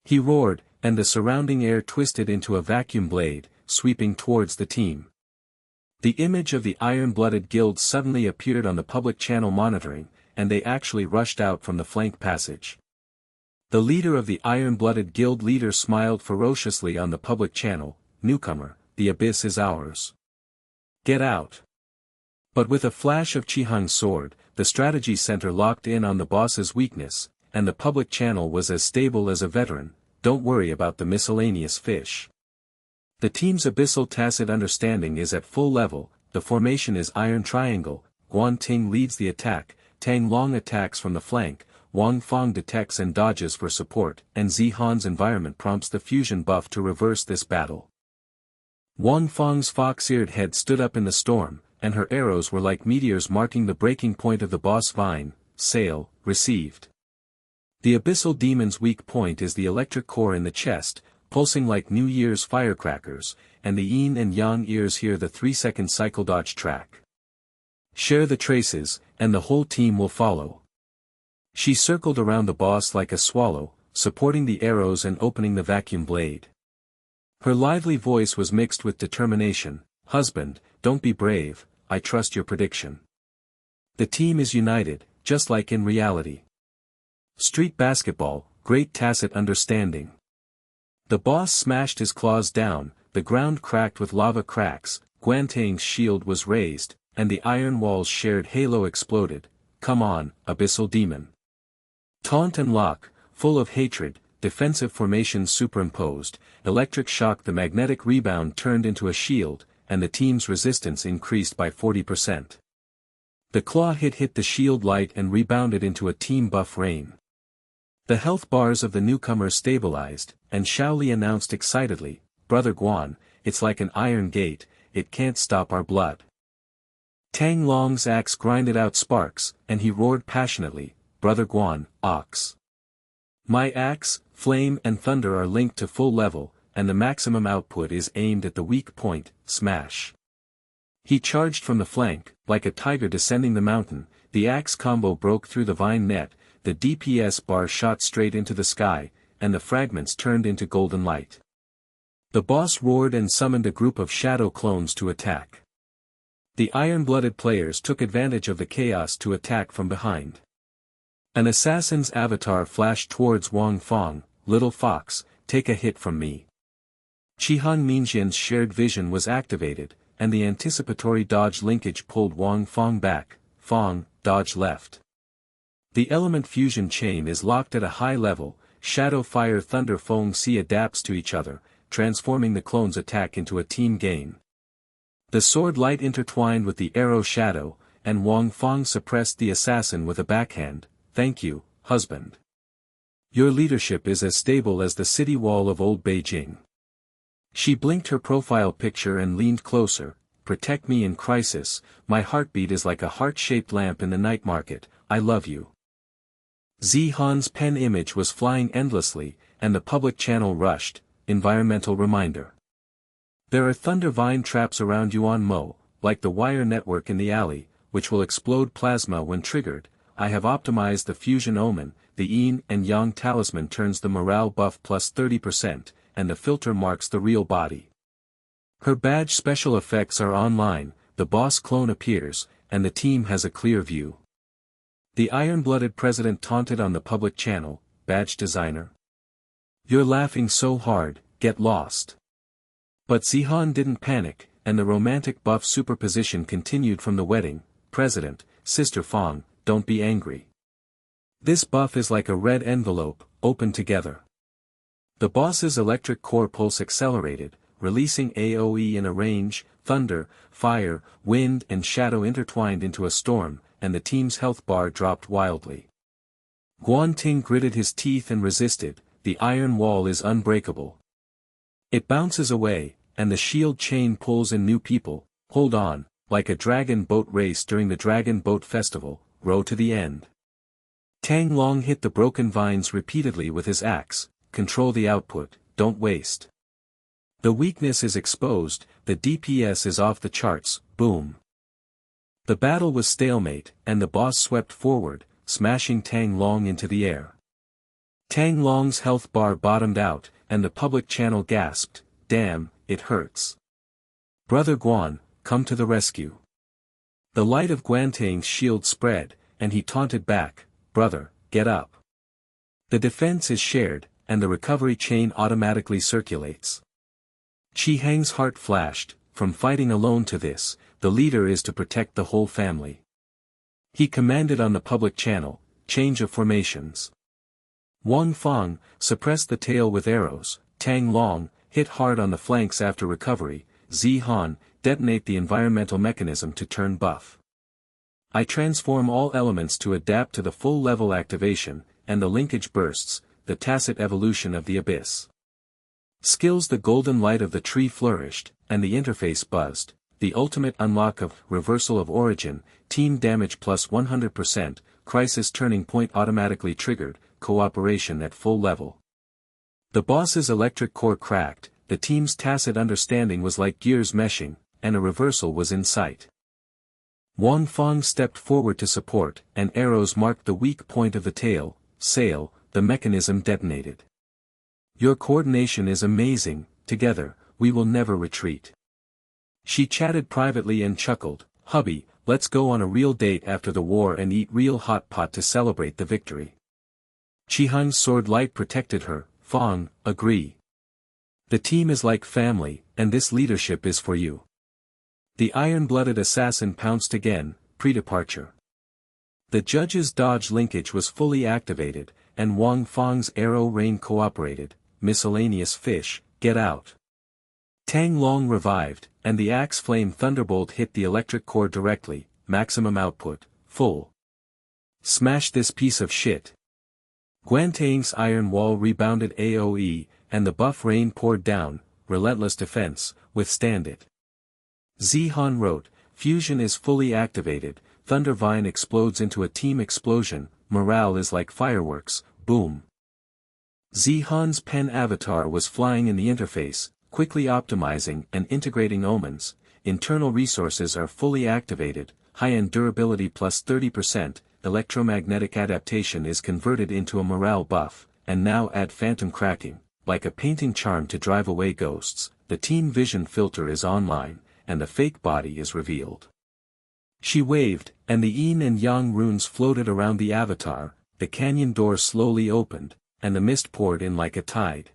He roared, and the surrounding air twisted into a vacuum blade, sweeping towards the team. The image of the iron-blooded guild suddenly appeared on the public channel monitoring, and they actually rushed out from the flank passage. The leader of the iron-blooded guild leader smiled ferociously on the public channel. "Newcomer, the abyss is ours. Get out." But with a flash of Qihang's sword, the strategy center locked in on the boss's weakness, and the public channel was as stable as a veteran. "Don't worry about the miscellaneous fish. The team's abyssal tacit understanding is at full level, the formation is iron triangle, Guan Ting leads the attack, Tang Long attacks from the flank, Wang Fong detects and dodges for support, and Zihan's environment prompts the fusion buff to reverse this battle." Wang Fong's fox-eared head stood up in the storm, and her arrows were like meteors marking the breaking point of the boss vine. Sail, received. The abyssal demon's weak point is the electric core in the chest, pulsing like New Year's firecrackers, and the yin and yang ears hear the 3-second cycle dodge track. "Share the traces, and the whole team will follow." She circled around the boss like a swallow, supporting the arrows and opening the vacuum blade. Her lively voice was mixed with determination. "Husband, don't be brave, I trust your prediction. The team is united, just like in reality. Street basketball, great tacit understanding." The boss smashed his claws down, the ground cracked with lava cracks, Guantang's shield was raised, and the iron wall's shared halo exploded. "Come on, abyssal demon." Taunt and lock, full of hatred, defensive formations superimposed, electric shock. The magnetic rebound turned into a shield, and the team's resistance increased by 40%. The claw hit the shield light and rebounded into a team buff rain. The health bars of the newcomers stabilized, and Shaoli announced excitedly, "Brother Guan, it's like an iron gate, it can't stop our blood." Tang Long's axe grinded out sparks, and he roared passionately, "Brother Guan, ox. My axe, flame and thunder are linked to full level, and the maximum output is aimed at the weak point, smash." He charged from the flank, like a tiger descending the mountain. The axe combo broke through the vine net, the DPS bar shot straight into the sky, and the fragments turned into golden light. The boss roared and summoned a group of shadow clones to attack. The iron-blooded players took advantage of the chaos to attack from behind. An assassin's avatar flashed towards Wang Fong. "Little fox, take a hit from me." Qihang Minjian's shared vision was activated, and the anticipatory dodge linkage pulled Wang Fong back. "Fong, dodge left." The element fusion chain is locked at a high level. Shadow Fire Thunder Fong C adapts to each other, transforming the clone's attack into a team gain. The sword light intertwined with the arrow shadow, and Wang Fong suppressed the assassin with a backhand. "Thank you, husband. Your leadership is as stable as the city wall of old Beijing." She blinked her profile picture and leaned closer. "Protect me in crisis, my heartbeat is like a heart-shaped lamp in the night market, I love you." Zihan's pen image was flying endlessly, and the public channel rushed. Environmental reminder. There are thunder vine traps around Yuan Mo, like the wire network in the alley, which will explode plasma when triggered. I have optimized the fusion omen. The yin and yang talisman turns the morale buff plus 30%, and the filter marks the real body. Her badge special effects are online, the boss clone appears, and the team has a clear view. The iron-blooded president taunted on the public channel. "Badge designer. You're laughing so hard, get lost." But Zihan didn't panic, and the romantic buff superposition continued from the wedding. "President, Sister Fong, don't be angry. This buff is like a red envelope, open together." The boss's electric core pulse accelerated, releasing AoE in a range, thunder, fire, wind and shadow intertwined into a storm, and the team's health bar dropped wildly. Guan Ting gritted his teeth and resisted. The iron wall is unbreakable. It bounces away, and the shield chain pulls in new people. Hold on, like a dragon boat race during the Dragon Boat Festival, row to the end. Tang Long hit the broken vines repeatedly with his axe. Control the output, don't waste. The weakness is exposed, the DPS is off the charts, boom. The battle was stalemate, and the boss swept forward, smashing Tang Long into the air. Tang Long's health bar bottomed out, and the public channel gasped, damn, it hurts. Brother Guan, come to the rescue. The light of Guanting's shield spread, and he taunted back, brother, get up. The defense is shared, and the recovery chain automatically circulates. Qi Hang's heart flashed, from fighting alone to this, the leader is to protect the whole family. He commanded on the public channel, change of formations. Wang Feng, suppress the tail with arrows. Tang Long, hit hard on the flanks after recovery. Zi Han, detonate the environmental mechanism to turn buff. I transform all elements to adapt to the full level activation, and the linkage bursts, the tacit evolution of the abyss. Skills. The golden light of the tree flourished, and the interface buzzed. The ultimate unlock of reversal of origin, team damage plus 100%, crisis turning point automatically triggered, cooperation at full level. The boss's electric core cracked, the team's tacit understanding was like gears meshing, and a reversal was in sight. Wang Feng stepped forward to support, and arrows marked the weak point of the tail, sail, the mechanism detonated. Your coordination is amazing, together, we will never retreat. She chatted privately and chuckled, hubby, let's go on a real date after the war and eat real hot pot to celebrate the victory. Qi Hang's sword light protected her. Feng, agree. The team is like family, and this leadership is for you. The iron-blooded assassin pounced again, pre-departure. The judge's dodge linkage was fully activated, and Wang Feng's arrow rain cooperated. Miscellaneous fish, get out. Tang Long revived, and the axe flame thunderbolt hit the electric core directly. Maximum output, full. Smash this piece of shit. Guanting's iron wall rebounded AoE, and the buff rain poured down. Relentless defense, withstand it. Zi Han wrote, fusion is fully activated, Thunder Vine explodes into a team explosion, morale is like fireworks, boom. Zi Han's pen avatar was flying in the interface, quickly optimizing and integrating omens. Internal resources are fully activated, high-end durability plus 30%, electromagnetic adaptation is converted into a morale buff, and now add phantom cracking, like a painting charm to drive away ghosts. The team vision filter is online, and the fake body is revealed. She waved, and the yin and yang runes floated around the avatar. The canyon door slowly opened, and the mist poured in like a tide.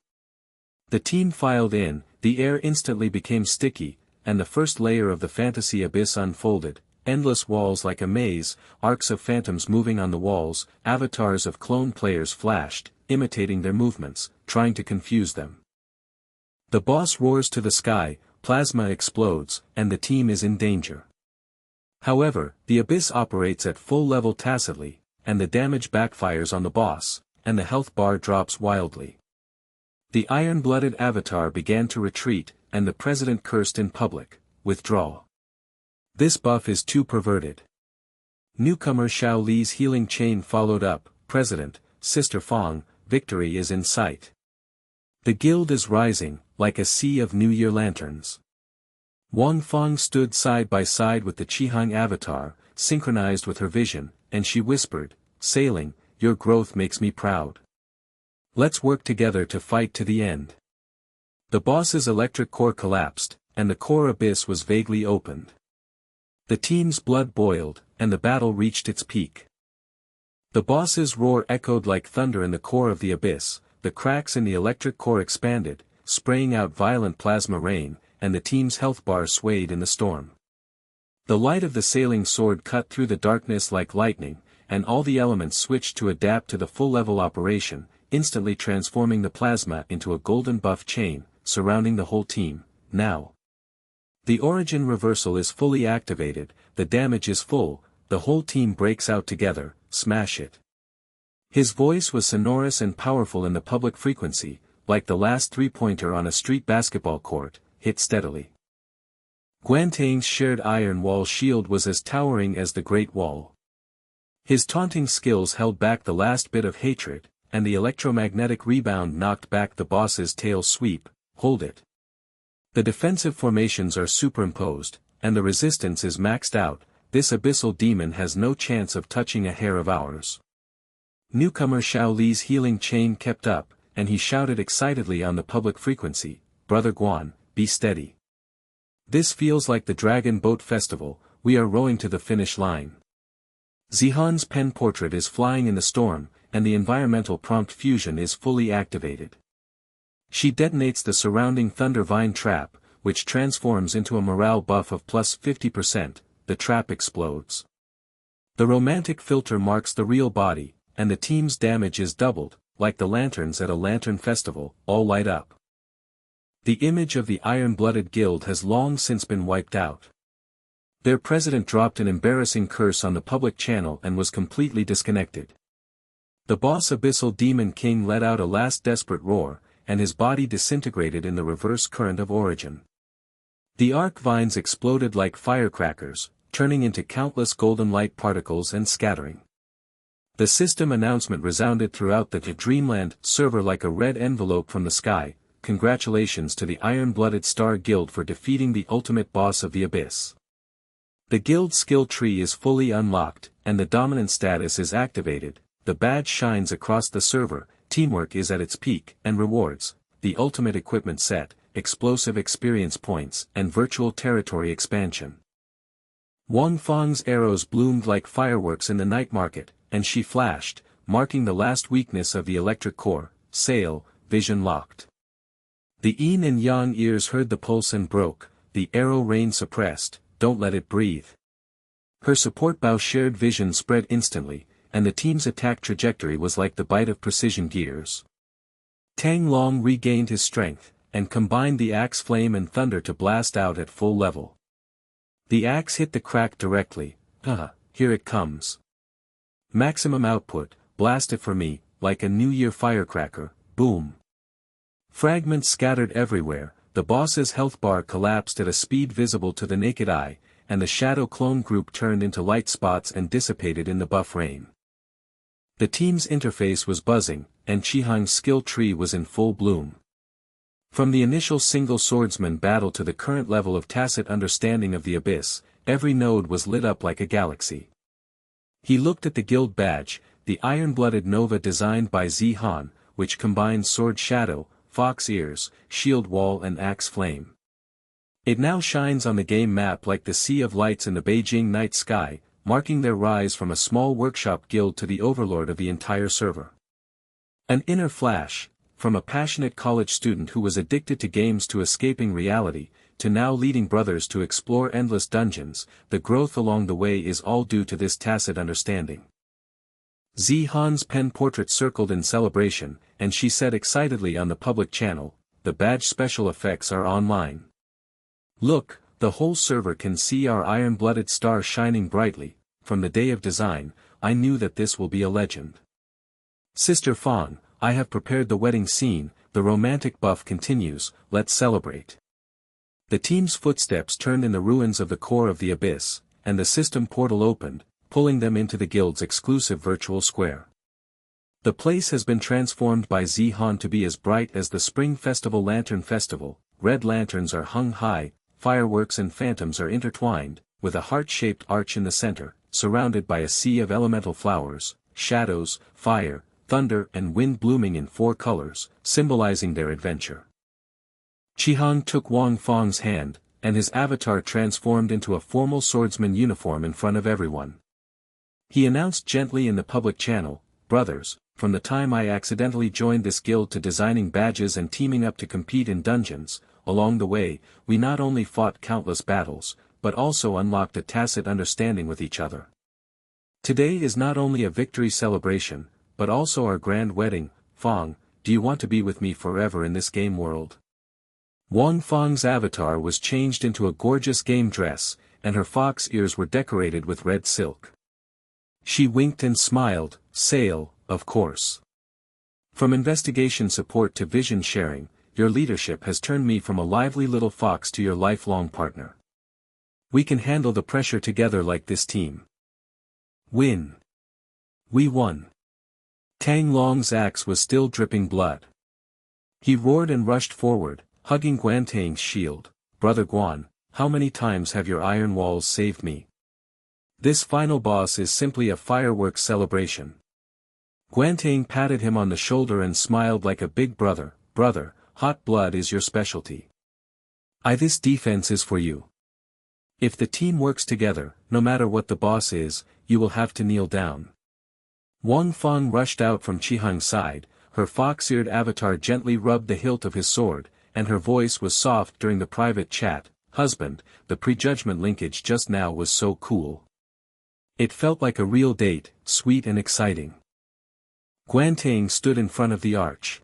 The team filed in, the air instantly became sticky, and the first layer of the fantasy abyss unfolded. Endless walls like a maze, arcs of phantoms moving on the walls, avatars of clone players flashed, imitating their movements, trying to confuse them. The boss roars to the sky, plasma explodes, and the team is in danger. However, the abyss operates at full level tacitly, and the damage backfires on the boss, and the health bar drops wildly. The iron-blooded avatar began to retreat, and the president cursed in public, withdraw. This buff is too perverted. Newcomer Xiao Li's healing chain followed up, President, Sister Feng, victory is in sight. The guild is rising, like a sea of New Year lanterns. Wang Feng stood side by side with the Qi Hang avatar, synchronized with her vision, and she whispered, sailing, your growth makes me proud. Let's work together to fight to the end. The boss's electric core collapsed, and the core abyss was vaguely opened. The team's blood boiled, and the battle reached its peak. The boss's roar echoed like thunder in the core of the abyss, the cracks in the electric core expanded, spraying out violent plasma rain, and the team's health bar swayed in the storm. The light of the sailing sword cut through the darkness like lightning, and all the elements switched to adapt to the full-level operation, instantly transforming the plasma into a golden buff chain, surrounding the whole team. now. The origin reversal is fully activated, the damage is full, the whole team breaks out together, smash it. His voice was sonorous and powerful in the public frequency, like the last three-pointer on a street basketball court, hit steadily. Guantaing's shared iron wall shield was as towering as the Great Wall. His taunting skills held back the last bit of hatred, and the electromagnetic rebound knocked back the boss's tail sweep. Hold it. The defensive formations are superimposed, and the resistance is maxed out. This abyssal demon has no chance of touching a hair of ours. Newcomer Xiao Li's healing chain kept up, and he shouted excitedly on the public frequency, "Brother Guan, be steady. This feels like the Dragon Boat Festival, we are rowing to the finish line." Zihan's pen portrait is flying in the storm, and the environmental prompt fusion is fully activated. She detonates the surrounding Thunder Vine trap, which transforms into a morale buff of plus 50%, the trap explodes. The romantic filter marks the real body, and the team's damage is doubled, like the lanterns at a lantern festival, all light up. The image of the Iron-Blooded Guild has long since been wiped out. Their president dropped an embarrassing curse on the public channel and was completely disconnected. The boss Abyssal Demon King let out a last desperate roar, and his body disintegrated in the reverse current of origin. The arc vines exploded like firecrackers, turning into countless golden light particles and scattering. The system announcement resounded throughout the Dreamland server like a red envelope from the sky. Congratulations to the Iron-Blooded Star Guild for defeating the ultimate boss of the Abyss. The guild skill tree is fully unlocked, and the dominant status is activated. The badge shines across the server, teamwork is at its peak, and rewards, the ultimate equipment set, explosive experience points, and virtual territory expansion. Wang Fang's arrows bloomed like fireworks in the night market, and she flashed, marking the last weakness of the electric core, sail, vision locked. The yin and yang ears heard the pulse and broke, the arrow rain suppressed, don't let it breathe. Her support bow shared vision spread instantly, and the team's attack trajectory was like the bite of precision gears. Tang Long regained his strength, and combined the axe flame and thunder to blast out at full level. The axe hit the crack directly. Here it comes. Maximum output, blast it for me, like a New Year firecracker, boom. Fragments scattered everywhere, the boss's health bar collapsed at a speed visible to the naked eye, and the shadow clone group turned into light spots and dissipated in the buff rain. The team's interface was buzzing, and Chihang's skill tree was in full bloom. From the initial single swordsman battle to the current level of tacit understanding of the Abyss, every node was lit up like a galaxy. He looked at the guild badge, the iron-blooded Nova designed by Zihan, which combines sword shadow, fox ears, shield wall and axe flame. It now shines on the game map like the sea of lights in the Beijing night sky, marking their rise from a small workshop guild to the overlord of the entire server. An inner flash, from a passionate college student who was addicted to games to escaping reality, to now leading brothers to explore endless dungeons, the growth along the way is all due to this tacit understanding. Zihan's pen portrait circled in celebration, and she said excitedly on the public channel, the badge special effects are online. Look, the whole server can see our iron-blooded star shining brightly. From the day of design, I knew that this will be a legend. Sister Fang, I have prepared the wedding scene, the romantic buff continues, let's celebrate. The team's footsteps turned in the ruins of the core of the Abyss, and the system portal opened, pulling them into the guild's exclusive virtual square. The place has been transformed by Zihan to be as bright as the Spring Festival Lantern Festival. Red lanterns are hung high, fireworks and phantoms are intertwined, with a heart-shaped arch in the center, surrounded by a sea of elemental flowers, shadows, fire, thunder and wind blooming in 4 colors, symbolizing their adventure. Chihang took Wang Fang's hand, and his avatar transformed into a formal swordsman uniform in front of everyone. He announced gently in the public channel, brothers, from the time I accidentally joined this guild to designing badges and teaming up to compete in dungeons, along the way, we not only fought countless battles, but also unlocked a tacit understanding with each other. Today is not only a victory celebration, but also our grand wedding. Fang, do you want to be with me forever in this game world? Wang Feng's avatar was changed into a gorgeous game dress, and her fox ears were decorated with red silk. She winked and smiled, "Sail, of course. From investigation support to vision sharing, your leadership has turned me from a lively little fox to your lifelong partner. We can handle the pressure together like this team. Win. We won." Tang Long's axe was still dripping blood. He roared and rushed forward, hugging Guantang's shield. "Brother Guan, how many times have your iron walls saved me? This final boss is simply a fireworks celebration." Guantang patted him on the shoulder and smiled like a big brother. "Brother, hot blood is your specialty. This defense is for you. If the team works together, no matter what the boss is, you will have to kneel down." Wang Feng rushed out from Qihang's side, her fox-eared avatar gently rubbed the hilt of his sword, and her voice was soft during the private chat. "Husband, the prejudgment linkage just now was so cool. It felt like a real date, sweet and exciting." Guantang stood in front of the arch.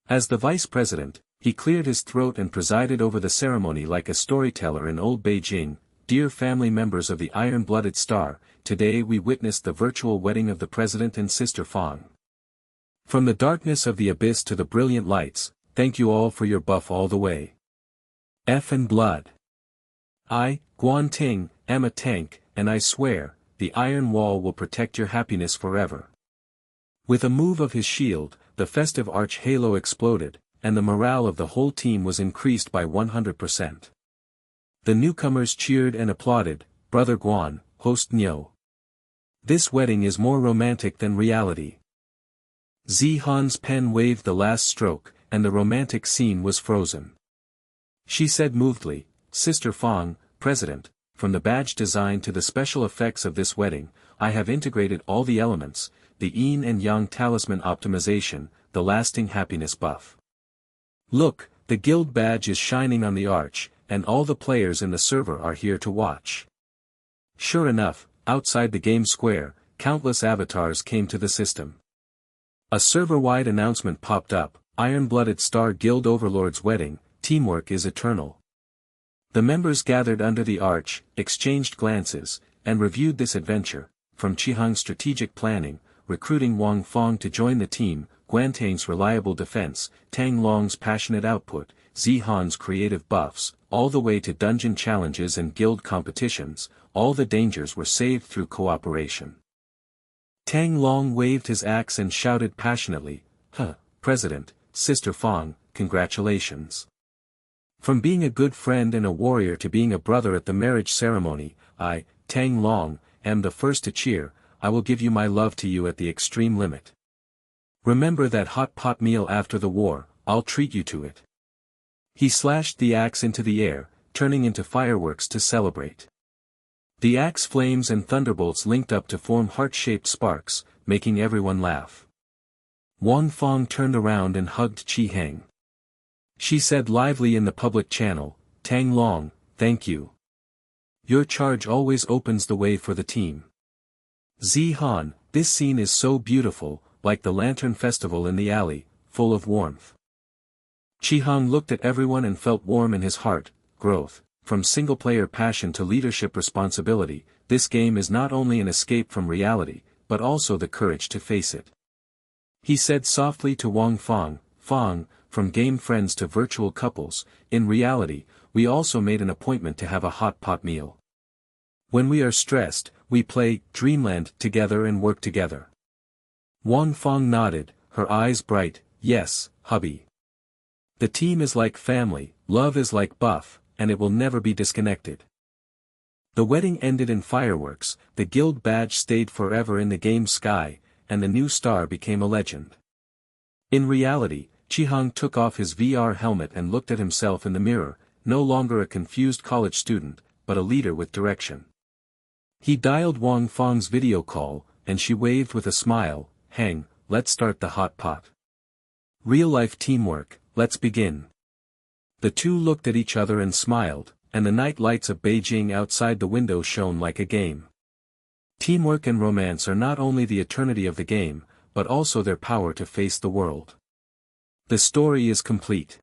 As the vice president, he cleared his throat and presided over the ceremony like a storyteller in old Beijing. "Dear family members of the Iron-Blooded Star, today we witnessed the virtual wedding of the president and Sister Fang. From the darkness of the abyss to the brilliant lights, thank you all for your buff all the way. F and blood. I, Guantang, am a tank, and I swear, the iron wall will protect your happiness forever." With a move of his shield, the festive arch halo exploded, and the morale of the whole team was increased by 100%. The newcomers cheered and applauded. "Brother Guan, host Nyo. This wedding is more romantic than reality." Zihan's pen waved the last stroke, and the romantic scene was frozen. She said movedly, "Sister Fang, President, from the badge design to the special effects of this wedding, I have integrated all the elements, the yin and yang talisman optimization, the lasting happiness buff. Look, the guild badge is shining on the arch, and all the players in the server are here to watch." Sure enough, outside the game square, countless avatars came to the system. A server-wide announcement popped up: Iron-Blooded Star Guild Overlord's wedding, teamwork is eternal. The members gathered under the arch, exchanged glances, and reviewed this adventure, from Qihang's strategic planning, recruiting Wang Feng to join the team, Guantang's reliable defense, Tang Long's passionate output, Zihan's creative buffs, all the way to dungeon challenges and guild competitions, all the dangers were saved through cooperation. Tang Long waved his axe and shouted passionately, President, Sister Fang, congratulations. From being a good friend and a warrior to being a brother at the marriage ceremony, I, Tang Long, am the first to cheer. I will give you my love to you at the extreme limit. Remember that hot pot meal after the war, I'll treat you to it." He slashed the axe into the air, turning into fireworks to celebrate. The axe flames and thunderbolts linked up to form heart-shaped sparks, making everyone laugh. Wang Feng turned around and hugged Qihang. She said lively in the public channel, "Tang Long, thank you. Your charge always opens the way for the team." Zihan, this scene is so beautiful, like the lantern festival in the alley, full of warmth. Qihang looked at everyone and felt warm in his heart. Growth, from single-player passion to leadership responsibility, this game is not only an escape from reality, but also the courage to face it. He said softly to Wang Feng, "Feng, from game friends to virtual couples, in reality, we also made an appointment to have a hot pot meal. When we are stressed, we play Dreamland together and work together." Wang Feng nodded, her eyes bright, "Yes, hubby. The team is like family, love is like buff, and it will never be disconnected." The wedding ended in fireworks, the guild badge stayed forever in the game sky, and the new star became a legend. In reality, Qihang took off his VR helmet and looked at himself in the mirror, no longer a confused college student, but a leader with direction. He dialed Wang Feng's video call, and she waved with a smile, "Hang, let's start the hot pot. Real-life teamwork, let's begin." The two looked at each other and smiled, and the night lights of Beijing outside the window shone like a game. Teamwork and romance are not only the eternity of the game, but also their power to face the world. The story is complete.